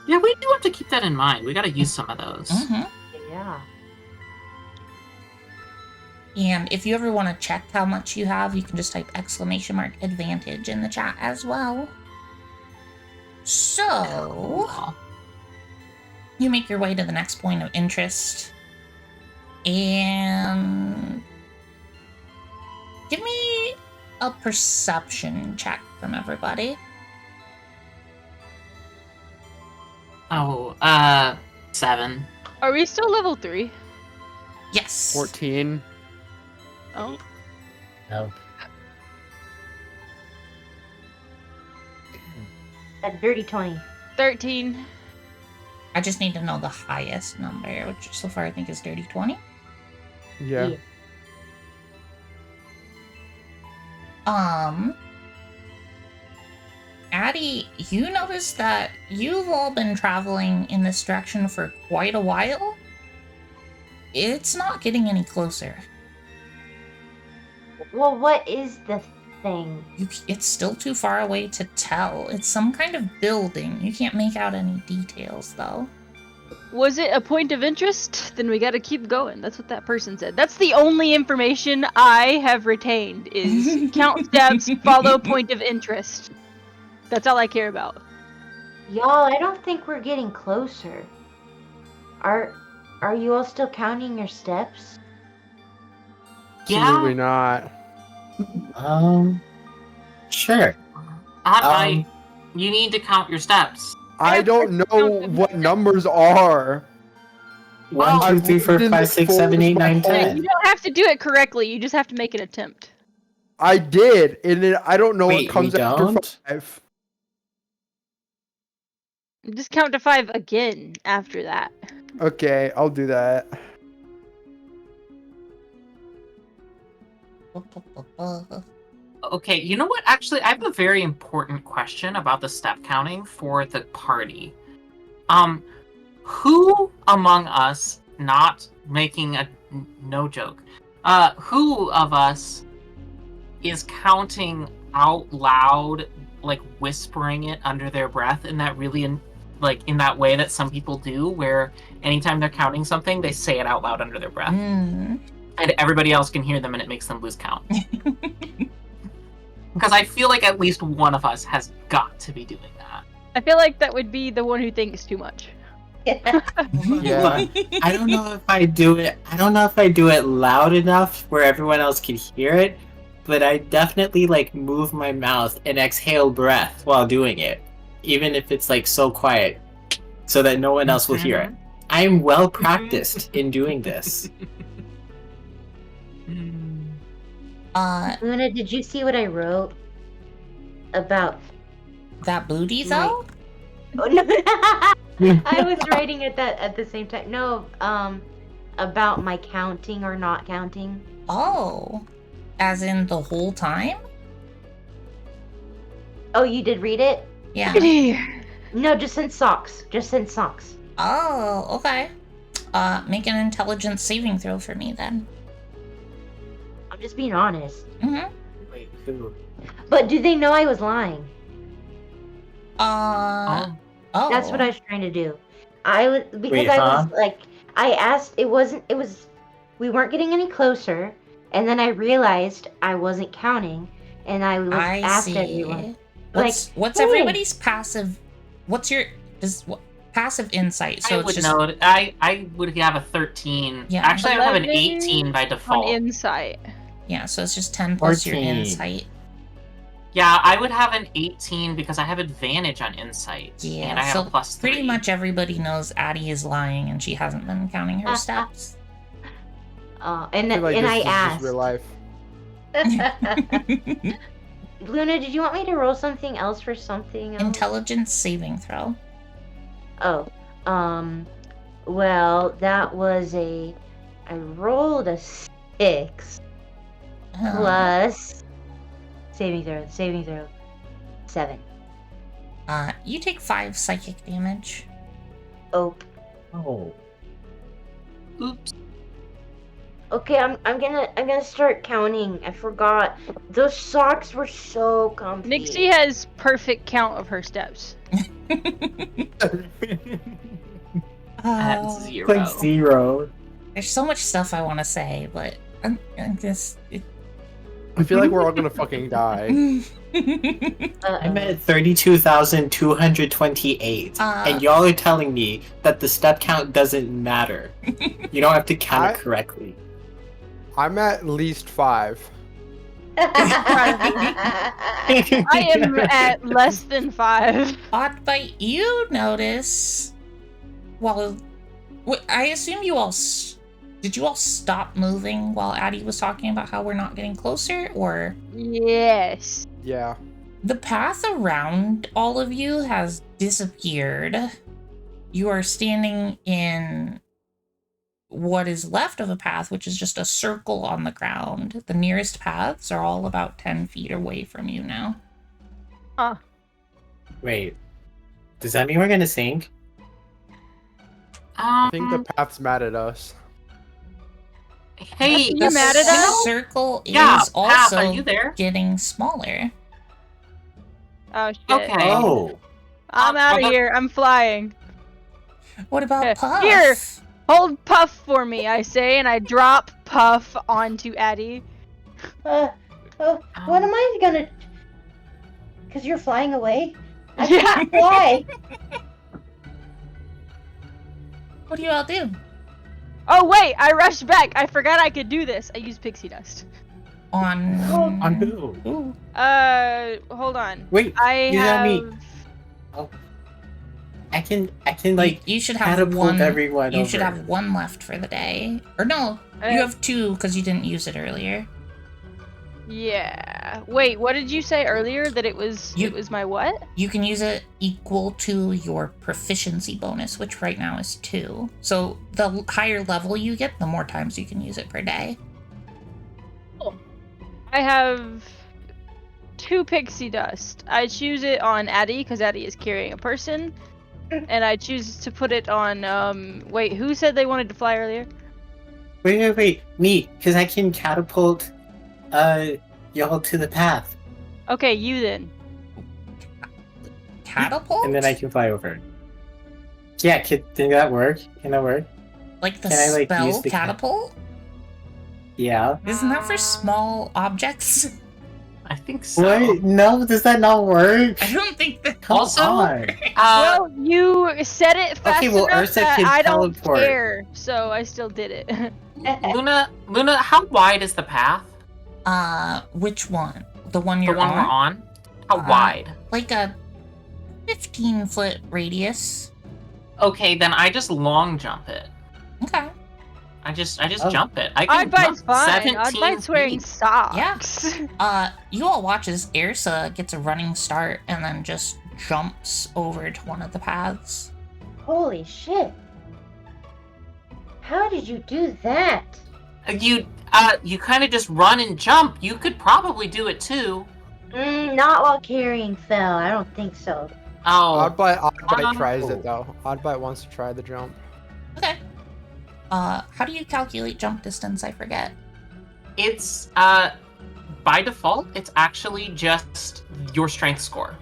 [SPEAKER 4] Yeah, we do have to keep that in mind. We got to use some of those.
[SPEAKER 2] Yeah.
[SPEAKER 1] And if you ever want to check how much you have, you can just type !advantage in the chat as well. So,
[SPEAKER 4] Cool.
[SPEAKER 1] you make your way to the next point of interest. And give me a perception check from everybody.
[SPEAKER 4] Oh, 7.
[SPEAKER 3] Are we still level 3?
[SPEAKER 1] Yes.
[SPEAKER 6] 14.
[SPEAKER 3] Oh.
[SPEAKER 5] No.
[SPEAKER 2] A dirty 20.
[SPEAKER 3] 13.
[SPEAKER 1] I just need to know the highest number, which so far I think is dirty 20.
[SPEAKER 6] Yeah.
[SPEAKER 1] Addie, you notice that you've all been traveling in this direction for quite a while. It's not getting any closer.
[SPEAKER 2] Well, what is the thing?
[SPEAKER 1] It's still too far away to tell. It's some kind of building. You can't make out any details, though.
[SPEAKER 3] Was it a point of interest? Then we gotta keep going. That's what that person said. That's the only information I have retained is count steps, follow point of interest. That's all I care about.
[SPEAKER 2] Y'all, I don't think we're getting closer. Are you all still counting your steps?
[SPEAKER 6] Absolutely not.
[SPEAKER 5] Sure.
[SPEAKER 4] You need to count your steps.
[SPEAKER 6] I don't know what numbers are.
[SPEAKER 5] 1, 2, 3, 4, 5, 6, 7, 8, 9,
[SPEAKER 3] You
[SPEAKER 5] 10.
[SPEAKER 3] don't have to do it correctly. You just have to make an attempt.
[SPEAKER 6] I did, and then I don't know
[SPEAKER 5] Wait,
[SPEAKER 6] what comes
[SPEAKER 5] we
[SPEAKER 6] after
[SPEAKER 5] don't?
[SPEAKER 6] 5.
[SPEAKER 3] Just count to 5 again after that.
[SPEAKER 6] Okay, I'll do that.
[SPEAKER 4] Okay, you know what? Actually, I have a very important question about the step counting for the party. Who among us, not making a no joke, who of us is counting out loud, like whispering it under their breath in that really in that way that some people do, where anytime they're counting something, they say it out loud under their breath, and everybody else can hear them, and it makes them lose count. Because I feel like at least one of us has got to be doing that.
[SPEAKER 3] I feel like that would be the one who thinks too much.
[SPEAKER 6] Yeah.
[SPEAKER 5] I don't know if I do it. I don't know if I do it loud enough where everyone else can hear it, but I definitely like move my mouth and exhale breath while doing it, even if it's like so quiet, so that no one else will hear it. I am well practiced in doing this.
[SPEAKER 2] Luna, did you see what I wrote about
[SPEAKER 1] that booty though?
[SPEAKER 2] Oh, no. I was writing it that at the same time. No, about my counting or not counting.
[SPEAKER 1] Oh, as in the whole time?
[SPEAKER 2] Oh, you did read it?
[SPEAKER 1] Yeah.
[SPEAKER 2] No, just in socks. Just in socks.
[SPEAKER 1] Oh, okay. Make an intelligence saving throw for me then.
[SPEAKER 2] I'm just being honest.
[SPEAKER 5] Wait, who?
[SPEAKER 2] But do they know I was lying?
[SPEAKER 1] Oh.
[SPEAKER 2] That's what I was trying to do. I was because
[SPEAKER 5] Wait,
[SPEAKER 2] I was like, I asked. It wasn't. It was. We weren't getting any closer, and then I realized I wasn't counting, and I asked everyone.
[SPEAKER 1] What's
[SPEAKER 2] hey.
[SPEAKER 1] everybody's passive? What's your passive insight? So
[SPEAKER 4] I
[SPEAKER 1] it's
[SPEAKER 4] would
[SPEAKER 1] just
[SPEAKER 4] know. I would have a 13.
[SPEAKER 1] Yeah.
[SPEAKER 4] Actually, I would have an
[SPEAKER 3] 11
[SPEAKER 4] 18 by default.
[SPEAKER 3] On insight.
[SPEAKER 1] yeah. So it's just 10 plus your
[SPEAKER 5] 14.
[SPEAKER 1] insight.
[SPEAKER 4] Yeah, I would have an 18 because I have advantage on insight.
[SPEAKER 1] Yeah,
[SPEAKER 4] and I have
[SPEAKER 1] so
[SPEAKER 4] a +3.
[SPEAKER 1] pretty much everybody knows Addie is lying and she hasn't been counting her steps.
[SPEAKER 2] And
[SPEAKER 6] I feel like
[SPEAKER 2] and
[SPEAKER 6] this
[SPEAKER 2] I
[SPEAKER 6] is just
[SPEAKER 2] asked.
[SPEAKER 6] real life.
[SPEAKER 2] Luna, did you want me to roll something else for something else?
[SPEAKER 1] Intelligence saving throw.
[SPEAKER 2] Oh, well, that was I rolled a 6 plus saving throw, 7.
[SPEAKER 1] You take 5 psychic damage.
[SPEAKER 2] Oh,
[SPEAKER 5] Oh.
[SPEAKER 4] Oops.
[SPEAKER 2] okay. I'm gonna start counting. I forgot. Those socks were so comfy.
[SPEAKER 3] Nixie has perfect count of her steps.
[SPEAKER 4] At
[SPEAKER 1] Oh,
[SPEAKER 4] 0.
[SPEAKER 5] Like 0.
[SPEAKER 1] there's so much stuff I want to say, but I'm just.
[SPEAKER 6] I feel like we're all gonna fucking die.
[SPEAKER 5] I'm at 32,228. And y'all are telling me that the step count doesn't matter. You don't have to count it correctly.
[SPEAKER 6] I'm at least 5.
[SPEAKER 3] I am at less than 5.
[SPEAKER 1] Oddbite, you notice. Well, I assume you all. Did you all stop moving while Addie was talking about how we're not getting closer, or?
[SPEAKER 3] Yes.
[SPEAKER 6] Yeah.
[SPEAKER 1] The path around all of you has disappeared. You are standing in what is left of a path, which is just a circle on the ground. The nearest paths are all about 10 feet away from you now.
[SPEAKER 3] Huh.
[SPEAKER 5] Wait. Does that mean we're gonna sink?
[SPEAKER 6] I think the path's mad at us.
[SPEAKER 4] Hey,
[SPEAKER 3] You mad at us?
[SPEAKER 1] Circle is
[SPEAKER 4] Yeah, Path,
[SPEAKER 1] also
[SPEAKER 4] are you there?
[SPEAKER 1] getting smaller.
[SPEAKER 3] Oh shit.
[SPEAKER 4] Okay.
[SPEAKER 5] Oh.
[SPEAKER 3] I'm out of here. I'm flying.
[SPEAKER 1] What about Puff?
[SPEAKER 3] Here. Hold Puff for me, I say, and I drop Puff onto Addie.
[SPEAKER 2] What am I gonna? Cause you're flying away. I
[SPEAKER 3] Yeah.
[SPEAKER 2] can't fly.
[SPEAKER 1] What do you all do?
[SPEAKER 3] Oh wait, I rushed back. I forgot I could do this. I used pixie dust.
[SPEAKER 1] On
[SPEAKER 5] who?
[SPEAKER 1] Ooh.
[SPEAKER 3] Hold on.
[SPEAKER 5] Wait,
[SPEAKER 3] I
[SPEAKER 5] you
[SPEAKER 3] have.
[SPEAKER 5] got me. I can like
[SPEAKER 1] you should have
[SPEAKER 5] catapult
[SPEAKER 1] one.
[SPEAKER 5] everyone
[SPEAKER 1] You
[SPEAKER 5] over.
[SPEAKER 1] should have one left for the day, or no? You have 2 because you didn't use it earlier.
[SPEAKER 3] Yeah. Wait, what did you say earlier? That it was. It was my what?
[SPEAKER 1] You can use it equal to your proficiency bonus, which right now is 2. So the higher level you get, the more times you can use it per day.
[SPEAKER 3] Cool. I have 2 pixie dust. I choose it on Addie because Addie is carrying a person, and I choose to put it on. Wait, who said they wanted to fly earlier?
[SPEAKER 5] Wait, me, because I can catapult y'all to the path.
[SPEAKER 3] Okay, you then.
[SPEAKER 1] Catapult?
[SPEAKER 5] And then I can fly over. Yeah, can that work? Can that work?
[SPEAKER 1] Like the
[SPEAKER 5] Can I, like,
[SPEAKER 1] spell
[SPEAKER 5] use the
[SPEAKER 1] catapult?
[SPEAKER 5] Yeah.
[SPEAKER 1] Isn't that for small objects?
[SPEAKER 4] I think so.
[SPEAKER 5] What? No, does that not work?
[SPEAKER 1] I don't think that.
[SPEAKER 5] Come
[SPEAKER 4] Also,
[SPEAKER 5] on.
[SPEAKER 3] Well, you said it fast
[SPEAKER 5] Okay, well,
[SPEAKER 3] enough
[SPEAKER 5] Ursa
[SPEAKER 3] that
[SPEAKER 5] can
[SPEAKER 3] I don't
[SPEAKER 5] teleport.
[SPEAKER 3] care, so I still did it.
[SPEAKER 4] Luna, how wide is the path?
[SPEAKER 1] Which one? The one you're
[SPEAKER 4] The one
[SPEAKER 1] on?
[SPEAKER 4] we're on? How wide?
[SPEAKER 1] Like a 15-foot radius.
[SPEAKER 4] Okay, then I just long jump it.
[SPEAKER 1] Okay.
[SPEAKER 4] I just
[SPEAKER 5] Oh.
[SPEAKER 4] jump it. I can
[SPEAKER 3] Oddbite's
[SPEAKER 4] jump
[SPEAKER 3] fine.
[SPEAKER 4] 17
[SPEAKER 3] Oddbite's wearing
[SPEAKER 4] feet.
[SPEAKER 3] socks.
[SPEAKER 1] You all watch as Ursa gets a running start and then just jumps over to one of the paths.
[SPEAKER 2] Holy shit! How did you do that?
[SPEAKER 4] You kind of just run and jump. You could probably do it too.
[SPEAKER 2] Not while carrying Phil. I don't think so.
[SPEAKER 4] Oh,
[SPEAKER 6] Oddbite tries it though. Oddbite wants to try the jump.
[SPEAKER 1] Okay. How do you calculate jump distance? I forget.
[SPEAKER 4] it's by default, it's actually just your strength score.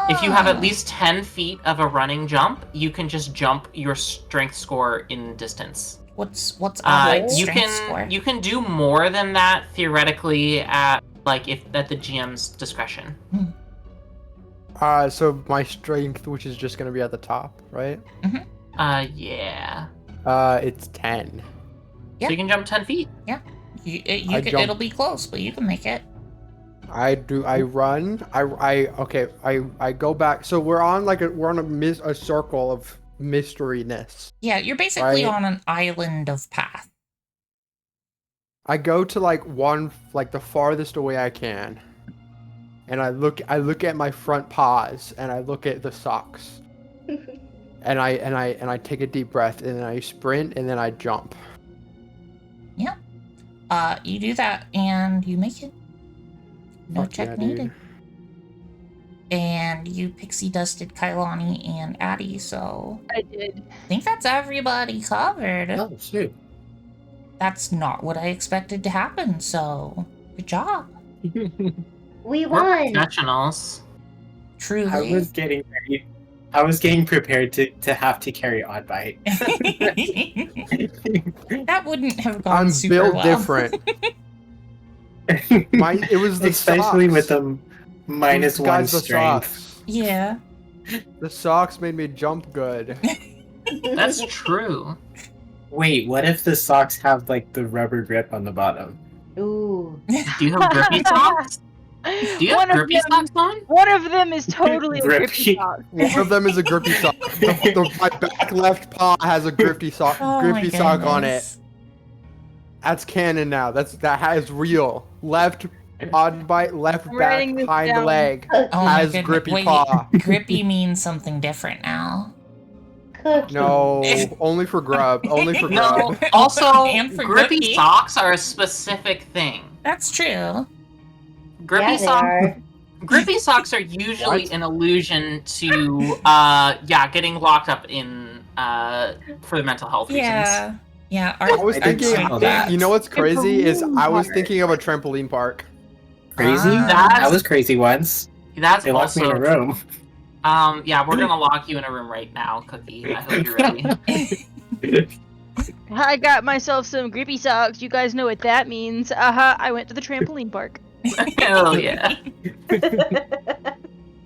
[SPEAKER 4] If you have at least 10 feet of a running jump, you can just jump your strength score in distance.
[SPEAKER 1] What's Oddbite's
[SPEAKER 4] you
[SPEAKER 1] strength score?
[SPEAKER 4] can you can do more than that theoretically at the GM's discretion.
[SPEAKER 6] So my strength, which is just gonna be at the top, right?
[SPEAKER 4] Yeah.
[SPEAKER 6] It's 10.
[SPEAKER 1] Yeah.
[SPEAKER 4] So you can jump 10 feet.
[SPEAKER 1] It'll be close, but you can make it.
[SPEAKER 6] I run. I go back. So we're on a circle of mysteryness.
[SPEAKER 1] Yeah, you're basically
[SPEAKER 6] Right.
[SPEAKER 1] on an island of path.
[SPEAKER 6] I go to the farthest away I can. And I look at my front paws and I look at the socks. and I take a deep breath and then I sprint and then I jump.
[SPEAKER 1] Yep. You do that and you make it. No
[SPEAKER 6] Fuck
[SPEAKER 1] check
[SPEAKER 6] yeah,
[SPEAKER 1] needed.
[SPEAKER 6] dude.
[SPEAKER 1] And you pixie dusted Kailani and Addie, so
[SPEAKER 3] I did.
[SPEAKER 1] I think that's everybody covered.
[SPEAKER 5] Oh, shoot.
[SPEAKER 1] That's not what I expected to happen, so good job.
[SPEAKER 2] We
[SPEAKER 4] We're
[SPEAKER 2] won.
[SPEAKER 4] professionals.
[SPEAKER 1] Truly.
[SPEAKER 5] I was getting ready. I was getting prepared to have to carry Oddbite.
[SPEAKER 1] That wouldn't have gone
[SPEAKER 6] I'm
[SPEAKER 1] super
[SPEAKER 6] built
[SPEAKER 1] well.
[SPEAKER 6] different. It was the
[SPEAKER 5] especially
[SPEAKER 6] socks.
[SPEAKER 5] with the minus one
[SPEAKER 6] Guys, the
[SPEAKER 5] strength.
[SPEAKER 6] socks.
[SPEAKER 1] Yeah.
[SPEAKER 6] The socks made me jump good.
[SPEAKER 4] That's true.
[SPEAKER 5] Wait, what if the socks have like the rubber grip on the bottom?
[SPEAKER 2] Ooh.
[SPEAKER 4] Do you have grippy socks? Do you have grippy socks on?
[SPEAKER 3] One of them is totally a grippy
[SPEAKER 5] Grippy.
[SPEAKER 3] sock.
[SPEAKER 6] One of them is a grippy sock. My back left paw has a grippy sock,
[SPEAKER 1] Oh my
[SPEAKER 6] grippy sock on it.
[SPEAKER 1] goodness.
[SPEAKER 6] That's canon now. That has real. Left odd bite, left
[SPEAKER 3] I'm writing
[SPEAKER 6] back,
[SPEAKER 3] this
[SPEAKER 6] hind
[SPEAKER 3] down.
[SPEAKER 6] leg
[SPEAKER 1] Oh my
[SPEAKER 6] has
[SPEAKER 1] goodness.
[SPEAKER 6] grippy
[SPEAKER 1] Wait,
[SPEAKER 6] paw.
[SPEAKER 1] grippy means something different now.
[SPEAKER 2] Cookie.
[SPEAKER 6] No, only for grub. Only for
[SPEAKER 4] No.
[SPEAKER 6] grub.
[SPEAKER 4] Also,
[SPEAKER 1] And for
[SPEAKER 4] grippy
[SPEAKER 1] Cookie.
[SPEAKER 4] socks are a specific thing.
[SPEAKER 1] That's true.
[SPEAKER 4] Grippy
[SPEAKER 2] Yeah, they
[SPEAKER 4] socks.
[SPEAKER 2] are.
[SPEAKER 4] Grippy socks are usually
[SPEAKER 6] What?
[SPEAKER 4] an allusion to getting locked up in for the mental health reasons.
[SPEAKER 1] Yeah. Yeah.
[SPEAKER 6] I was
[SPEAKER 5] I didn't
[SPEAKER 6] thinking,
[SPEAKER 5] know that.
[SPEAKER 6] you know what's crazy is I was
[SPEAKER 3] Trampoline
[SPEAKER 6] thinking of a trampoline park.
[SPEAKER 5] Crazy?
[SPEAKER 1] Ah.
[SPEAKER 5] I was crazy once.
[SPEAKER 4] That's
[SPEAKER 5] They locked me in a
[SPEAKER 4] also
[SPEAKER 5] room.
[SPEAKER 4] yeah, we're gonna lock you in a room right now, Cookie. I hope you're ready.
[SPEAKER 3] I got myself some grippy socks. You guys know what that means. I went to the trampoline park.
[SPEAKER 4] Hell yeah.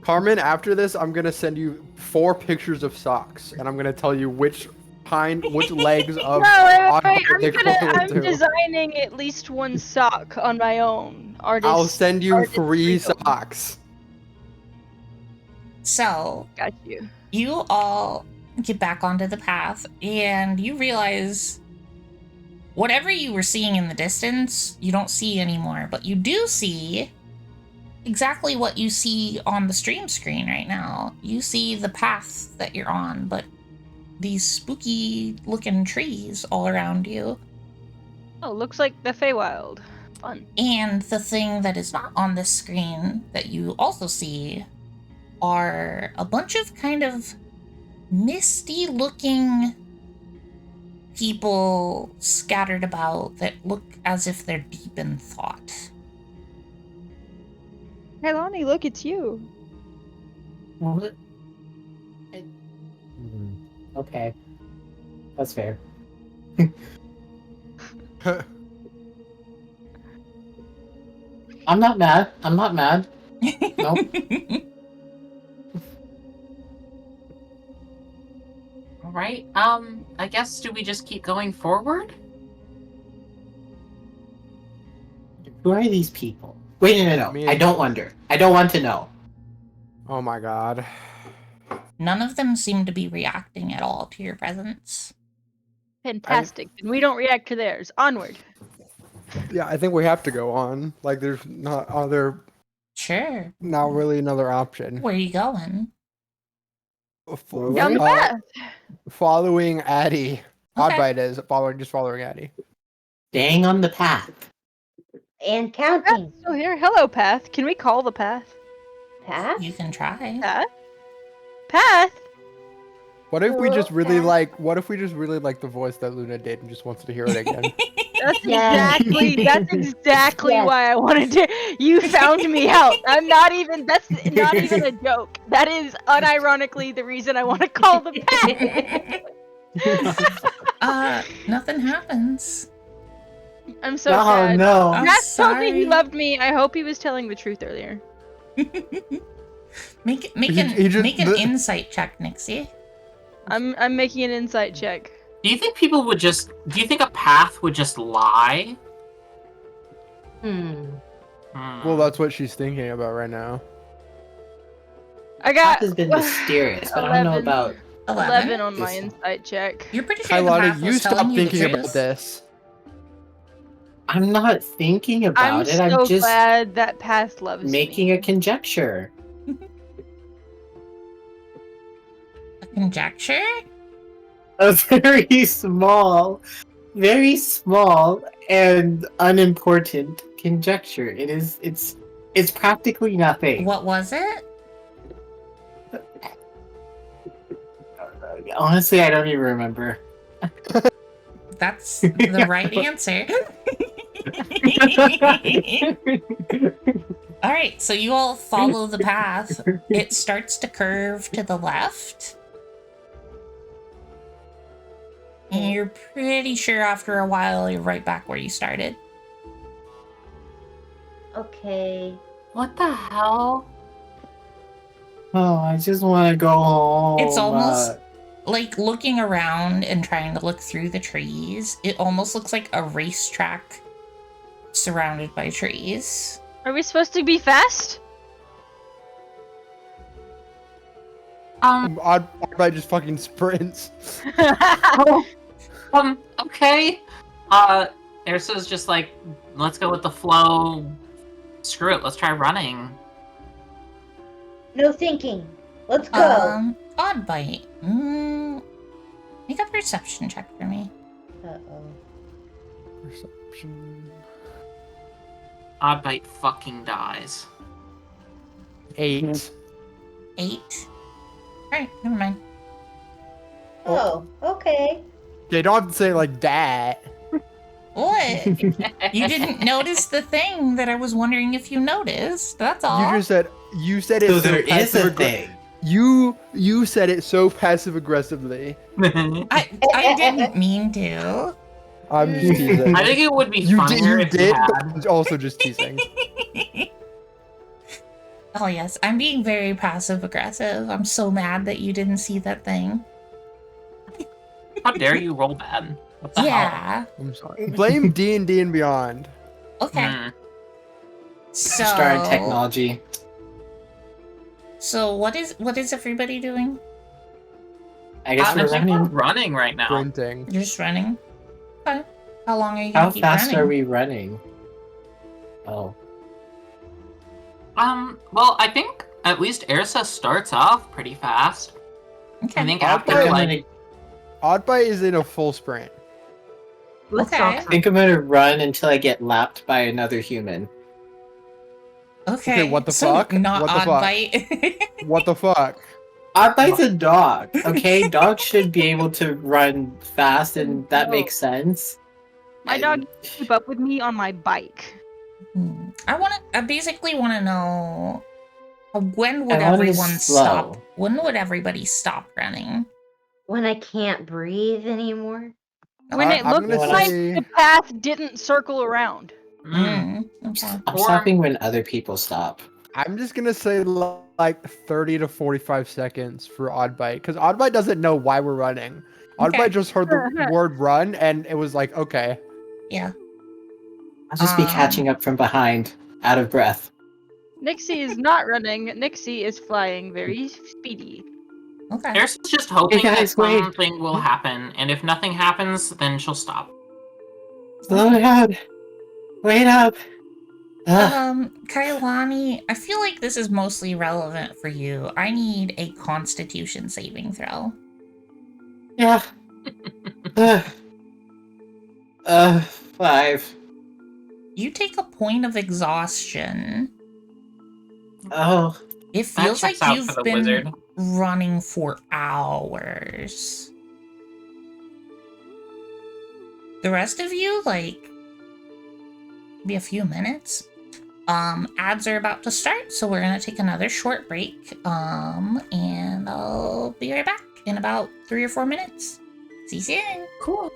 [SPEAKER 6] Carmen, after this, I'm gonna send you 4 pictures of socks, and I'm gonna tell you which legs of
[SPEAKER 3] No,
[SPEAKER 6] odd
[SPEAKER 3] wait,
[SPEAKER 6] bite they go
[SPEAKER 3] I'm
[SPEAKER 6] to.
[SPEAKER 3] designing at least one sock on my own.
[SPEAKER 6] I'll send you
[SPEAKER 3] artist
[SPEAKER 6] 3
[SPEAKER 3] freedom.
[SPEAKER 6] socks.
[SPEAKER 1] So
[SPEAKER 3] Got you.
[SPEAKER 1] you all get back onto the path and you realize whatever you were seeing in the distance, you don't see anymore, but you do see exactly what you see on the stream screen right now. You see the path that you're on, but these spooky looking trees all around you.
[SPEAKER 3] Oh, looks like the Feywild. Fun.
[SPEAKER 1] And the thing that is not on this screen that you also see are a bunch of kind of misty looking people scattered about that look as if they're deep in thought.
[SPEAKER 3] Hey, Lonnie, look, it's you.
[SPEAKER 5] What? Okay. That's fair. I'm not mad. I'm not mad. Nope.
[SPEAKER 4] All right. I guess do we just keep going forward?
[SPEAKER 5] Who are these people? Wait, no.
[SPEAKER 6] Me
[SPEAKER 5] I
[SPEAKER 6] and-
[SPEAKER 5] don't wonder. I don't want to know.
[SPEAKER 6] Oh my god.
[SPEAKER 1] None of them seem to be reacting at all to your presence.
[SPEAKER 3] Fantastic. And we don't react to theirs. Onward.
[SPEAKER 6] Yeah, I think we have to go on. Like, there's not
[SPEAKER 1] Sure.
[SPEAKER 6] really another option.
[SPEAKER 1] Where are you going?
[SPEAKER 3] Down the path.
[SPEAKER 6] Following Addie.
[SPEAKER 1] Okay.
[SPEAKER 6] Oddbite is following Addie.
[SPEAKER 5] Staying on the path.
[SPEAKER 2] And
[SPEAKER 3] Path
[SPEAKER 2] counting.
[SPEAKER 3] still here. Hello, Path. Can we call the Path?
[SPEAKER 2] Path?
[SPEAKER 1] You can try.
[SPEAKER 3] Path? Path?
[SPEAKER 6] What if we just really
[SPEAKER 2] Okay.
[SPEAKER 6] like the voice that Luna did and just wants to hear it again?
[SPEAKER 3] That's
[SPEAKER 2] Yes.
[SPEAKER 3] exactly
[SPEAKER 2] Yes.
[SPEAKER 3] why I wanted to. You found me out. That's not even a joke. That is unironically the reason I want to call the Path.
[SPEAKER 1] Nothing happens.
[SPEAKER 3] I'm so
[SPEAKER 5] Oh
[SPEAKER 3] sad.
[SPEAKER 5] no.
[SPEAKER 1] I'm
[SPEAKER 3] Matt told me he
[SPEAKER 1] sorry.
[SPEAKER 3] loved me. I hope he was telling the truth earlier.
[SPEAKER 1] Make
[SPEAKER 6] He just-
[SPEAKER 1] an insight check, Nixie.
[SPEAKER 3] I'm making an insight check.
[SPEAKER 4] Do you think people would just? Do you think a path would just lie?
[SPEAKER 6] Well, that's what she's thinking about right now.
[SPEAKER 3] I
[SPEAKER 5] Path
[SPEAKER 3] got
[SPEAKER 5] has been mysterious, but I don't know
[SPEAKER 3] 11.
[SPEAKER 5] about
[SPEAKER 3] 11 on my
[SPEAKER 5] this.
[SPEAKER 3] insight check.
[SPEAKER 1] You're pretty sure the
[SPEAKER 6] Kailani,
[SPEAKER 1] path
[SPEAKER 6] you
[SPEAKER 1] was
[SPEAKER 6] stop
[SPEAKER 1] telling you the
[SPEAKER 6] thinking about
[SPEAKER 1] truth?
[SPEAKER 6] this.
[SPEAKER 5] I'm not thinking about
[SPEAKER 3] I'm
[SPEAKER 5] it.
[SPEAKER 3] so
[SPEAKER 5] I'm just
[SPEAKER 3] glad that Path loves
[SPEAKER 5] making
[SPEAKER 3] me.
[SPEAKER 5] a conjecture.
[SPEAKER 1] A conjecture?
[SPEAKER 5] A very small and unimportant conjecture. It's practically nothing.
[SPEAKER 1] What was it?
[SPEAKER 5] Honestly, I don't even remember.
[SPEAKER 1] That's the right answer. All right, so you all follow the path. It starts to curve to the left. And you're pretty sure after a while you're right back where you started.
[SPEAKER 2] Okay.
[SPEAKER 4] What the hell?
[SPEAKER 5] Oh, I just want to go home.
[SPEAKER 1] It's almost like looking around and trying to look through the trees. It almost looks like a racetrack surrounded by trees.
[SPEAKER 3] Are we supposed to be fast?
[SPEAKER 6] Oddbite just fucking sprints.
[SPEAKER 4] Okay. Ursa's just like, let's go with the flow. Screw it, let's try running.
[SPEAKER 2] No thinking. Let's go.
[SPEAKER 1] Odd bite. Make a perception check for me.
[SPEAKER 2] Uh-oh.
[SPEAKER 6] Perception.
[SPEAKER 4] Oddbite fucking dies.
[SPEAKER 6] 8.
[SPEAKER 1] 8. Alright, never mind.
[SPEAKER 2] Oh, okay.
[SPEAKER 6] They don't have to say it like that.
[SPEAKER 1] What? You didn't notice the thing that I was wondering if you noticed. That's all.
[SPEAKER 6] You just said it.
[SPEAKER 5] So
[SPEAKER 6] so
[SPEAKER 5] there is a
[SPEAKER 6] passive-aggr-
[SPEAKER 5] thing.
[SPEAKER 6] You said it so passive aggressively.
[SPEAKER 1] I didn't mean to.
[SPEAKER 6] I'm just teasing.
[SPEAKER 4] I think it would be
[SPEAKER 6] You
[SPEAKER 4] funnier if
[SPEAKER 6] did,
[SPEAKER 4] you
[SPEAKER 6] but
[SPEAKER 4] had.
[SPEAKER 6] it's also just teasing.
[SPEAKER 1] Oh yes, I'm being very passive aggressive. I'm so mad that you didn't see that thing.
[SPEAKER 4] How dare you roll bad? What the hell?
[SPEAKER 1] Yeah.
[SPEAKER 6] I'm sorry. Blame D&D and Beyond.
[SPEAKER 1] Okay.
[SPEAKER 4] Hmm.
[SPEAKER 1] So
[SPEAKER 5] Started technology.
[SPEAKER 1] So what is everybody doing?
[SPEAKER 5] I guess
[SPEAKER 4] I
[SPEAKER 5] we're
[SPEAKER 4] think we're
[SPEAKER 5] running.
[SPEAKER 4] running right now.
[SPEAKER 6] Sprinting.
[SPEAKER 1] You're just running? Okay. How long are you gonna
[SPEAKER 5] How
[SPEAKER 1] keep
[SPEAKER 5] fast
[SPEAKER 1] running?
[SPEAKER 5] are we running? Oh.
[SPEAKER 4] Well, I think at least Ursa starts off pretty fast.
[SPEAKER 1] Okay.
[SPEAKER 4] I think
[SPEAKER 6] I'll
[SPEAKER 4] after,
[SPEAKER 6] play
[SPEAKER 5] I'm
[SPEAKER 4] like,
[SPEAKER 5] gonna,
[SPEAKER 6] Oddbite is in a full sprint.
[SPEAKER 2] Let's
[SPEAKER 1] Okay.
[SPEAKER 5] I think I'm gonna run until I get lapped by another human.
[SPEAKER 1] Okay.
[SPEAKER 6] what the
[SPEAKER 1] so
[SPEAKER 6] fuck?
[SPEAKER 1] Not
[SPEAKER 6] What the
[SPEAKER 1] odd
[SPEAKER 6] fuck?
[SPEAKER 1] bite.
[SPEAKER 6] What the fuck?
[SPEAKER 5] Oddbite's a dog, okay? Dogs should be able to run fast, and that
[SPEAKER 3] No.
[SPEAKER 5] makes sense.
[SPEAKER 3] My dog keep up with me on my bike.
[SPEAKER 1] I basically wanna know when would
[SPEAKER 5] I want it
[SPEAKER 1] everyone
[SPEAKER 5] slow.
[SPEAKER 1] stop? When would everybody stop running?
[SPEAKER 2] When I can't breathe anymore.
[SPEAKER 3] When it
[SPEAKER 6] I'm
[SPEAKER 3] looked
[SPEAKER 6] gonna
[SPEAKER 3] like
[SPEAKER 6] say-
[SPEAKER 3] the path didn't circle around.
[SPEAKER 1] Okay.
[SPEAKER 5] I'm
[SPEAKER 4] Or-
[SPEAKER 5] stopping when other people stop.
[SPEAKER 6] I'm just gonna say like 30 to 45 seconds for Oddbite, because Oddbite doesn't know why we're running.
[SPEAKER 1] Okay.
[SPEAKER 6] Oddbite just heard the word run, and it was like, okay.
[SPEAKER 1] Yeah.
[SPEAKER 5] I'll just be
[SPEAKER 1] Um,
[SPEAKER 5] catching up from behind, out of breath.
[SPEAKER 3] Nixie is not running. Nixie is flying very speedy.
[SPEAKER 1] Okay.
[SPEAKER 4] Ursa's just hoping
[SPEAKER 5] Hey, guys,
[SPEAKER 4] that
[SPEAKER 5] wait.
[SPEAKER 4] something will happen, and if nothing happens, then she'll stop.
[SPEAKER 5] Slow down! Wait up!
[SPEAKER 1] Kailani, I feel like this is mostly relevant for you. I need a Constitution saving throw.
[SPEAKER 5] Yeah. 5.
[SPEAKER 1] You take a point of exhaustion.
[SPEAKER 5] Oh.
[SPEAKER 1] It
[SPEAKER 4] That
[SPEAKER 1] feels like
[SPEAKER 4] checks out
[SPEAKER 1] you've
[SPEAKER 4] for the
[SPEAKER 1] been
[SPEAKER 4] wizard.
[SPEAKER 1] running for hours. The rest of you, like, maybe a few minutes. Ads are about to start, so we're gonna take another short break. And I'll be right back in about 3 or 4 minutes. See you soon.
[SPEAKER 4] Cool.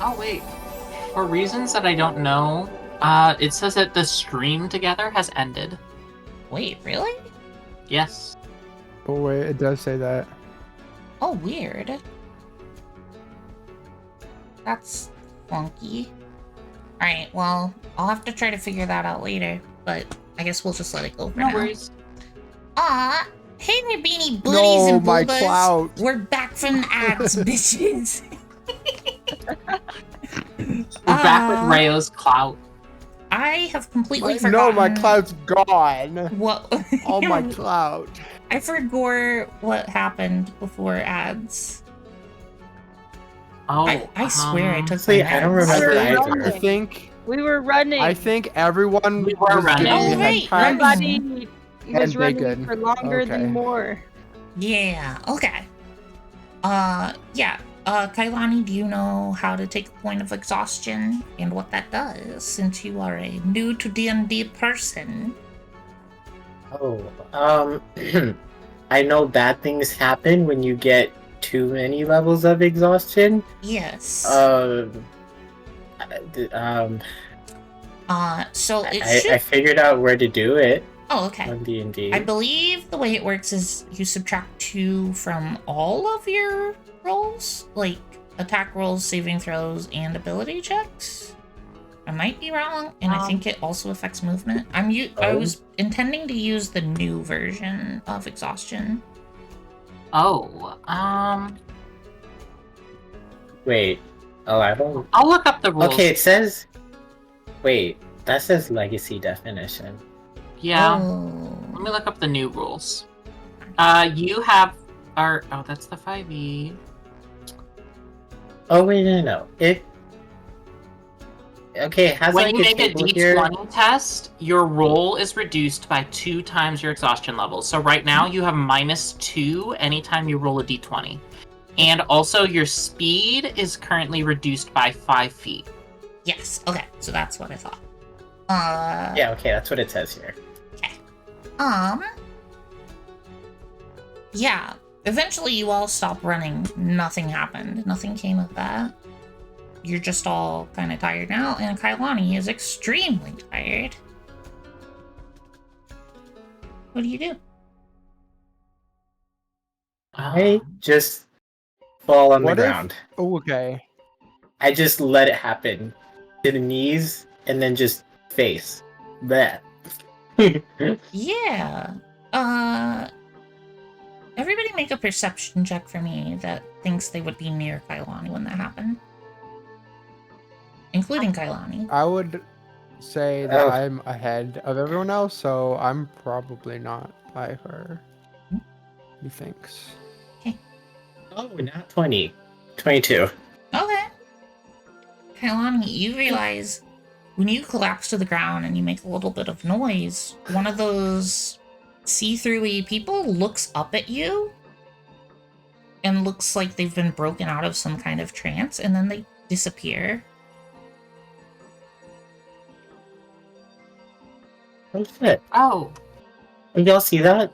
[SPEAKER 4] Oh wait. For reasons that I don't know, it says that the stream together has ended.
[SPEAKER 1] Wait, really?
[SPEAKER 4] Yes.
[SPEAKER 6] Oh wait, it does say that.
[SPEAKER 1] Oh, weird. That's funky. Alright, well, I'll have to try to figure that out later, but I guess we'll just let it go for
[SPEAKER 4] No
[SPEAKER 1] now.
[SPEAKER 4] worries.
[SPEAKER 1] Aw, hey there, beanie booties
[SPEAKER 6] No,
[SPEAKER 1] and
[SPEAKER 6] my
[SPEAKER 1] boobas.
[SPEAKER 6] clout.
[SPEAKER 1] We're back from the ads, bitches.
[SPEAKER 4] We're back with Rayo's clout.
[SPEAKER 1] I have completely
[SPEAKER 6] No,
[SPEAKER 1] forgotten.
[SPEAKER 6] my clout's gone.
[SPEAKER 1] What?
[SPEAKER 6] All my clout.
[SPEAKER 1] I forgot what happened before ads.
[SPEAKER 4] Oh,
[SPEAKER 1] I swear I took
[SPEAKER 5] See,
[SPEAKER 1] my
[SPEAKER 5] I don't
[SPEAKER 1] meds.
[SPEAKER 5] remember
[SPEAKER 3] I
[SPEAKER 5] either.
[SPEAKER 6] I think
[SPEAKER 3] We were running.
[SPEAKER 6] I think everyone
[SPEAKER 4] We were
[SPEAKER 6] was
[SPEAKER 4] running.
[SPEAKER 6] getting
[SPEAKER 1] Oh,
[SPEAKER 6] the
[SPEAKER 1] right,
[SPEAKER 6] head pack.
[SPEAKER 3] Everybody was
[SPEAKER 6] And
[SPEAKER 3] running
[SPEAKER 6] bacon.
[SPEAKER 3] for longer
[SPEAKER 6] Okay.
[SPEAKER 3] than more.
[SPEAKER 1] Yeah, okay. Yeah. Kailani, do you know how to take a point of exhaustion and what that does, since you are a new to D&D person?
[SPEAKER 5] Oh, I know bad things happen when you get too many levels of exhaustion.
[SPEAKER 1] Yes.
[SPEAKER 5] So
[SPEAKER 1] So it should...
[SPEAKER 5] I figured out where to do it
[SPEAKER 1] Oh, okay.
[SPEAKER 5] on D&D.
[SPEAKER 1] I believe the way it works is you subtract 2 from all of your rolls, like attack rolls, saving throws, and ability checks. I might be wrong, and I think it also affects movement. I
[SPEAKER 5] Oh.
[SPEAKER 1] was intending to use the new version of exhaustion.
[SPEAKER 4] Oh,
[SPEAKER 5] Wait. Oh, I don't.
[SPEAKER 4] I'll look up the rules.
[SPEAKER 5] Okay, it says. Wait, that says legacy definition.
[SPEAKER 4] Yeah.
[SPEAKER 1] Oh.
[SPEAKER 4] Let me look up the new rules. You have oh, that's the 5e.
[SPEAKER 5] Oh wait, no. It. Okay, it has
[SPEAKER 4] When
[SPEAKER 5] like
[SPEAKER 4] you
[SPEAKER 5] a
[SPEAKER 4] make a
[SPEAKER 5] table here.
[SPEAKER 4] D20 test, your roll is reduced by 2 times your exhaustion level. So right now you have -2 anytime you roll a D20. And also your speed is currently reduced by 5 feet.
[SPEAKER 1] Yes, okay, so that's what I thought.
[SPEAKER 5] Yeah, okay, that's what it says here.
[SPEAKER 1] Yeah, eventually you all stopped running. Nothing happened. Nothing came of that. You're just all kind of tired now, and Kailani is extremely tired. What do you do?
[SPEAKER 5] I just fall on
[SPEAKER 6] What
[SPEAKER 5] the
[SPEAKER 6] if-
[SPEAKER 5] ground.
[SPEAKER 6] Oh, okay.
[SPEAKER 5] I just let it happen. To the knees, and then just face. That.
[SPEAKER 1] Yeah. Everybody make a perception check for me that thinks they would be near Kailani when that happened. Including Kailani.
[SPEAKER 6] I would say that
[SPEAKER 5] Oh.
[SPEAKER 6] I'm ahead of everyone else, so I'm probably not by her. He thinks.
[SPEAKER 5] Oh, not 20. 22.
[SPEAKER 1] Okay. Kailani, you realize when you collapse to the ground and you make a little bit of noise, one of those see-through-y people looks up at you and looks like they've been broken out of some kind of trance, and then they disappear.
[SPEAKER 5] Oh shit.
[SPEAKER 4] Oh,
[SPEAKER 5] Did y'all see that?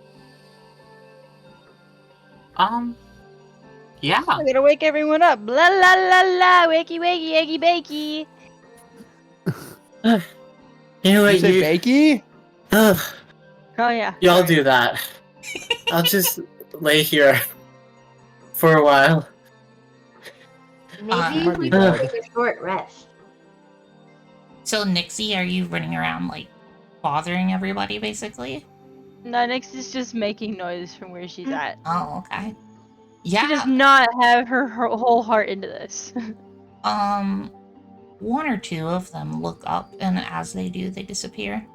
[SPEAKER 4] yeah.
[SPEAKER 3] I'm gonna wake everyone up. Blah la la la. Wakey wakey eggy bakey.
[SPEAKER 5] You know
[SPEAKER 6] Did you
[SPEAKER 5] what,
[SPEAKER 6] say
[SPEAKER 5] you...
[SPEAKER 6] Bakey?
[SPEAKER 5] Ugh,
[SPEAKER 3] Oh yeah.
[SPEAKER 5] y'all
[SPEAKER 3] sorry.
[SPEAKER 5] do that. I'll just lay here for a while.
[SPEAKER 2] Maybe
[SPEAKER 6] Might
[SPEAKER 2] we
[SPEAKER 6] be
[SPEAKER 2] can
[SPEAKER 6] dead.
[SPEAKER 2] take a short rest.
[SPEAKER 1] So, Nixie, are you running around, like, bothering everybody, basically?
[SPEAKER 3] No, Nyx is just making noise from where she's at.
[SPEAKER 1] Oh, okay.
[SPEAKER 3] She does
[SPEAKER 1] Yeah,
[SPEAKER 3] not have her whole heart into this.
[SPEAKER 1] one or two of them look up, and as they do, they disappear.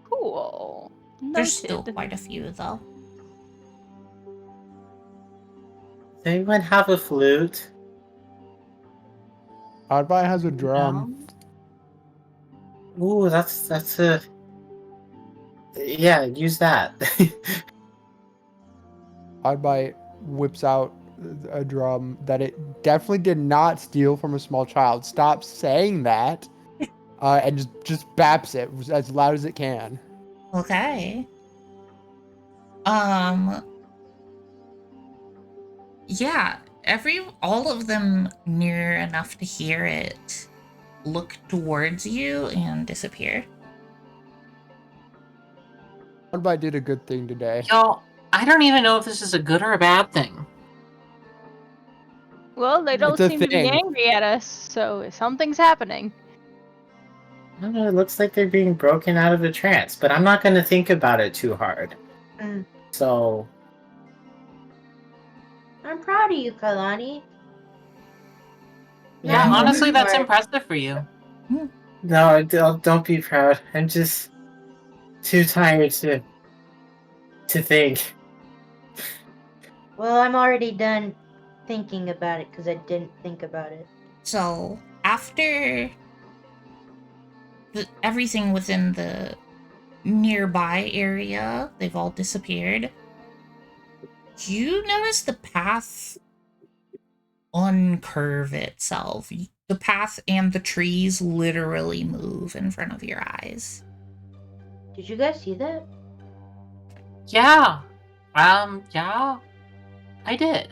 [SPEAKER 3] Cool.
[SPEAKER 1] There's still
[SPEAKER 3] Noted.
[SPEAKER 1] quite a few, though.
[SPEAKER 5] Does anyone have a flute?
[SPEAKER 6] Oddbye has a drum.
[SPEAKER 5] Ooh, that's a... Yeah, use that.
[SPEAKER 6] Oddbite whips out a drum that it definitely did not steal from a small child. Stop saying that. And just baps it as loud as it can.
[SPEAKER 1] Okay. Yeah, all of them near enough to hear it look towards you and disappear.
[SPEAKER 6] Oddbite did a good thing today.
[SPEAKER 4] Y'all, I don't even know if this is a good or a bad thing.
[SPEAKER 3] Well, they don't
[SPEAKER 6] It's a
[SPEAKER 3] seem to be
[SPEAKER 6] thing.
[SPEAKER 3] angry at us, so something's happening.
[SPEAKER 5] I don't know, it looks like they're being broken out of a trance, but I'm not going to think about it too hard.
[SPEAKER 2] Mm.
[SPEAKER 5] So,
[SPEAKER 2] I'm proud of you, Kalani.
[SPEAKER 4] Yeah,
[SPEAKER 5] No,
[SPEAKER 4] honestly, that's
[SPEAKER 2] Right.
[SPEAKER 4] impressive for you.
[SPEAKER 5] no, don't be proud. I'm just too tired to think.
[SPEAKER 2] Well, I'm already done thinking about it because I didn't think about it.
[SPEAKER 1] So after everything within the nearby area, they've all disappeared. You notice the path uncurve itself. The path and the trees literally move in front of your eyes.
[SPEAKER 2] Did you guys see that?
[SPEAKER 4] Yeah. Yeah. I did.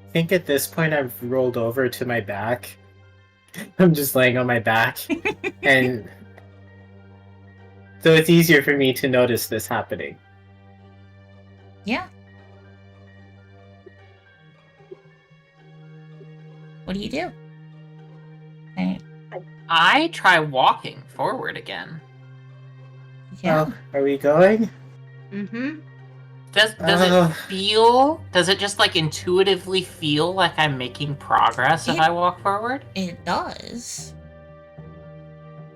[SPEAKER 5] I think at this point I've rolled over to my back. I'm just laying on my back. And so it's easier for me to notice this happening.
[SPEAKER 1] Yeah. What do you do?
[SPEAKER 4] I try walking forward again.
[SPEAKER 1] Yeah.
[SPEAKER 5] Well, are we going?
[SPEAKER 2] Mm-hmm.
[SPEAKER 4] Does it just like intuitively feel like I'm making progress if I walk forward?
[SPEAKER 1] It does.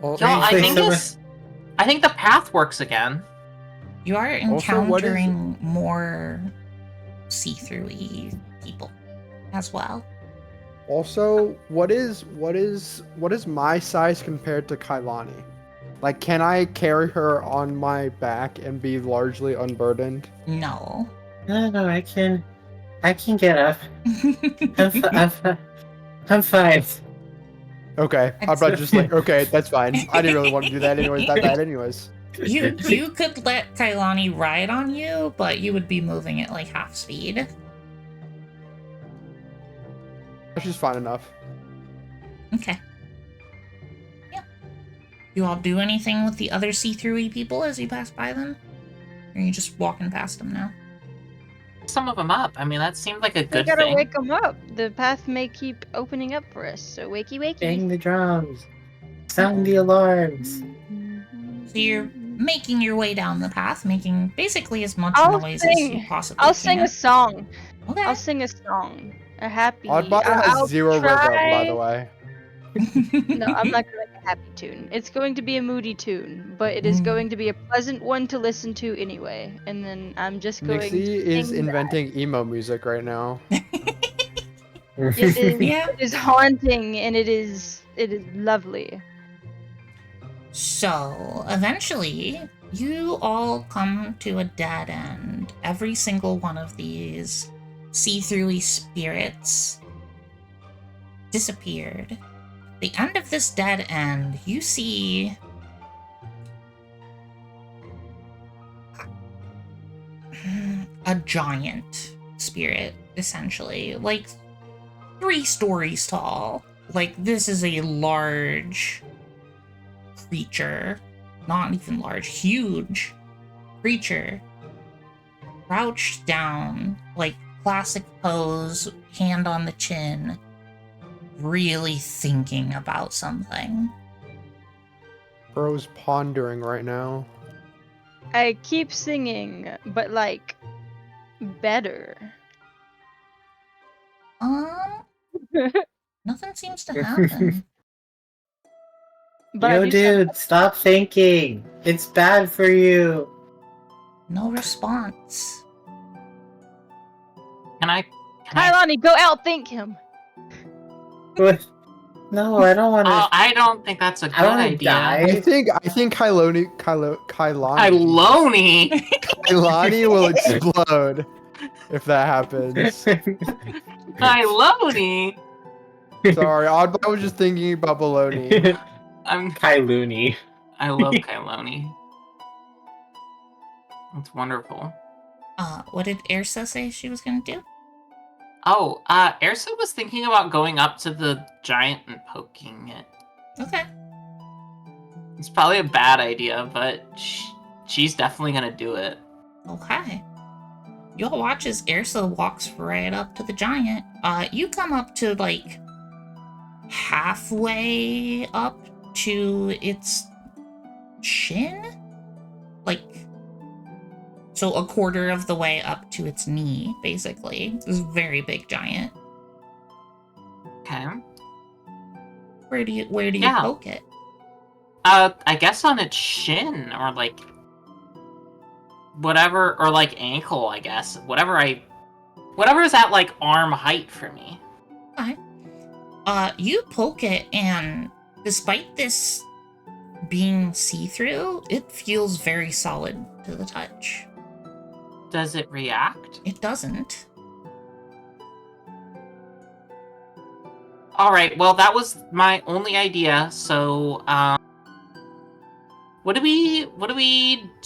[SPEAKER 6] Well,
[SPEAKER 4] Y'all, I
[SPEAKER 5] Please,
[SPEAKER 4] think the path works again.
[SPEAKER 1] You are
[SPEAKER 6] Also, what is-
[SPEAKER 1] encountering more see-through-y people as well.
[SPEAKER 6] Also, what is my size compared to Kailani? Like, can I carry her on my back and be largely unburdened?
[SPEAKER 1] No.
[SPEAKER 5] No, I can get up. I'm fine.
[SPEAKER 6] Okay, I'm not just like, okay, that's fine. I didn't really want to do that anyways, that bad anyways.
[SPEAKER 1] You could let Kailani ride on you, but you would be moving at like half speed.
[SPEAKER 6] That's just fine enough.
[SPEAKER 1] Okay. Yeah. You all do anything with the other see-through-y people as you pass by them? Or are you just walking past them now?
[SPEAKER 4] Some of them up. I mean, that seemed like a
[SPEAKER 3] We
[SPEAKER 4] good
[SPEAKER 3] gotta
[SPEAKER 4] thing.
[SPEAKER 3] wake them up. The path may keep opening up for us, so wakey wakey.
[SPEAKER 5] Bang the drums. Sound the alarms.
[SPEAKER 1] So you're making your way down the path, making basically as much
[SPEAKER 3] I'll
[SPEAKER 1] noise as you
[SPEAKER 3] sing.
[SPEAKER 1] possibly
[SPEAKER 3] I'll
[SPEAKER 1] can.
[SPEAKER 3] sing a song.
[SPEAKER 1] Okay.
[SPEAKER 3] I'll sing a song. A happy.
[SPEAKER 6] Oddbot has
[SPEAKER 3] I'll
[SPEAKER 6] zero rhythm, by
[SPEAKER 3] try-
[SPEAKER 6] the way.
[SPEAKER 3] No, I'm not gonna make a happy tune. It's going to be a moody tune, but it is going to be a pleasant one to listen to anyway. And then I'm just going
[SPEAKER 6] Nixie
[SPEAKER 3] to
[SPEAKER 6] is
[SPEAKER 3] sing
[SPEAKER 6] inventing emo music right now.
[SPEAKER 3] It is,
[SPEAKER 1] Yeah.
[SPEAKER 3] it is haunting and it is lovely.
[SPEAKER 1] So, eventually, you all come to a dead end. Every single one of these see-through-y spirits disappeared. At the end of this dead end, you see a giant spirit, essentially. Like, 3 stories tall. Like, this is a large creature. Not even large, huge creature. Crouched down, like classic pose, hand on the chin, really thinking about something.
[SPEAKER 6] Bro's pondering right now.
[SPEAKER 3] I keep singing, but like better.
[SPEAKER 1] Nothing seems to happen.
[SPEAKER 3] But I
[SPEAKER 5] Yo,
[SPEAKER 3] do sound-
[SPEAKER 5] dude, stop thinking. It's bad for you.
[SPEAKER 1] No response.
[SPEAKER 4] Can I?
[SPEAKER 3] Kailani, go outthink him.
[SPEAKER 5] What? No, I don't want to.
[SPEAKER 4] I don't think that's a good
[SPEAKER 5] I don't wanna
[SPEAKER 4] idea.
[SPEAKER 5] die.
[SPEAKER 6] I think Kailani will explode if that happens.
[SPEAKER 4] Kailoni.
[SPEAKER 6] Sorry, Oddbot was just thinking about baloney.
[SPEAKER 5] Kai Looney.
[SPEAKER 4] I love Kailoni. It's wonderful.
[SPEAKER 1] What did Ersa say she was gonna do?
[SPEAKER 4] Oh, Ersa was thinking about going up to the giant and poking it.
[SPEAKER 1] Okay.
[SPEAKER 4] It's probably a bad idea, but she's definitely gonna do it.
[SPEAKER 1] Okay. You'll watch as Ersa walks right up to the giant. You come up to like halfway up to its shin? Like, so a quarter of the way up to its knee, basically. This very big giant.
[SPEAKER 4] Okay.
[SPEAKER 1] Where do you
[SPEAKER 4] Yeah.
[SPEAKER 1] poke it?
[SPEAKER 4] I guess on its shin, or like whatever, or like ankle, I guess. Whatever is at like arm height for me.
[SPEAKER 1] Okay. You poke it, and despite this being see-through, it feels very solid to the touch.
[SPEAKER 4] Does it react?
[SPEAKER 1] It doesn't.
[SPEAKER 4] Alright, well that was my only idea, so what are we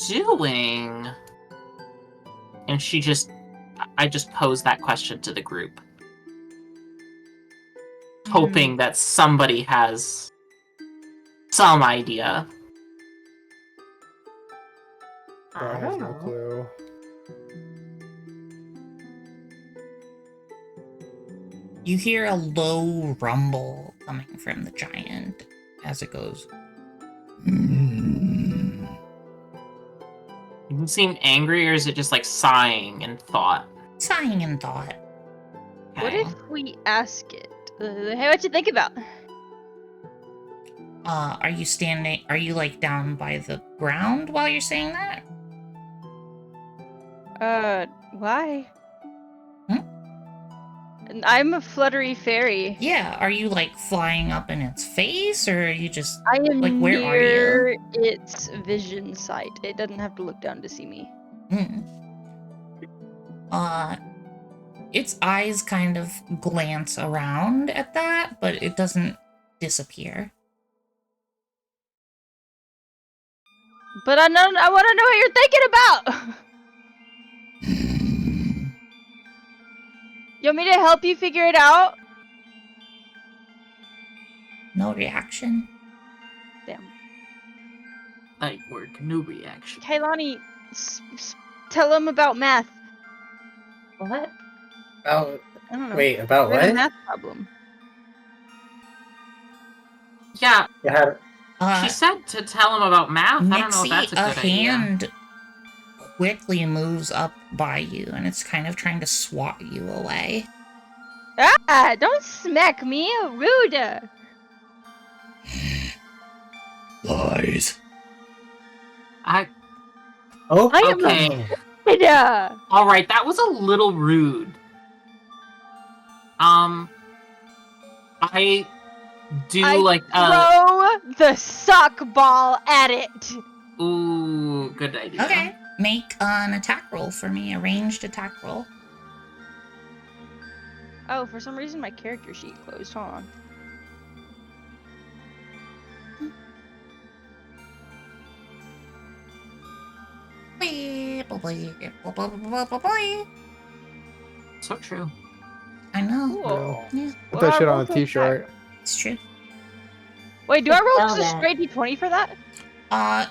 [SPEAKER 4] doing? And I just posed that question to the group. Hoping that somebody has some idea.
[SPEAKER 6] I have no clue.
[SPEAKER 1] You hear a low rumble coming from the giant as it goes.
[SPEAKER 4] Does it seem angry, or is it just like sighing in thought?
[SPEAKER 1] Sighing in thought.
[SPEAKER 3] What
[SPEAKER 4] Okay.
[SPEAKER 3] if we ask it? Hey, what you think about?
[SPEAKER 1] Are you like down by the ground while you're saying that?
[SPEAKER 3] Why?
[SPEAKER 1] Hmm?
[SPEAKER 3] I'm a fluttery fairy.
[SPEAKER 1] Yeah, are you like flying up in its face, or are you just
[SPEAKER 3] I am
[SPEAKER 1] like, where are you?
[SPEAKER 3] near its vision sight. It doesn't have to look down to see me.
[SPEAKER 1] Its eyes kind of glance around at that, but it doesn't disappear.
[SPEAKER 3] But I want to know what you're thinking about. You want me to help you figure it out?
[SPEAKER 1] No reaction.
[SPEAKER 3] Damn.
[SPEAKER 4] Like, work, no reaction.
[SPEAKER 3] Kailani, tell him about math.
[SPEAKER 2] What?
[SPEAKER 5] Oh,
[SPEAKER 3] I don't know.
[SPEAKER 5] wait, about
[SPEAKER 3] We have a
[SPEAKER 5] what?
[SPEAKER 3] math problem.
[SPEAKER 4] Yeah,
[SPEAKER 5] Yeah,
[SPEAKER 4] she said to tell him about math. I don't know if
[SPEAKER 1] Nixie,
[SPEAKER 4] that's a good idea.
[SPEAKER 1] hand quickly moves up by you, and it's kind of trying to swat you away.
[SPEAKER 3] Ah! Don't smack me, rude.
[SPEAKER 7] Lies.
[SPEAKER 5] oh,
[SPEAKER 3] I am
[SPEAKER 4] Okay.
[SPEAKER 3] rude.
[SPEAKER 4] Alright, that was a little rude. I do
[SPEAKER 3] throw the sock ball at it.
[SPEAKER 4] Ooh, good idea.
[SPEAKER 1] Okay, make an attack roll for me, a ranged attack roll.
[SPEAKER 3] Oh, for some reason my character sheet closed. Hold on.
[SPEAKER 4] So true.
[SPEAKER 1] I know.
[SPEAKER 3] Cool.
[SPEAKER 1] Yeah,
[SPEAKER 6] Put that shit on a
[SPEAKER 3] roll to
[SPEAKER 6] t-shirt.
[SPEAKER 1] it's true.
[SPEAKER 3] Wait, do I roll
[SPEAKER 2] Spell
[SPEAKER 3] just
[SPEAKER 2] that.
[SPEAKER 3] straight d20 for that?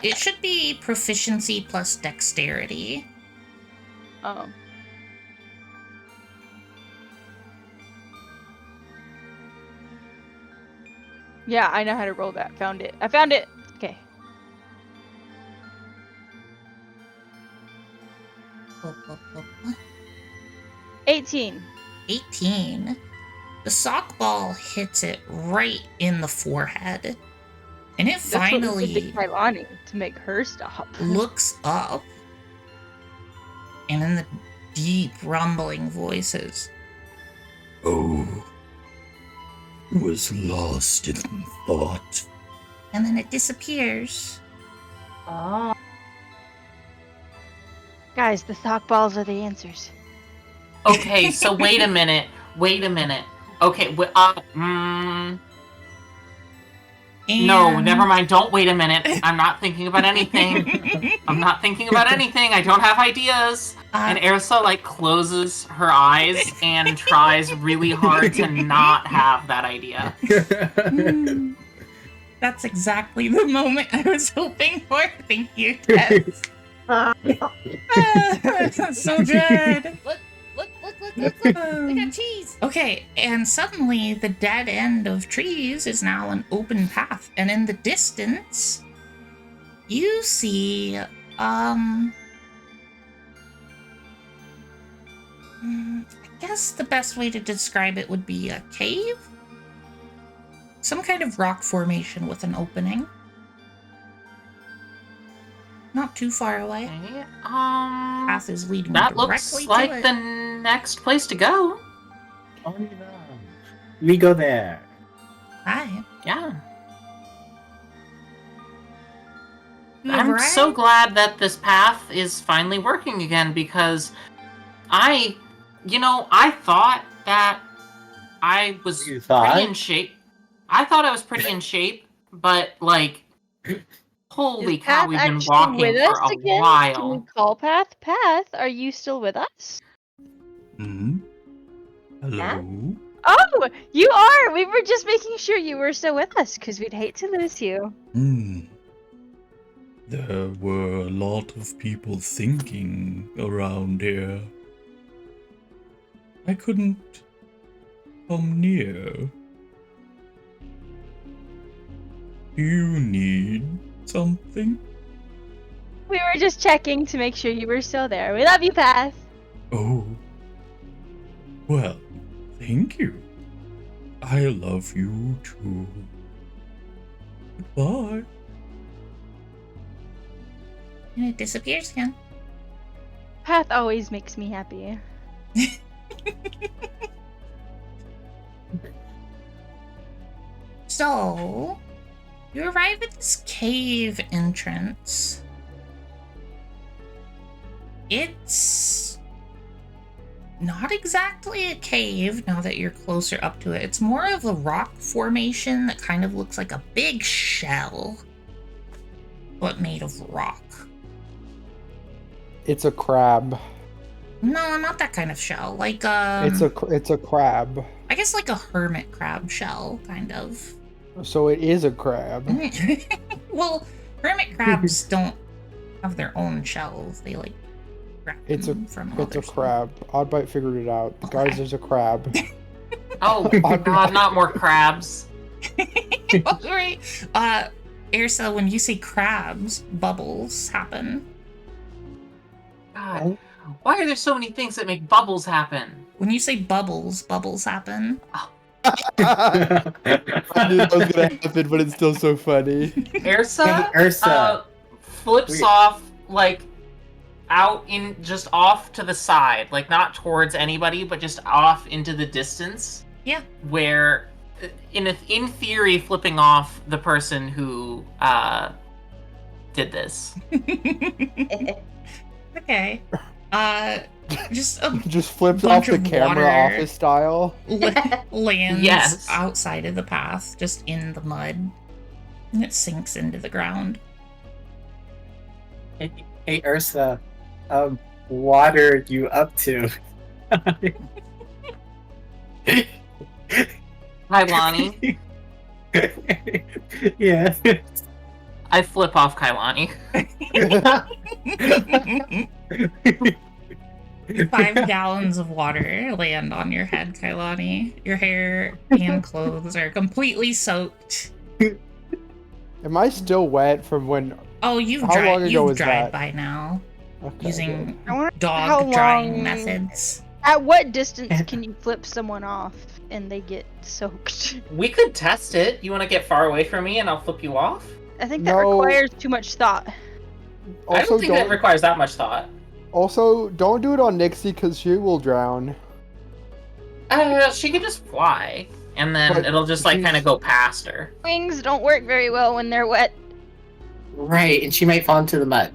[SPEAKER 1] It should be proficiency plus dexterity.
[SPEAKER 3] Oh. Yeah, I know how to roll that. Found it. I found it. Okay.
[SPEAKER 1] Boop, boop, boop, boop.
[SPEAKER 3] 18.
[SPEAKER 1] 18. The sock ball hits it right in the forehead. And it
[SPEAKER 3] That's what we
[SPEAKER 1] finally
[SPEAKER 3] did to Kailani to make her stop.
[SPEAKER 1] looks up. And in the deep rumbling voices,
[SPEAKER 7] Oh. Was lost in thought.
[SPEAKER 1] and then it disappears.
[SPEAKER 2] Oh.
[SPEAKER 3] Guys, the sock balls are the answers.
[SPEAKER 4] Okay, so wait a minute. Okay, No, never mind. Don't wait a minute. I'm not thinking about anything. I'm not thinking about anything. I don't have ideas. And Ersa, like, closes her eyes and tries really hard to not have that idea.
[SPEAKER 1] That's exactly the moment I was hoping for. Thank you, Tess. So good. Look. We got cheese. Okay, and suddenly the dead end of trees is now an open path. And in the distance, you see, I guess the best way to describe it would be a cave? Some kind of rock formation with an opening. Not too far away.
[SPEAKER 4] Okay,
[SPEAKER 1] Path is leading
[SPEAKER 4] that
[SPEAKER 1] directly
[SPEAKER 4] looks
[SPEAKER 1] to
[SPEAKER 4] like
[SPEAKER 1] it.
[SPEAKER 4] the next place to go.
[SPEAKER 5] Oh, no. We go there.
[SPEAKER 1] Hi.
[SPEAKER 4] Yeah.
[SPEAKER 1] You
[SPEAKER 4] I'm
[SPEAKER 1] arrived?
[SPEAKER 4] so glad that this path is finally working again because I thought that I was
[SPEAKER 5] You thought?
[SPEAKER 4] pretty in shape. I thought I was pretty in shape, but like, holy
[SPEAKER 3] Is
[SPEAKER 4] cow,
[SPEAKER 3] Path
[SPEAKER 4] we've been
[SPEAKER 3] actually
[SPEAKER 4] walking
[SPEAKER 3] with
[SPEAKER 4] for
[SPEAKER 3] us
[SPEAKER 4] a
[SPEAKER 3] again? Can we
[SPEAKER 4] while.
[SPEAKER 3] call Path? Path, are you still with us?
[SPEAKER 7] Hmm? Hello?
[SPEAKER 3] Oh, you are! We were just making sure you were still with us, because we'd hate to lose you.
[SPEAKER 7] There were a lot of people thinking around here. I couldn't come near. Do you need something?
[SPEAKER 3] We were just checking to make sure you were still there. We love you, Path!
[SPEAKER 7] Oh. Well, thank you. I love you too. Goodbye.
[SPEAKER 1] And it disappears again.
[SPEAKER 3] Path always makes me happy.
[SPEAKER 1] So, you arrive at this cave entrance. It's not exactly a cave now that you're closer up to it. It's more of a rock formation that kind of looks like a big shell, but made of rock.
[SPEAKER 6] It's a crab.
[SPEAKER 1] No, not that kind of shell. Like
[SPEAKER 6] It's a crab.
[SPEAKER 1] I guess like a hermit crab shell, kind of.
[SPEAKER 6] So it is a crab.
[SPEAKER 1] Well, hermit crabs don't have their own shells. They like grab
[SPEAKER 6] It's a
[SPEAKER 1] them from
[SPEAKER 6] It's a
[SPEAKER 1] others.
[SPEAKER 6] crab. Oddbite figured it out.
[SPEAKER 1] Okay.
[SPEAKER 6] Guys, there's a crab.
[SPEAKER 4] Oh god, not more crabs.
[SPEAKER 1] Alright. Ersa, when you say crabs, bubbles happen.
[SPEAKER 4] God, why are there so many things that make bubbles happen?
[SPEAKER 1] When you say bubbles, bubbles happen.
[SPEAKER 6] I knew that was gonna happen, but it's still so funny.
[SPEAKER 4] Ersa,
[SPEAKER 5] Hey, Ersa.
[SPEAKER 4] Flips off, like, out in, just off to the side. Like, not towards anybody, but just off into the distance.
[SPEAKER 1] Yeah.
[SPEAKER 4] Where, in theory, flipping off the person who, did this.
[SPEAKER 1] Okay. Just a
[SPEAKER 6] Just flips
[SPEAKER 1] bunch
[SPEAKER 6] off the
[SPEAKER 1] of
[SPEAKER 6] camera
[SPEAKER 1] water.
[SPEAKER 6] office style.
[SPEAKER 1] lands
[SPEAKER 4] Yes.
[SPEAKER 1] outside of the path, just in the mud. And it sinks into the ground.
[SPEAKER 5] Hey, Ursa. What are you up to?
[SPEAKER 4] Hi, Lonnie.
[SPEAKER 5] Yeah.
[SPEAKER 4] I flip off Kailani.
[SPEAKER 1] 5 gallons of water land on your head, Kailani. Your hair and clothes are completely soaked.
[SPEAKER 6] Am I still wet from when?
[SPEAKER 1] Oh, you've
[SPEAKER 6] How long ago
[SPEAKER 1] you've
[SPEAKER 6] was
[SPEAKER 1] dried
[SPEAKER 6] that?
[SPEAKER 1] by now
[SPEAKER 6] Okay,
[SPEAKER 1] using
[SPEAKER 3] I wonder
[SPEAKER 1] dog
[SPEAKER 3] how
[SPEAKER 1] drying
[SPEAKER 3] long-
[SPEAKER 1] methods.
[SPEAKER 3] At what distance can you flip someone off and they get soaked?
[SPEAKER 4] We could test it. You want to get far away from me and I'll flip you off?
[SPEAKER 3] I think that
[SPEAKER 6] No.
[SPEAKER 3] requires too much thought.
[SPEAKER 4] I don't think that requires that much thought.
[SPEAKER 6] Also, don't do it on Nixie because she will drown.
[SPEAKER 4] She could just fly, and then
[SPEAKER 6] But
[SPEAKER 4] it'll just, like,
[SPEAKER 6] she's-
[SPEAKER 4] kind of go past her.
[SPEAKER 3] Wings don't work very well when they're wet.
[SPEAKER 5] Right, and she might fall into the mud.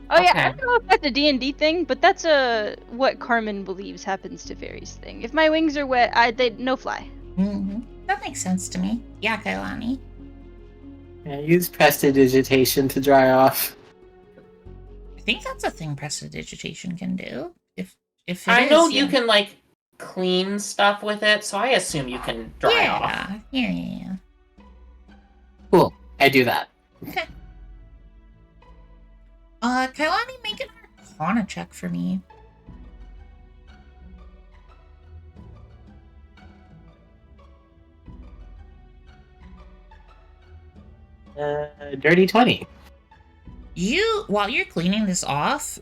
[SPEAKER 3] Oh yeah,
[SPEAKER 4] Okay.
[SPEAKER 3] I don't know if that's a D&D thing, but that's what Carmen believes happens to fairies thing. If my wings are wet, they no fly.
[SPEAKER 1] Mm-hmm. That makes sense to me. Yeah, Kailani.
[SPEAKER 5] Yeah, use prestidigitation to dry off.
[SPEAKER 1] I think that's a thing prestidigitation can do. If it
[SPEAKER 4] I
[SPEAKER 1] is,
[SPEAKER 4] know you
[SPEAKER 1] yeah.
[SPEAKER 4] can like clean stuff with it, so I assume you can dry off.
[SPEAKER 1] Yeah.
[SPEAKER 5] Cool. I do that.
[SPEAKER 1] Okay. Kailani, make an Arcana check for me.
[SPEAKER 5] Dirty 20.
[SPEAKER 1] While you're cleaning this off,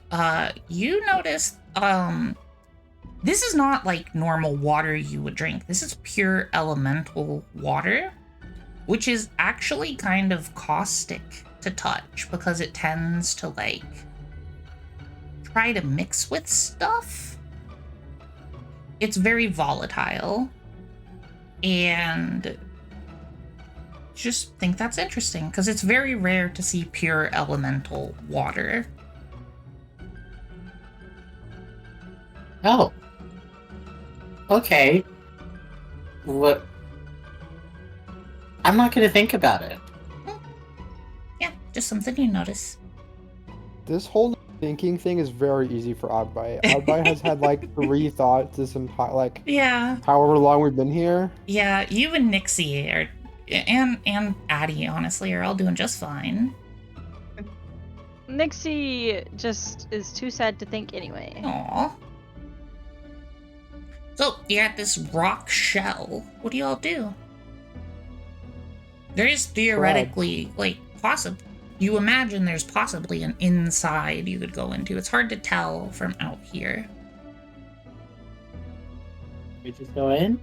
[SPEAKER 1] you notice, this is not like normal water you would drink. This is pure elemental water, which is actually kind of caustic to touch because it tends to like try to mix with stuff. It's very volatile, and just think that's interesting because it's very rare to see pure elemental water.
[SPEAKER 5] Oh. Okay. What? I'm not gonna think about it.
[SPEAKER 1] Yeah, just something you notice.
[SPEAKER 6] This whole thinking thing is very easy for Oddbite. Oddbite has had like 3 thoughts this entire like
[SPEAKER 1] Yeah,
[SPEAKER 6] however long we've been here.
[SPEAKER 1] yeah. You and Nixie are, and Addie, honestly, are all doing just fine.
[SPEAKER 3] Nixie just is too sad to think anyway.
[SPEAKER 1] Aww. So you're at this rock shell. What do y'all do? There is theoretically, like, you imagine there's possibly an inside you could go into. It's hard to tell from out here.
[SPEAKER 5] We just go in?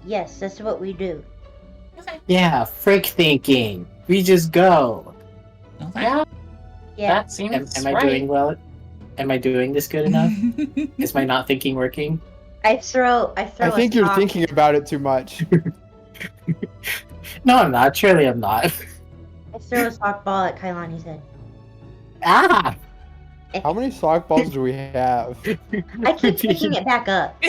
[SPEAKER 2] Yes, that's what we do.
[SPEAKER 1] Okay.
[SPEAKER 5] Yeah, frick thinking. We just go.
[SPEAKER 1] Okay.
[SPEAKER 4] Yeah,
[SPEAKER 2] Yeah.
[SPEAKER 4] that seems
[SPEAKER 5] Am I
[SPEAKER 4] right.
[SPEAKER 5] doing well? Am I doing this good enough? Is my not thinking working?
[SPEAKER 2] I throw
[SPEAKER 6] I think
[SPEAKER 2] a
[SPEAKER 6] you're
[SPEAKER 2] sock-
[SPEAKER 6] thinking about it too much.
[SPEAKER 5] No, I'm not. Surely I'm not.
[SPEAKER 2] I throw a softball at Kailani's head.
[SPEAKER 5] Ah!
[SPEAKER 6] How many sock balls do we have?
[SPEAKER 2] I keep picking it back up.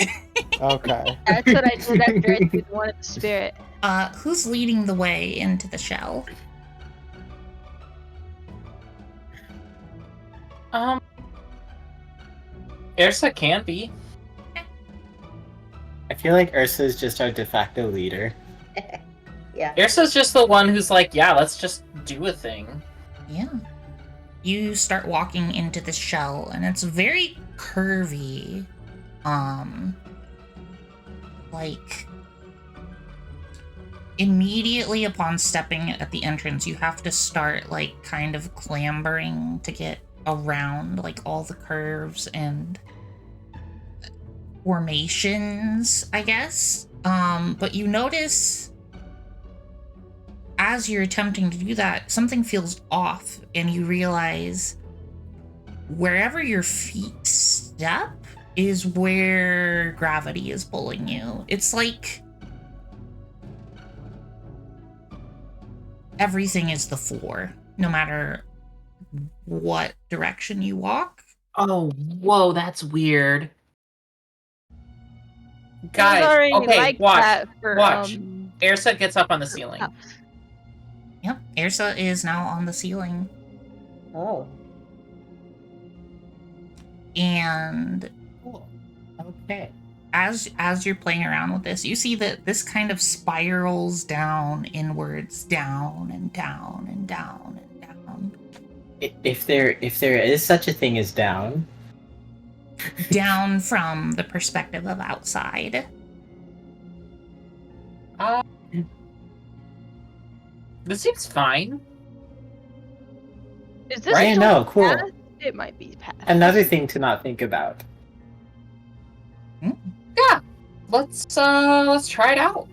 [SPEAKER 6] Okay.
[SPEAKER 3] That's what I did after I did one of the spirit.
[SPEAKER 1] Who's leading the way into the shell?
[SPEAKER 4] Ursa can be.
[SPEAKER 5] I feel like Ursa is just our de facto leader.
[SPEAKER 2] Yeah.
[SPEAKER 4] Ursa's just the one who's like, yeah, let's just do a thing.
[SPEAKER 1] Yeah. You start walking into the shell, and it's very curvy. Like, immediately upon stepping at the entrance, you have to start, like, kind of clambering to get around, like, all the curves and formations, I guess. But you notice, as you're attempting to do that, something feels off, and you realize wherever your feet step is where gravity is pulling you. It's like everything is the floor, no matter what direction you walk.
[SPEAKER 4] Oh, whoa, that's weird.
[SPEAKER 3] It was
[SPEAKER 4] Guys,
[SPEAKER 3] already
[SPEAKER 4] okay,
[SPEAKER 3] like
[SPEAKER 4] watch.
[SPEAKER 3] that for,
[SPEAKER 4] watch. Ursa gets up on the ceiling.
[SPEAKER 3] Oh.
[SPEAKER 1] Yep, Ursa is now on the ceiling.
[SPEAKER 2] Oh.
[SPEAKER 1] And
[SPEAKER 5] Cool. Okay.
[SPEAKER 1] as you're playing around with this, you see that this kind of spirals down inwards, down and down and down and down.
[SPEAKER 5] If there is such a thing as down,
[SPEAKER 1] Down from the perspective of outside.
[SPEAKER 4] This seems fine.
[SPEAKER 3] Is this
[SPEAKER 5] Right,
[SPEAKER 3] still
[SPEAKER 5] no, cool.
[SPEAKER 3] past? It might be past.
[SPEAKER 5] Another thing to not think about.
[SPEAKER 4] Yeah, let's try it out.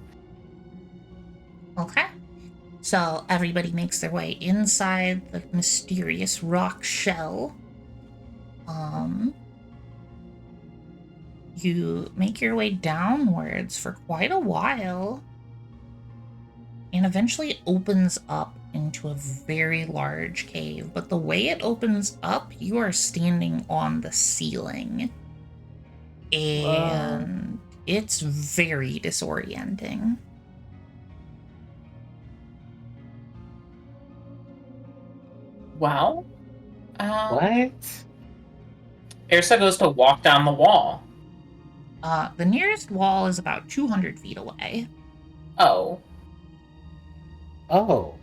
[SPEAKER 1] Okay. So everybody makes their way inside the mysterious rock shell. You make your way downwards for quite a while, and eventually it opens up into a very large cave. But the way it opens up, you are standing on the ceiling. And It's very disorienting.
[SPEAKER 4] Well,
[SPEAKER 5] What?
[SPEAKER 4] Ursa goes to walk down the wall.
[SPEAKER 1] The nearest wall is about 200 feet away.
[SPEAKER 4] Oh.
[SPEAKER 5] Oh.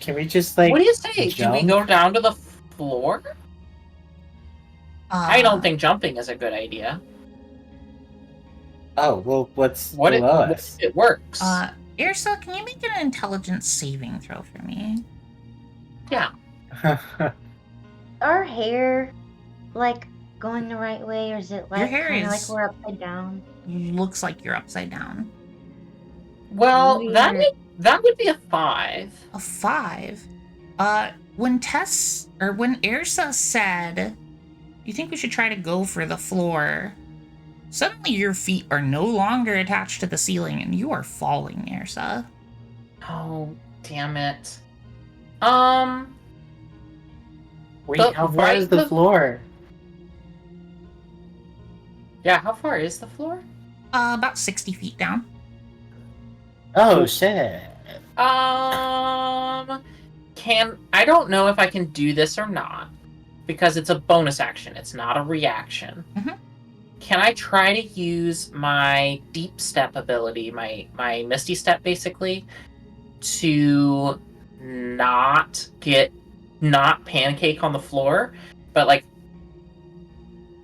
[SPEAKER 5] Can we just like?
[SPEAKER 4] What do you say?
[SPEAKER 5] jump?
[SPEAKER 4] Do we go down to the floor? I don't think jumping is a good idea.
[SPEAKER 5] Oh well, what's
[SPEAKER 4] What
[SPEAKER 5] below
[SPEAKER 4] if
[SPEAKER 5] us?
[SPEAKER 4] it works?
[SPEAKER 1] Ursa, can you make an intelligence saving throw for me?
[SPEAKER 4] Yeah.
[SPEAKER 2] Our hair, like, going the right way, or is it
[SPEAKER 1] Your
[SPEAKER 2] like
[SPEAKER 1] hair
[SPEAKER 2] kind of
[SPEAKER 1] is-
[SPEAKER 2] like we're upside down?
[SPEAKER 1] Looks like you're upside down.
[SPEAKER 4] Well, that
[SPEAKER 2] Weird.
[SPEAKER 4] would be a 5.
[SPEAKER 1] A 5. When Ursa said, "You think we should try to go for the floor?" Suddenly your feet are no longer attached to the ceiling and you are falling, Ursa.
[SPEAKER 4] Oh, damn it.
[SPEAKER 5] Wait, how far is the floor?
[SPEAKER 4] Yeah, how far is the floor?
[SPEAKER 1] About 60 feet down.
[SPEAKER 5] Oh shit.
[SPEAKER 4] I don't know if I can do this or not, because it's a bonus action. It's not a reaction.
[SPEAKER 1] Mhm.
[SPEAKER 4] Can I try to use my deep step ability, my misty step basically, to not pancake on the floor, but like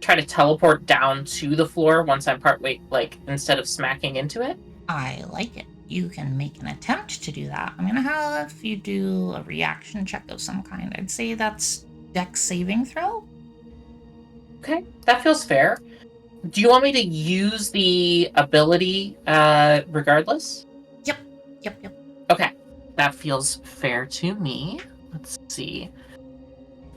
[SPEAKER 4] try to teleport down to the floor once I'm partway, like instead of smacking into it?
[SPEAKER 1] I like it. You can make an attempt to do that. I'm gonna have you do a reaction check of some kind. I'd say that's Dex saving throw.
[SPEAKER 4] Okay, that feels fair. Do you want me to use the ability regardless?
[SPEAKER 1] Yep.
[SPEAKER 4] Okay, that feels fair to me. Let's see.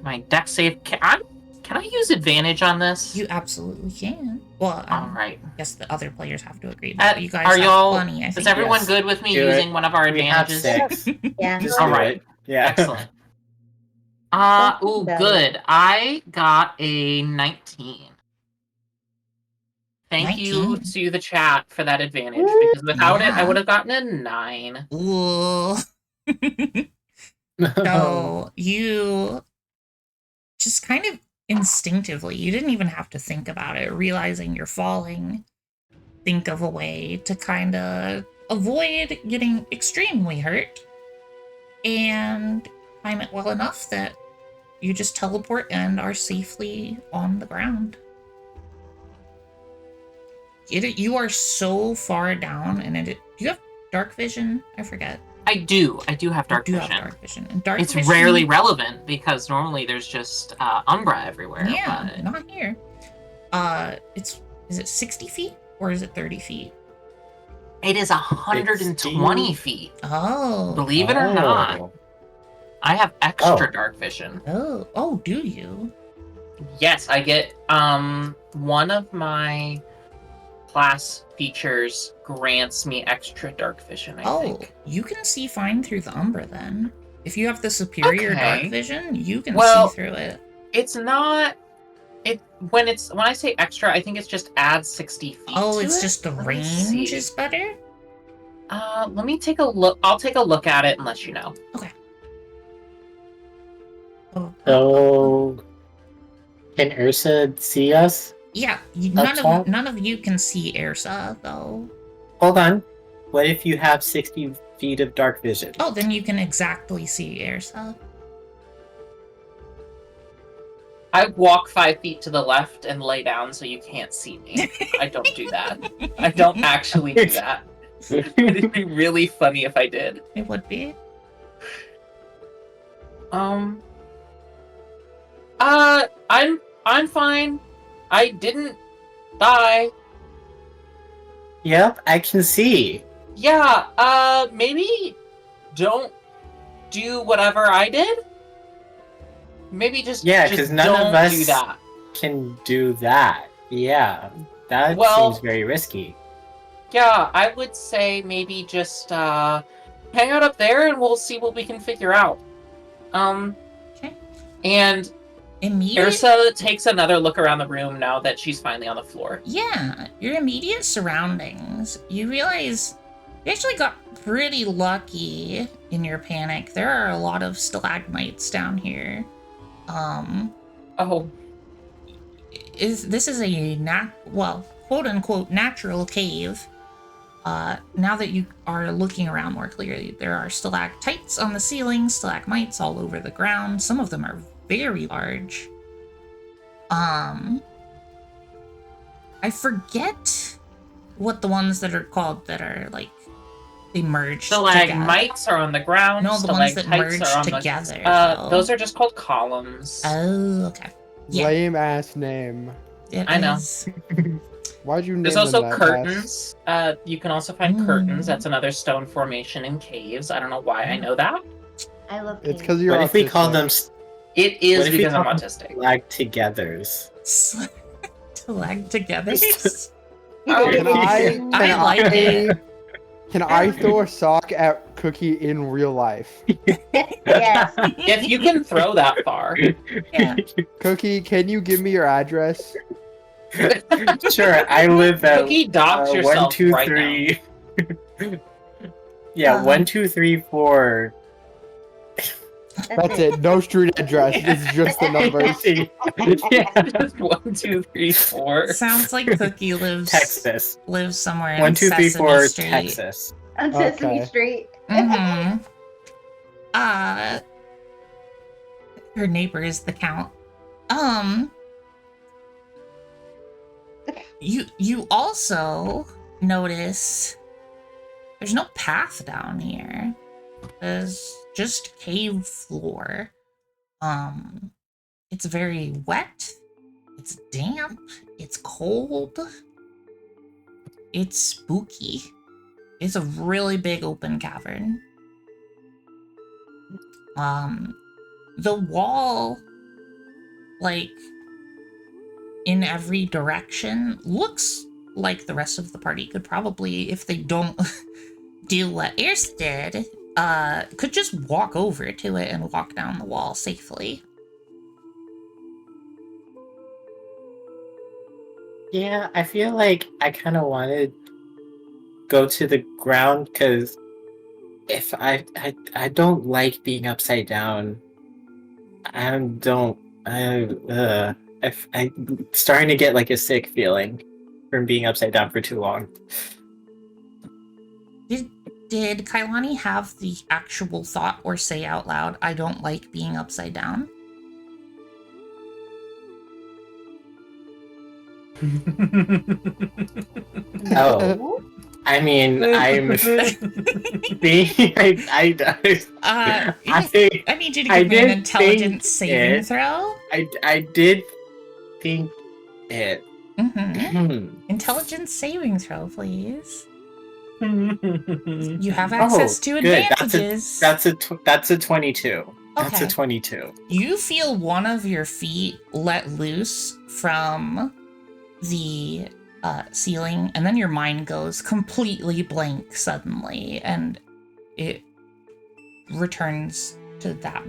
[SPEAKER 4] My dex save. Can I use advantage on this?
[SPEAKER 1] You absolutely can. Well,
[SPEAKER 4] All right.
[SPEAKER 1] I guess the other players have to agree. But you guys
[SPEAKER 4] are
[SPEAKER 1] have
[SPEAKER 4] y'all?
[SPEAKER 1] plenty, I
[SPEAKER 4] Is
[SPEAKER 1] think.
[SPEAKER 4] everyone
[SPEAKER 5] Yes.
[SPEAKER 4] good with me
[SPEAKER 5] Do
[SPEAKER 4] using
[SPEAKER 5] it.
[SPEAKER 4] one of our
[SPEAKER 5] We have
[SPEAKER 4] advantages?
[SPEAKER 5] 6.
[SPEAKER 2] Yeah.
[SPEAKER 5] Just
[SPEAKER 4] All
[SPEAKER 5] do
[SPEAKER 4] right.
[SPEAKER 5] it. Yeah.
[SPEAKER 4] Excellent.
[SPEAKER 2] Don't do that.
[SPEAKER 4] Good. I got a 19. Thank you
[SPEAKER 1] 19.
[SPEAKER 4] to the chat for that advantage,
[SPEAKER 2] Woo!
[SPEAKER 4] because without it, I
[SPEAKER 1] Yeah.
[SPEAKER 4] would have gotten a 9.
[SPEAKER 1] Ooh. So you just kind of instinctively, you didn't even have to think about it, realizing you're falling, think of a way to kind of avoid getting extremely hurt and time it well enough that you just teleport and are safely on the ground. You are so far down, and do you have dark vision? I forget.
[SPEAKER 4] I do have dark
[SPEAKER 1] You do
[SPEAKER 4] vision.
[SPEAKER 1] have dark vision. And dark
[SPEAKER 4] It's
[SPEAKER 1] vision,
[SPEAKER 4] rarely relevant because normally there's just Umbra everywhere.
[SPEAKER 1] Yeah,
[SPEAKER 4] but...
[SPEAKER 1] not here. Is it 60 feet or is it 30 feet?
[SPEAKER 4] It is 120 feet.
[SPEAKER 1] Oh.
[SPEAKER 4] Believe it or not,
[SPEAKER 5] Oh.
[SPEAKER 4] I have extra
[SPEAKER 5] Oh.
[SPEAKER 4] dark vision.
[SPEAKER 1] Oh, do you?
[SPEAKER 4] Yes, I get one of my class features grants me extra dark vision, I think.
[SPEAKER 1] You can see fine through the Umbra then. If you have the superior dark
[SPEAKER 4] Okay.
[SPEAKER 1] vision, you can
[SPEAKER 4] Well,
[SPEAKER 1] see through it.
[SPEAKER 4] It's not when I say extra, I think it's just add 60 feet.
[SPEAKER 1] Oh,
[SPEAKER 4] to
[SPEAKER 1] it's
[SPEAKER 4] it.
[SPEAKER 1] just the
[SPEAKER 4] Let me
[SPEAKER 1] range
[SPEAKER 4] see.
[SPEAKER 1] is better?
[SPEAKER 4] Let me take a look. I'll take a look at it and let you know.
[SPEAKER 1] Okay.
[SPEAKER 5] So, can Ursa see us?
[SPEAKER 1] Yeah,
[SPEAKER 5] Up top?
[SPEAKER 1] none of you can see Ursa, though.
[SPEAKER 5] Hold on. What if you have 60 feet of dark vision?
[SPEAKER 1] Oh, then you can exactly see Ursa.
[SPEAKER 4] I walk 5 feet to the left and lay down so you can't see me. I don't do that. I don't actually do that. It'd be really funny if I did.
[SPEAKER 1] It would be.
[SPEAKER 4] I'm fine. I didn't die.
[SPEAKER 5] Yep, I can see.
[SPEAKER 4] Yeah, maybe don't do whatever I did. Maybe just
[SPEAKER 5] because none
[SPEAKER 4] don't
[SPEAKER 5] of us
[SPEAKER 4] do that.
[SPEAKER 5] can do that. Yeah, that
[SPEAKER 4] Well-
[SPEAKER 5] seems very risky.
[SPEAKER 4] Yeah, I would say maybe just hang out up there and we'll see what we can figure out.
[SPEAKER 1] Okay.
[SPEAKER 4] And Ursa takes another look around the room now that she's finally on the floor.
[SPEAKER 1] Yeah, your immediate surroundings. You realize you actually got pretty lucky in your panic. There are a lot of stalagmites down here.
[SPEAKER 4] Oh.
[SPEAKER 1] This is a quote unquote natural cave. Now that you are looking around more clearly, there are stalactites on the ceiling, stalagmites all over the ground. Some of them are very large. I forget what the ones that are called that are like they merged
[SPEAKER 4] Stalagmites
[SPEAKER 1] together.
[SPEAKER 4] are on the ground.
[SPEAKER 1] No, the ones that
[SPEAKER 4] Stalactites
[SPEAKER 1] merge
[SPEAKER 4] are on
[SPEAKER 1] together.
[SPEAKER 4] those are just called columns.
[SPEAKER 1] Oh, okay. Yeah.
[SPEAKER 6] Lame ass name.
[SPEAKER 4] I know.
[SPEAKER 6] Why'd you name
[SPEAKER 4] There's
[SPEAKER 6] them
[SPEAKER 4] also
[SPEAKER 6] that,
[SPEAKER 4] curtains. You can also find curtains. That's another stone formation in caves. I don't know why I know that.
[SPEAKER 2] I love
[SPEAKER 6] It's
[SPEAKER 2] caves.
[SPEAKER 6] because you're
[SPEAKER 5] What if we call them
[SPEAKER 4] It is
[SPEAKER 5] What if we
[SPEAKER 4] because I'm
[SPEAKER 5] call them
[SPEAKER 4] autistic.
[SPEAKER 5] Stalactogethers?
[SPEAKER 1] Lag together.
[SPEAKER 6] Can I throw a sock at Cookie in real life?
[SPEAKER 2] Yes.
[SPEAKER 4] If you can throw that far.
[SPEAKER 1] Yeah.
[SPEAKER 6] Cookie, can you give me your address?
[SPEAKER 5] Sure, I live at
[SPEAKER 4] Cookie, dox yourself
[SPEAKER 5] 1, 2,
[SPEAKER 4] right
[SPEAKER 5] 3. Yeah, 1, 2, 3, 4.
[SPEAKER 6] That's it. No street address. It's just the numbers.
[SPEAKER 5] Yeah,
[SPEAKER 4] Just 1, 2, 3, 4.
[SPEAKER 1] Sounds like Cookie lives somewhere in
[SPEAKER 5] 1, 2, 3,
[SPEAKER 1] Sesame
[SPEAKER 5] 4,
[SPEAKER 1] Street.
[SPEAKER 5] Texas.
[SPEAKER 2] On Sesame
[SPEAKER 6] Okay.
[SPEAKER 2] Street.
[SPEAKER 1] Mm-hmm. Her neighbor is the Count. You also notice there's no path down here. There's just cave floor. It's very wet. It's damp. It's cold. It's spooky. It's a really big open cavern. The wall, like, in every direction, looks like the rest of the party could probably, if they don't do what Ears did, could just walk over to it and walk down the wall safely.
[SPEAKER 5] Yeah, I feel like I kind of want to go to the ground because if I don't like being upside down. I'm starting to get like a sick feeling from being upside down for too long.
[SPEAKER 1] Did Kailani have the actual thought or say out loud, I don't like being upside down?
[SPEAKER 5] Oh. I mean, I'm. See,
[SPEAKER 1] I need you to give me an intelligence saving throw.
[SPEAKER 5] I did think it.
[SPEAKER 1] Mm-hmm. Intelligence saving throw, please. You have access to advantages.
[SPEAKER 5] That's a 22.
[SPEAKER 1] Okay.
[SPEAKER 5] That's a 22.
[SPEAKER 1] You feel one of your feet let loose from the ceiling, and then your mind goes completely blank suddenly, and it returns to that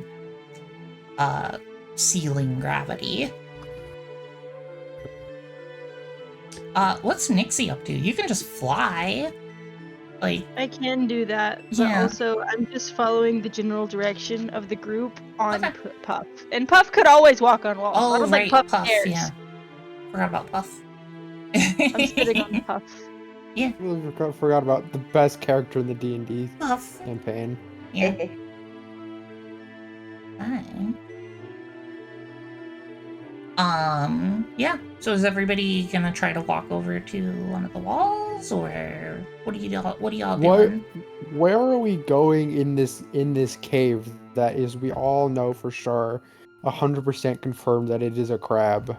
[SPEAKER 1] ceiling gravity. What's Nixie up to? You can just fly. Like,
[SPEAKER 3] I can do that, but
[SPEAKER 1] Yeah.
[SPEAKER 3] also I'm just following the general direction of the group on
[SPEAKER 1] Okay.
[SPEAKER 3] Puff. And Puff could always walk on walls.
[SPEAKER 1] Oh,
[SPEAKER 3] I don't
[SPEAKER 1] right,
[SPEAKER 3] think Puff cares.
[SPEAKER 1] yeah. Forgot about Puff.
[SPEAKER 3] I'm sitting on Puff.
[SPEAKER 6] I forgot about the best character in the D&D
[SPEAKER 1] Puff.
[SPEAKER 6] campaign.
[SPEAKER 1] Yeah. Fine. Yeah. So is everybody gonna try to walk over to one of the walls, or what are y'all doing?
[SPEAKER 6] Where are we going in this cave that is, we all know for sure 100% confirmed that it is a crab?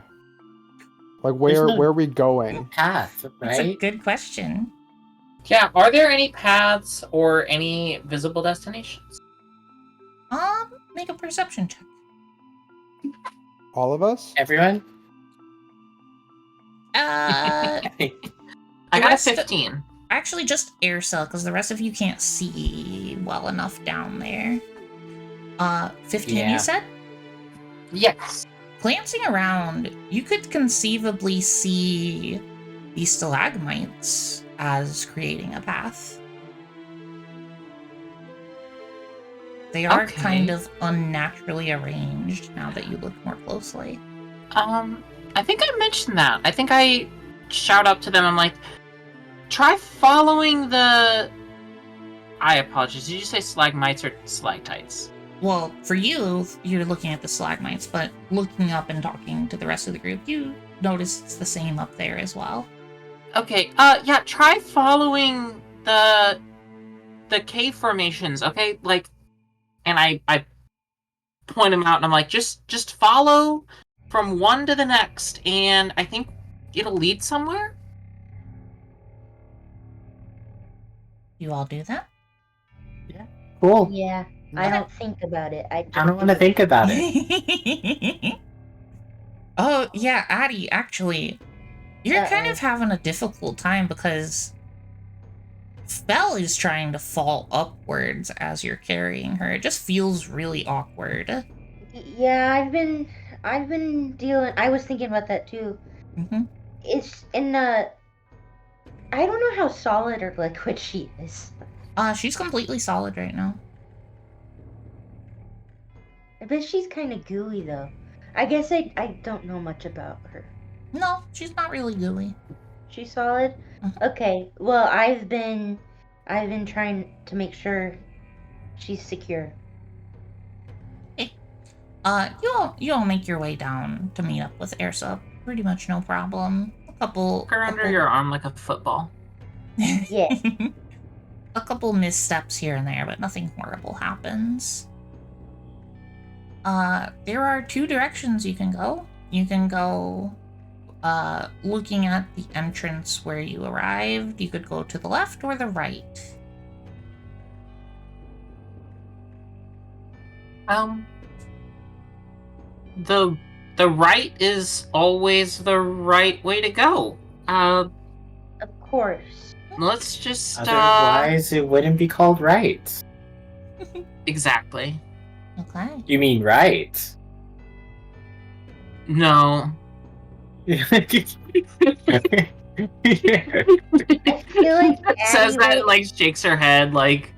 [SPEAKER 6] Like, where are we going?
[SPEAKER 5] Path, right?
[SPEAKER 1] That's a good question.
[SPEAKER 4] Yeah, are there any paths or any visible destinations?
[SPEAKER 1] Make a perception check.
[SPEAKER 6] All of us?
[SPEAKER 5] Everyone?
[SPEAKER 1] Uh,
[SPEAKER 4] I got a
[SPEAKER 1] rest-
[SPEAKER 4] 15.
[SPEAKER 1] actually just air cell, because the rest of you can't see well enough down there. 15
[SPEAKER 5] Yeah.
[SPEAKER 1] you said?
[SPEAKER 4] Yes.
[SPEAKER 1] glancing around, you could conceivably see these stalagmites as creating a path. They are
[SPEAKER 4] Okay.
[SPEAKER 1] kind of unnaturally arranged now that you look more closely.
[SPEAKER 4] I think I mentioned that. I think I shout up to them. I'm like, try following the. I apologize. Did you say stalagmites or stalactites?
[SPEAKER 1] Well, for you, you're looking at the stalagmites, but looking up and talking to the rest of the group, you notice it's the same up there as well.
[SPEAKER 4] Okay. Yeah. Try following the cave formations. Okay. Like, and I point them out, and I'm like, just follow from one to the next, and I think it'll lead somewhere.
[SPEAKER 1] You all do that?
[SPEAKER 5] Cool.
[SPEAKER 2] Yeah, I don't think about it. I
[SPEAKER 5] I don't want to think about it.
[SPEAKER 1] Oh, yeah, Addie, actually, you're kind
[SPEAKER 2] Uh-oh.
[SPEAKER 1] of having a difficult time because Belle is trying to fall upwards as you're carrying her. It just feels really awkward.
[SPEAKER 2] Yeah, I've been dealing. I was thinking about that too.
[SPEAKER 1] Mm-hmm.
[SPEAKER 2] It's in the. I don't know how solid or liquid she is.
[SPEAKER 1] She's completely solid right now.
[SPEAKER 2] I bet she's kind of gooey though. I guess I don't know much about her.
[SPEAKER 1] No, she's not really gooey.
[SPEAKER 2] She's solid.
[SPEAKER 1] Mhm.
[SPEAKER 2] Okay. Well, I've been trying to make sure she's secure.
[SPEAKER 1] You all make your way down to meet up with Ersa. Pretty much no problem.
[SPEAKER 4] Look her under your arm like a football.
[SPEAKER 2] Yeah.
[SPEAKER 1] A couple missteps here and there, but nothing horrible happens. There are two directions you can go. You can go looking at the entrance where you arrived. You could go to the left or the right.
[SPEAKER 4] The right is always the right way to go.
[SPEAKER 2] Of course.
[SPEAKER 4] Let's just
[SPEAKER 5] Otherwise, it wouldn't be called right.
[SPEAKER 4] Exactly.
[SPEAKER 1] Okay.
[SPEAKER 5] You mean right?
[SPEAKER 4] No.
[SPEAKER 2] I feel like
[SPEAKER 4] Says that
[SPEAKER 2] Addie
[SPEAKER 4] and, like, shakes her head like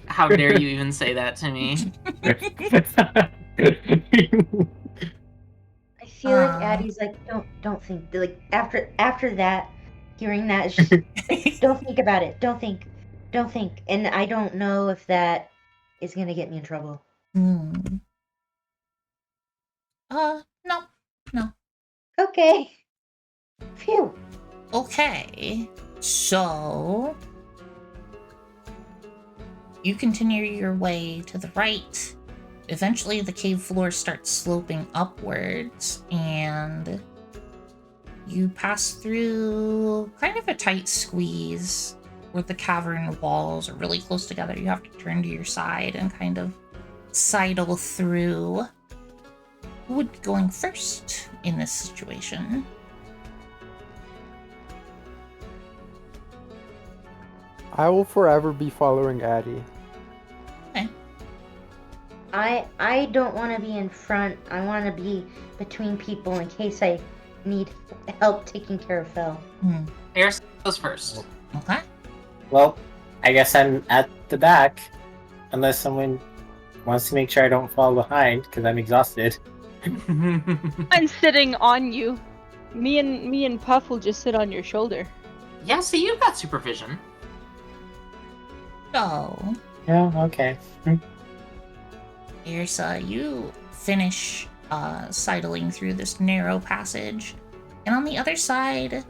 [SPEAKER 4] how dare you even say that to me?
[SPEAKER 2] I feel like Addie's like don't think like after that, hearing that is just like, don't think about it. Don't think, and I don't know if that is gonna get me in trouble.
[SPEAKER 1] No.
[SPEAKER 2] Okay. Phew.
[SPEAKER 1] Okay. So you continue your way to the right. Eventually, the cave floor starts sloping upwards, and you pass through kind of a tight squeeze where the cavern walls are really close together. You have to turn to your side and kind of sidle through. Who would be going first in this situation?
[SPEAKER 6] I will forever be following Addie.
[SPEAKER 2] I don't want to be in front. I want to be between people in case I need help taking care of Phil.
[SPEAKER 4] Eris goes first.
[SPEAKER 1] Okay.
[SPEAKER 5] Well, I guess I'm at the back, unless someone wants to make sure I don't fall behind because I'm exhausted.
[SPEAKER 3] I'm sitting on you. Me and Puff will just sit on your shoulder.
[SPEAKER 4] Yeah, see, you've got supervision.
[SPEAKER 1] So,
[SPEAKER 5] Yeah, okay.
[SPEAKER 1] Irsa, you finish sidling through this narrow passage, and on the other side,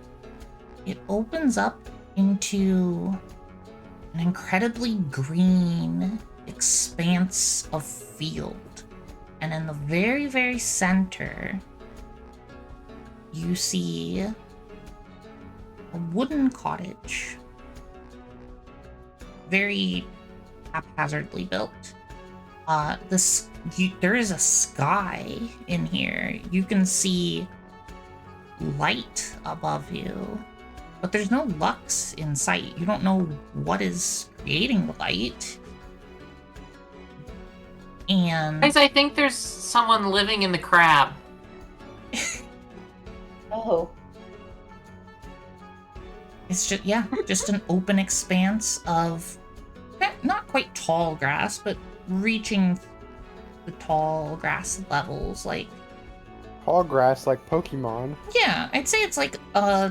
[SPEAKER 1] it opens up into an incredibly green expanse of field. And in the very, very center, you see a wooden cottage. Very haphazardly built. There is a sky in here. You can see light above you, but there's no lux in sight. You don't know what is creating the light. And
[SPEAKER 4] Guys, I think there's someone living in the crab.
[SPEAKER 2] Oh.
[SPEAKER 1] it's just, yeah, just an open expanse of not quite tall grass, but reaching the tall grass levels. Like,
[SPEAKER 6] Tall grass like Pokemon.
[SPEAKER 1] yeah, I'd say it's like uh,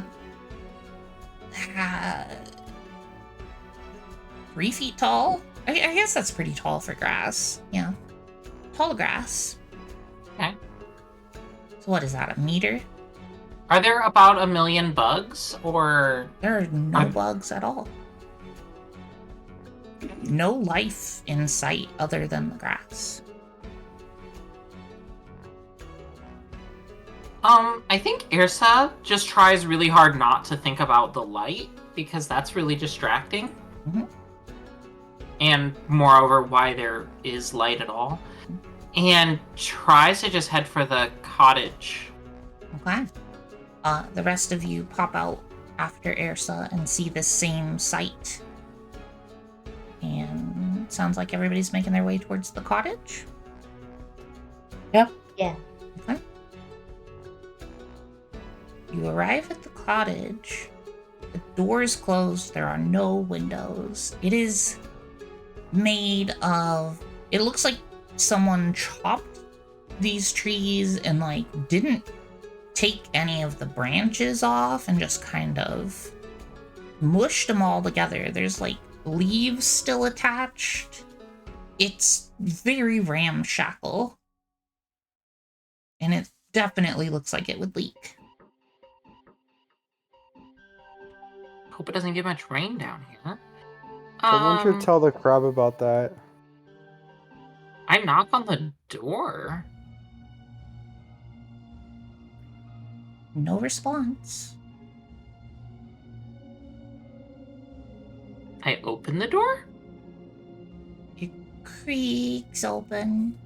[SPEAKER 1] 3 feet tall. I guess that's pretty tall for grass. Yeah. Tall grass.
[SPEAKER 4] Okay.
[SPEAKER 1] So what is that, a meter?
[SPEAKER 4] Are there about 1 million bugs, or...
[SPEAKER 1] There are no bugs at all. No life in sight other than the grass.
[SPEAKER 4] I think Irsa just tries really hard not to think about the light, because that's really distracting.
[SPEAKER 1] Mm-hmm.
[SPEAKER 4] And moreover, why there is light at all. And tries to just head for the cottage.
[SPEAKER 1] Okay. The rest of you pop out after Irsa and see the same sight. And it sounds like everybody's making their way towards the cottage.
[SPEAKER 2] Yeah.
[SPEAKER 1] Okay. You arrive at the cottage. The door is closed. There are no windows. It is made of... It looks like someone chopped these trees and, like, didn't take any of the branches off and just kind of mushed them all together. There's, like, leaves still attached. It's very ramshackle. And it definitely looks like it would leak.
[SPEAKER 4] Hope it doesn't get much rain down here.
[SPEAKER 6] Someone should tell the crab about that.
[SPEAKER 4] I knock on the door.
[SPEAKER 1] No response.
[SPEAKER 4] I open the door?
[SPEAKER 1] It creaks open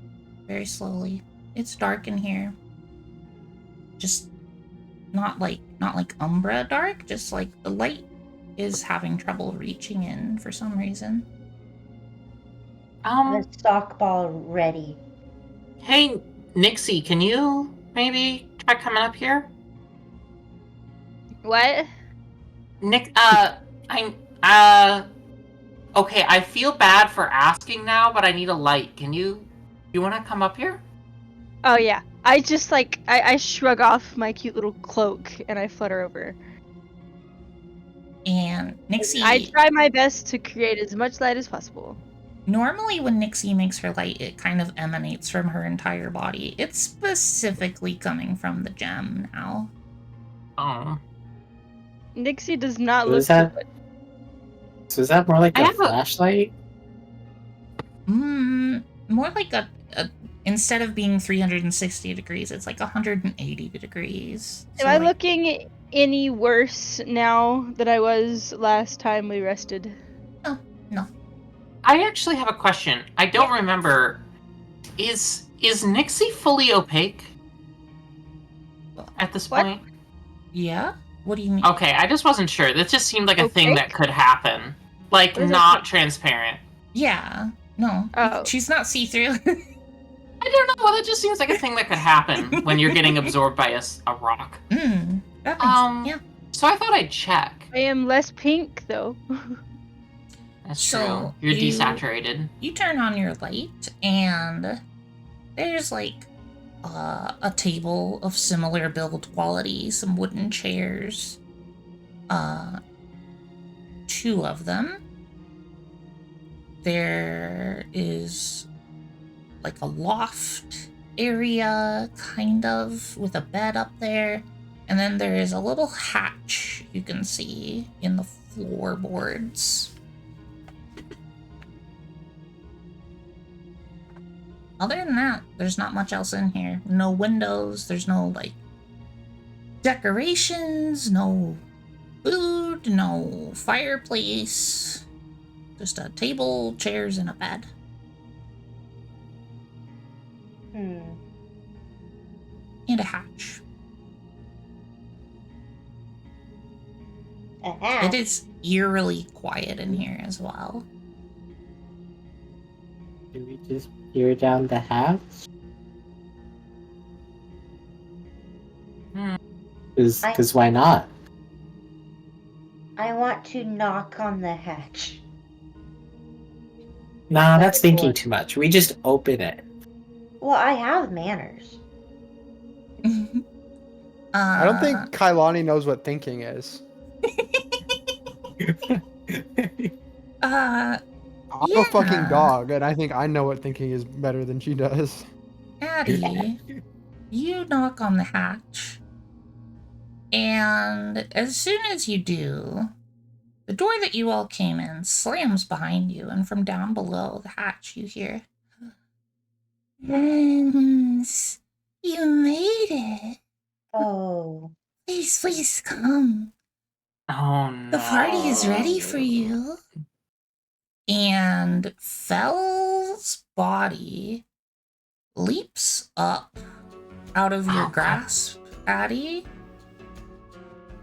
[SPEAKER 1] very slowly. It's dark in here. Just not like Umbra dark, just like the light is having trouble reaching in for some reason.
[SPEAKER 2] The stockball ready.
[SPEAKER 4] Hey, Nixie, can you maybe try coming up here?
[SPEAKER 3] What?
[SPEAKER 4] Okay, I feel bad for asking now, but I need a light. You want to come up here?
[SPEAKER 3] Oh yeah. I just like I shrug off my cute little cloak and I flutter over.
[SPEAKER 1] And Nixie...
[SPEAKER 3] I try my best to create as much light as possible.
[SPEAKER 1] Normally when Nixie makes her light, it kind of emanates from her entire body. It's specifically coming from the gem now.
[SPEAKER 4] Oh.
[SPEAKER 3] Nixie does not
[SPEAKER 5] So
[SPEAKER 3] look
[SPEAKER 5] is that-
[SPEAKER 3] good.
[SPEAKER 5] So is that more like
[SPEAKER 4] I
[SPEAKER 5] a
[SPEAKER 4] have a-
[SPEAKER 5] flashlight?
[SPEAKER 1] More like a instead of being 360 degrees, it's like 180 degrees.
[SPEAKER 3] Am I looking any worse now than I was last time we rested?
[SPEAKER 1] Oh, no.
[SPEAKER 4] I actually have a question. I don't remember. Is Nixie fully opaque at this
[SPEAKER 3] What?
[SPEAKER 4] point?
[SPEAKER 1] Yeah? What do you mean?
[SPEAKER 4] Okay, I just wasn't sure. That just seemed like a thing that
[SPEAKER 3] Opaque?
[SPEAKER 4] could happen. Like,
[SPEAKER 3] What is
[SPEAKER 4] not
[SPEAKER 3] that?
[SPEAKER 4] transparent.
[SPEAKER 1] Yeah. No.
[SPEAKER 3] Oh.
[SPEAKER 1] She's not see-through.
[SPEAKER 4] I don't know. That just seems like a thing that could happen when you're getting absorbed by a rock.
[SPEAKER 1] That makes, yeah.
[SPEAKER 4] So I thought I'd check.
[SPEAKER 3] I am less pink though.
[SPEAKER 4] That's
[SPEAKER 1] So,
[SPEAKER 4] true. You're
[SPEAKER 1] you-
[SPEAKER 4] desaturated.
[SPEAKER 1] You turn on your light, and there's like a table of similar build quality, some wooden chairs, 2 of them. There is like a loft area, kind of, with a bed up there. And then there is a little hatch you can see in the floorboards. Other than that, there's not much else in here. No windows, there's no, like, decorations, no food, no fireplace. Just a table, chairs, and a bed. And a hatch.
[SPEAKER 2] A hat.
[SPEAKER 1] It is eerily quiet in here as well.
[SPEAKER 5] Do we Just peer down the hatch? Because why not?
[SPEAKER 2] I want to knock on the hatch.
[SPEAKER 5] Nah, that's
[SPEAKER 2] Door.
[SPEAKER 5] thinking too much. We just open it.
[SPEAKER 2] Well, I have manners.
[SPEAKER 6] I don't think Kailani knows what thinking is. I'm a fucking dog, and I think I know what thinking is better than she does.
[SPEAKER 1] Addie, you knock on the hatch, and as soon as you do, the door that you all came in slams behind you, and from down below the hatch you hear, "Friends, you made it.
[SPEAKER 2] Oh.
[SPEAKER 1] Please come.
[SPEAKER 4] Oh no.
[SPEAKER 1] The party is ready for you." And Fell's body leaps up out of your grasp, Addie,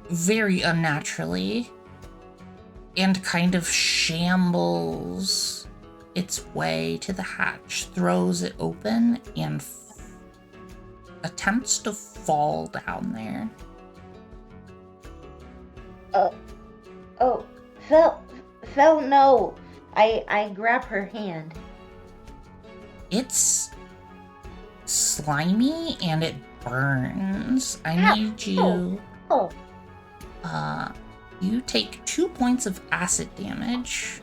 [SPEAKER 1] very unnaturally, and kind of shambles its way to the hatch, throws it open, and attempts to fall down there.
[SPEAKER 2] Oh, Fel, no. I grab her hand.
[SPEAKER 1] It's slimy and it burns. I need you.
[SPEAKER 2] Oh.
[SPEAKER 1] You take 2 points of acid damage.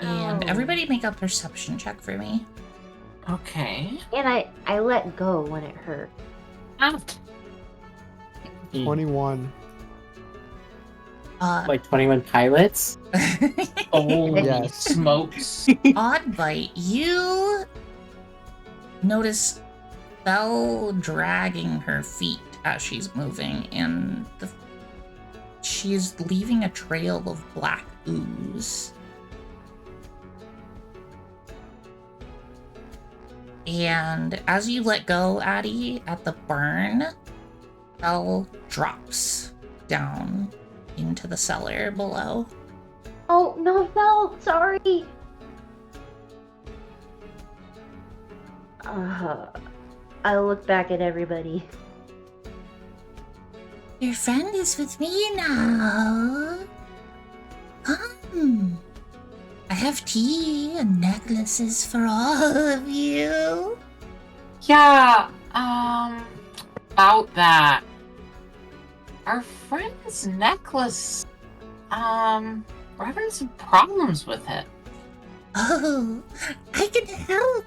[SPEAKER 1] And everybody make a perception check for me.
[SPEAKER 4] Okay.
[SPEAKER 2] And I let go when it hurt.
[SPEAKER 6] 21.
[SPEAKER 5] Like 21 pilots?
[SPEAKER 4] Holy
[SPEAKER 6] Yes.
[SPEAKER 4] smokes.
[SPEAKER 1] Odd Bite, you notice Belle dragging her feet as she's moving, and she's leaving a trail of black ooze. And as you let go, Addie, at the burn, Belle drops down into the cellar below.
[SPEAKER 2] Oh, no, Fel, sorry. I look back at everybody.
[SPEAKER 1] Your friend is with me now. Come. I have tea and necklaces for all of you.
[SPEAKER 4] Yeah, about that. Our friend's necklace, we're having some problems with it.
[SPEAKER 1] Oh, I can help.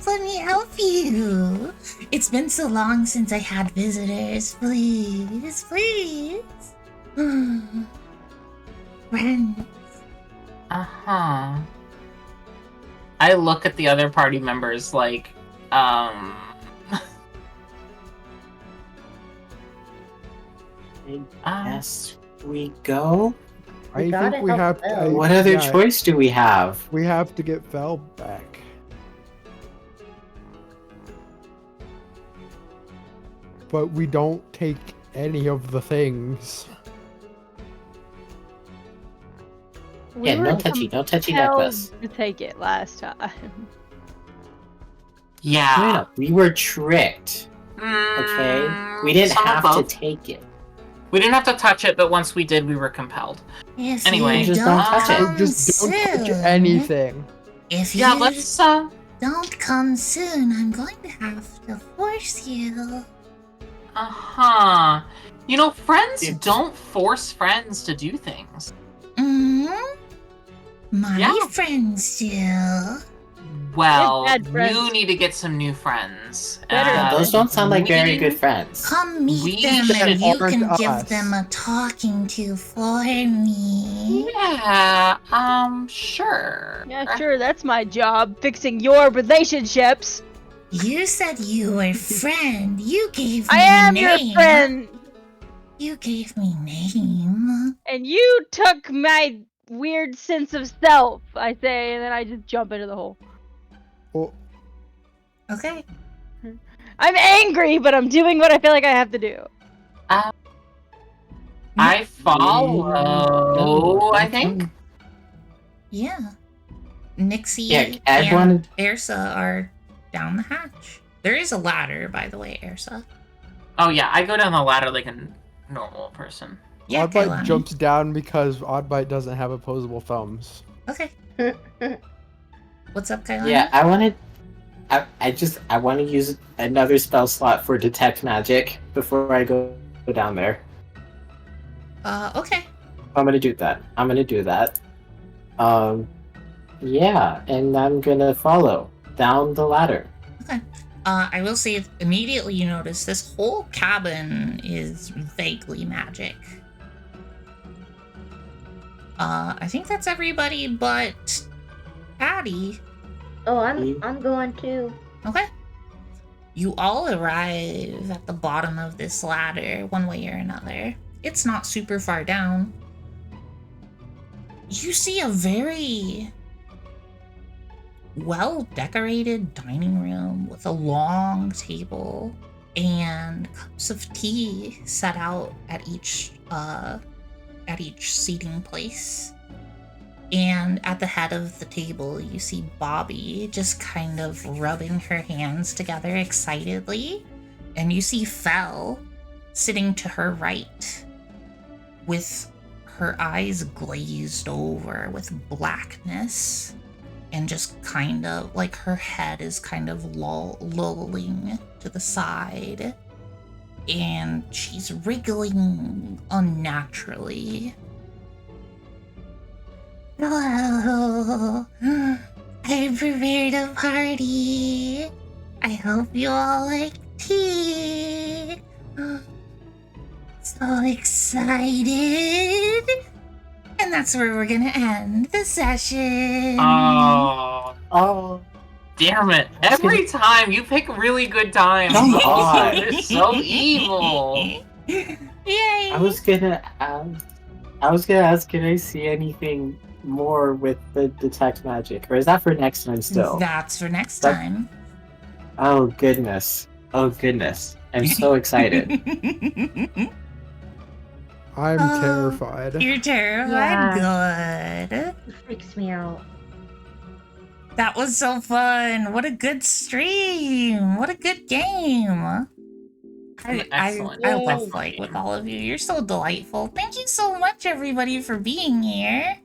[SPEAKER 1] Let me help you. It's been so long since I had visitors. Please. Friends.
[SPEAKER 4] Uh-huh. I look at the other party members like,
[SPEAKER 5] Yes, we go.
[SPEAKER 6] I
[SPEAKER 2] gotta
[SPEAKER 6] think we
[SPEAKER 2] help
[SPEAKER 6] have.
[SPEAKER 2] Fel.
[SPEAKER 5] What other choice do we have?
[SPEAKER 6] We have to get Fel back. But we don't take any of the things.
[SPEAKER 5] Yeah, no touchy necklace.
[SPEAKER 3] To take it last time.
[SPEAKER 4] yeah.
[SPEAKER 5] No, we were tricked. Okay? We didn't
[SPEAKER 4] Some of
[SPEAKER 5] have to
[SPEAKER 4] both.
[SPEAKER 5] take it.
[SPEAKER 4] We didn't have to touch it, but once we did, we were compelled.
[SPEAKER 1] If
[SPEAKER 4] Anyway,
[SPEAKER 1] you
[SPEAKER 5] just don't touch it.
[SPEAKER 1] come
[SPEAKER 6] Just don't touch
[SPEAKER 1] soon-
[SPEAKER 6] anything.
[SPEAKER 1] If
[SPEAKER 4] Yeah,
[SPEAKER 1] you
[SPEAKER 4] let's,
[SPEAKER 1] don't come soon, I'm going to have to force you.
[SPEAKER 4] uh-huh. You know, friends
[SPEAKER 5] It's-
[SPEAKER 4] don't force friends to do things.
[SPEAKER 1] My
[SPEAKER 4] Yeah.
[SPEAKER 1] friends do.
[SPEAKER 4] Well,
[SPEAKER 3] Bad friends.
[SPEAKER 4] you need to get some new friends.
[SPEAKER 3] Better.
[SPEAKER 5] Those don't sound like very
[SPEAKER 4] we-
[SPEAKER 5] good friends.
[SPEAKER 1] Come meet
[SPEAKER 4] We
[SPEAKER 1] them
[SPEAKER 4] should
[SPEAKER 1] and you
[SPEAKER 6] aren't
[SPEAKER 1] can give
[SPEAKER 6] us.
[SPEAKER 1] them a talking to for me.
[SPEAKER 4] Yeah, sure.
[SPEAKER 3] Yeah, sure, that's my job, fixing your relationships.
[SPEAKER 1] You said you were friend. You gave me
[SPEAKER 3] I am
[SPEAKER 1] name.
[SPEAKER 3] your friend,
[SPEAKER 1] You gave me name.
[SPEAKER 3] and you took my weird sense of self, I say, and then I just jump into the hole.
[SPEAKER 6] Well,
[SPEAKER 1] Okay.
[SPEAKER 3] I'm angry, but I'm doing what I feel like I have to do.
[SPEAKER 4] I follow, I think.
[SPEAKER 1] Yeah. Nixie
[SPEAKER 5] Yeah, I
[SPEAKER 1] and
[SPEAKER 5] wanted-
[SPEAKER 1] Ersa are down the hatch. There is a ladder, by the way, Ersa.
[SPEAKER 4] Oh yeah, I go down the ladder like a normal person.
[SPEAKER 1] Yeah,
[SPEAKER 6] Oddbite
[SPEAKER 1] Kailani.
[SPEAKER 6] jumps down because Oddbite doesn't have opposable thumbs.
[SPEAKER 1] Okay. What's up, Kailani?
[SPEAKER 5] Yeah, I want to use another spell slot for detect magic before I go down there.
[SPEAKER 1] Okay.
[SPEAKER 5] I'm gonna do that. Yeah, and I'm gonna follow down the ladder.
[SPEAKER 1] Okay. I will say immediately you notice this whole cabin is vaguely magic. I think that's everybody but Patty.
[SPEAKER 2] Oh, I'm going too.
[SPEAKER 1] Okay. You all arrive at the bottom of this ladder one way or another. It's not super far down. You see a very well-decorated dining room with a long table and cups of tea set out at each seating place. And at the head of the table, you see Bobby just kind of rubbing her hands together excitedly. And you see Fel sitting to her right with her eyes glazed over with blackness. And just kind of like her head is kind of lolling to the side. And she's wriggling unnaturally. Hello. I prepared a party. I hope you all like tea. So excited. And that's where we're gonna end the session.
[SPEAKER 4] Oh, damn it. Every time you pick really good times.
[SPEAKER 5] Come on.
[SPEAKER 4] It's so evil.
[SPEAKER 1] Yay!
[SPEAKER 5] I was gonna ask, can I see anything more with the detect magic, or is that for next time still?
[SPEAKER 1] That's for next time.
[SPEAKER 5] Oh goodness! I'm so excited.
[SPEAKER 6] I'm
[SPEAKER 1] Oh,
[SPEAKER 6] terrified.
[SPEAKER 1] You're terrified. Good.
[SPEAKER 2] It freaks me out.
[SPEAKER 1] That was so fun. What a good stream. What a good game.
[SPEAKER 4] Excellent.
[SPEAKER 1] I love
[SPEAKER 2] Yay.
[SPEAKER 1] playing with all of you. You're so delightful. Thank you so much, everybody, for being here.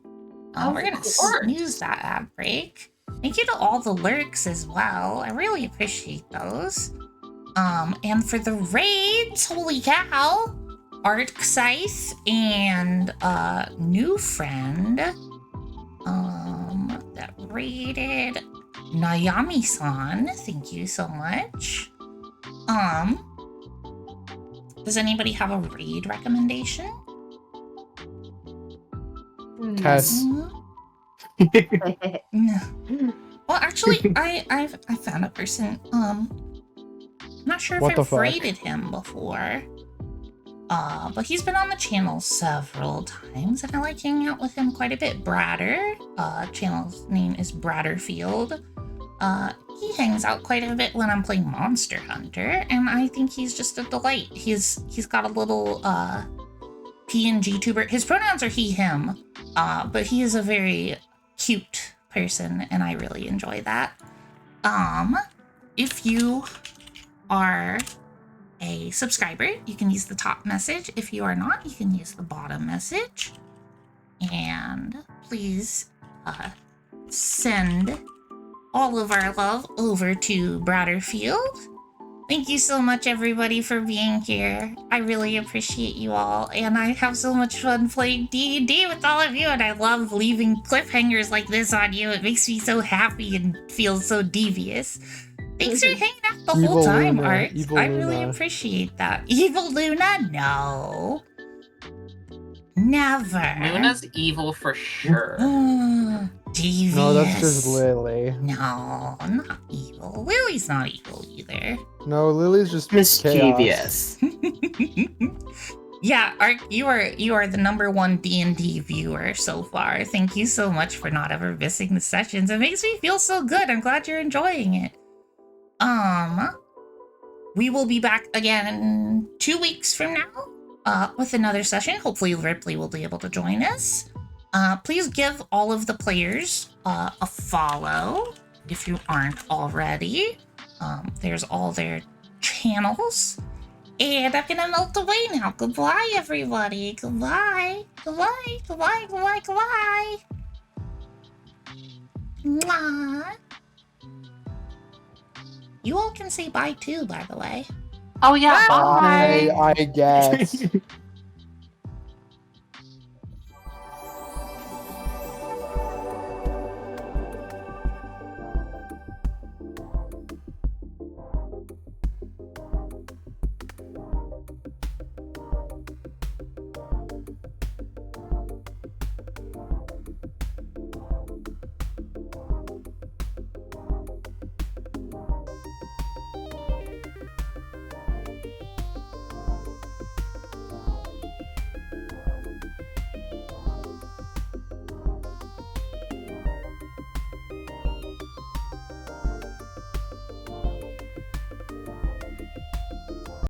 [SPEAKER 1] We're gonna snooze that ad break. Thank you to all the lurks as well. I really appreciate those. And for the raids, holy cow, Art Scythe and new friend that raided Nayami-san. Thank you so much. Does anybody have a raid recommendation?
[SPEAKER 6] Tess.
[SPEAKER 1] No. Well, actually, I found a person. I'm not sure
[SPEAKER 6] What
[SPEAKER 1] if
[SPEAKER 6] the
[SPEAKER 1] I've
[SPEAKER 6] fuck?
[SPEAKER 1] raided him before. But he's been on the channel several times, and I like hanging out with him quite a bit. Bradder. Channel's name is Bradderfield. He hangs out quite a bit when I'm playing Monster Hunter, and I think he's just a delight. He's got a little PNG tuber. His pronouns are he, him, but he is a very cute person, and I really enjoy that. If you are a subscriber, you can use the top message. If you are not, you can use the bottom message. And please send all of our love over to Bradderfield. Thank you so much, everybody, for being here. I really appreciate you all, and I have so much fun playing D&D with all of you, and I love leaving cliffhangers like this on you. It makes me so happy and feels so devious. Thanks for hanging out the whole
[SPEAKER 6] Evil
[SPEAKER 1] time,
[SPEAKER 6] Luna,
[SPEAKER 1] Art.
[SPEAKER 6] Evil
[SPEAKER 1] I really
[SPEAKER 6] Luna.
[SPEAKER 1] appreciate that. Evil Luna? No. Never.
[SPEAKER 4] Luna's evil for sure.
[SPEAKER 1] Devious.
[SPEAKER 6] No, that's just Lily.
[SPEAKER 1] No, not evil. Lily's not evil either.
[SPEAKER 6] No, Lily's just chaos.
[SPEAKER 5] Mischievous.
[SPEAKER 1] Yeah, Art, you are the #1 D&D viewer so far. Thank you so much for not ever missing the sessions. It makes me feel so good. I'm glad you're enjoying it. We will be back again 2 weeks from now with another session. Hopefully Ripley will be able to join us. Please give all of the players a follow if you aren't already. There's all their channels. And I'm gonna melt away now. Goodbye, everybody. Goodbye. Goodbye. Goodbye. Goodbye. Goodbye. Mwah. You all can say bye too, by the way.
[SPEAKER 4] Oh yeah, bye.
[SPEAKER 6] I guess.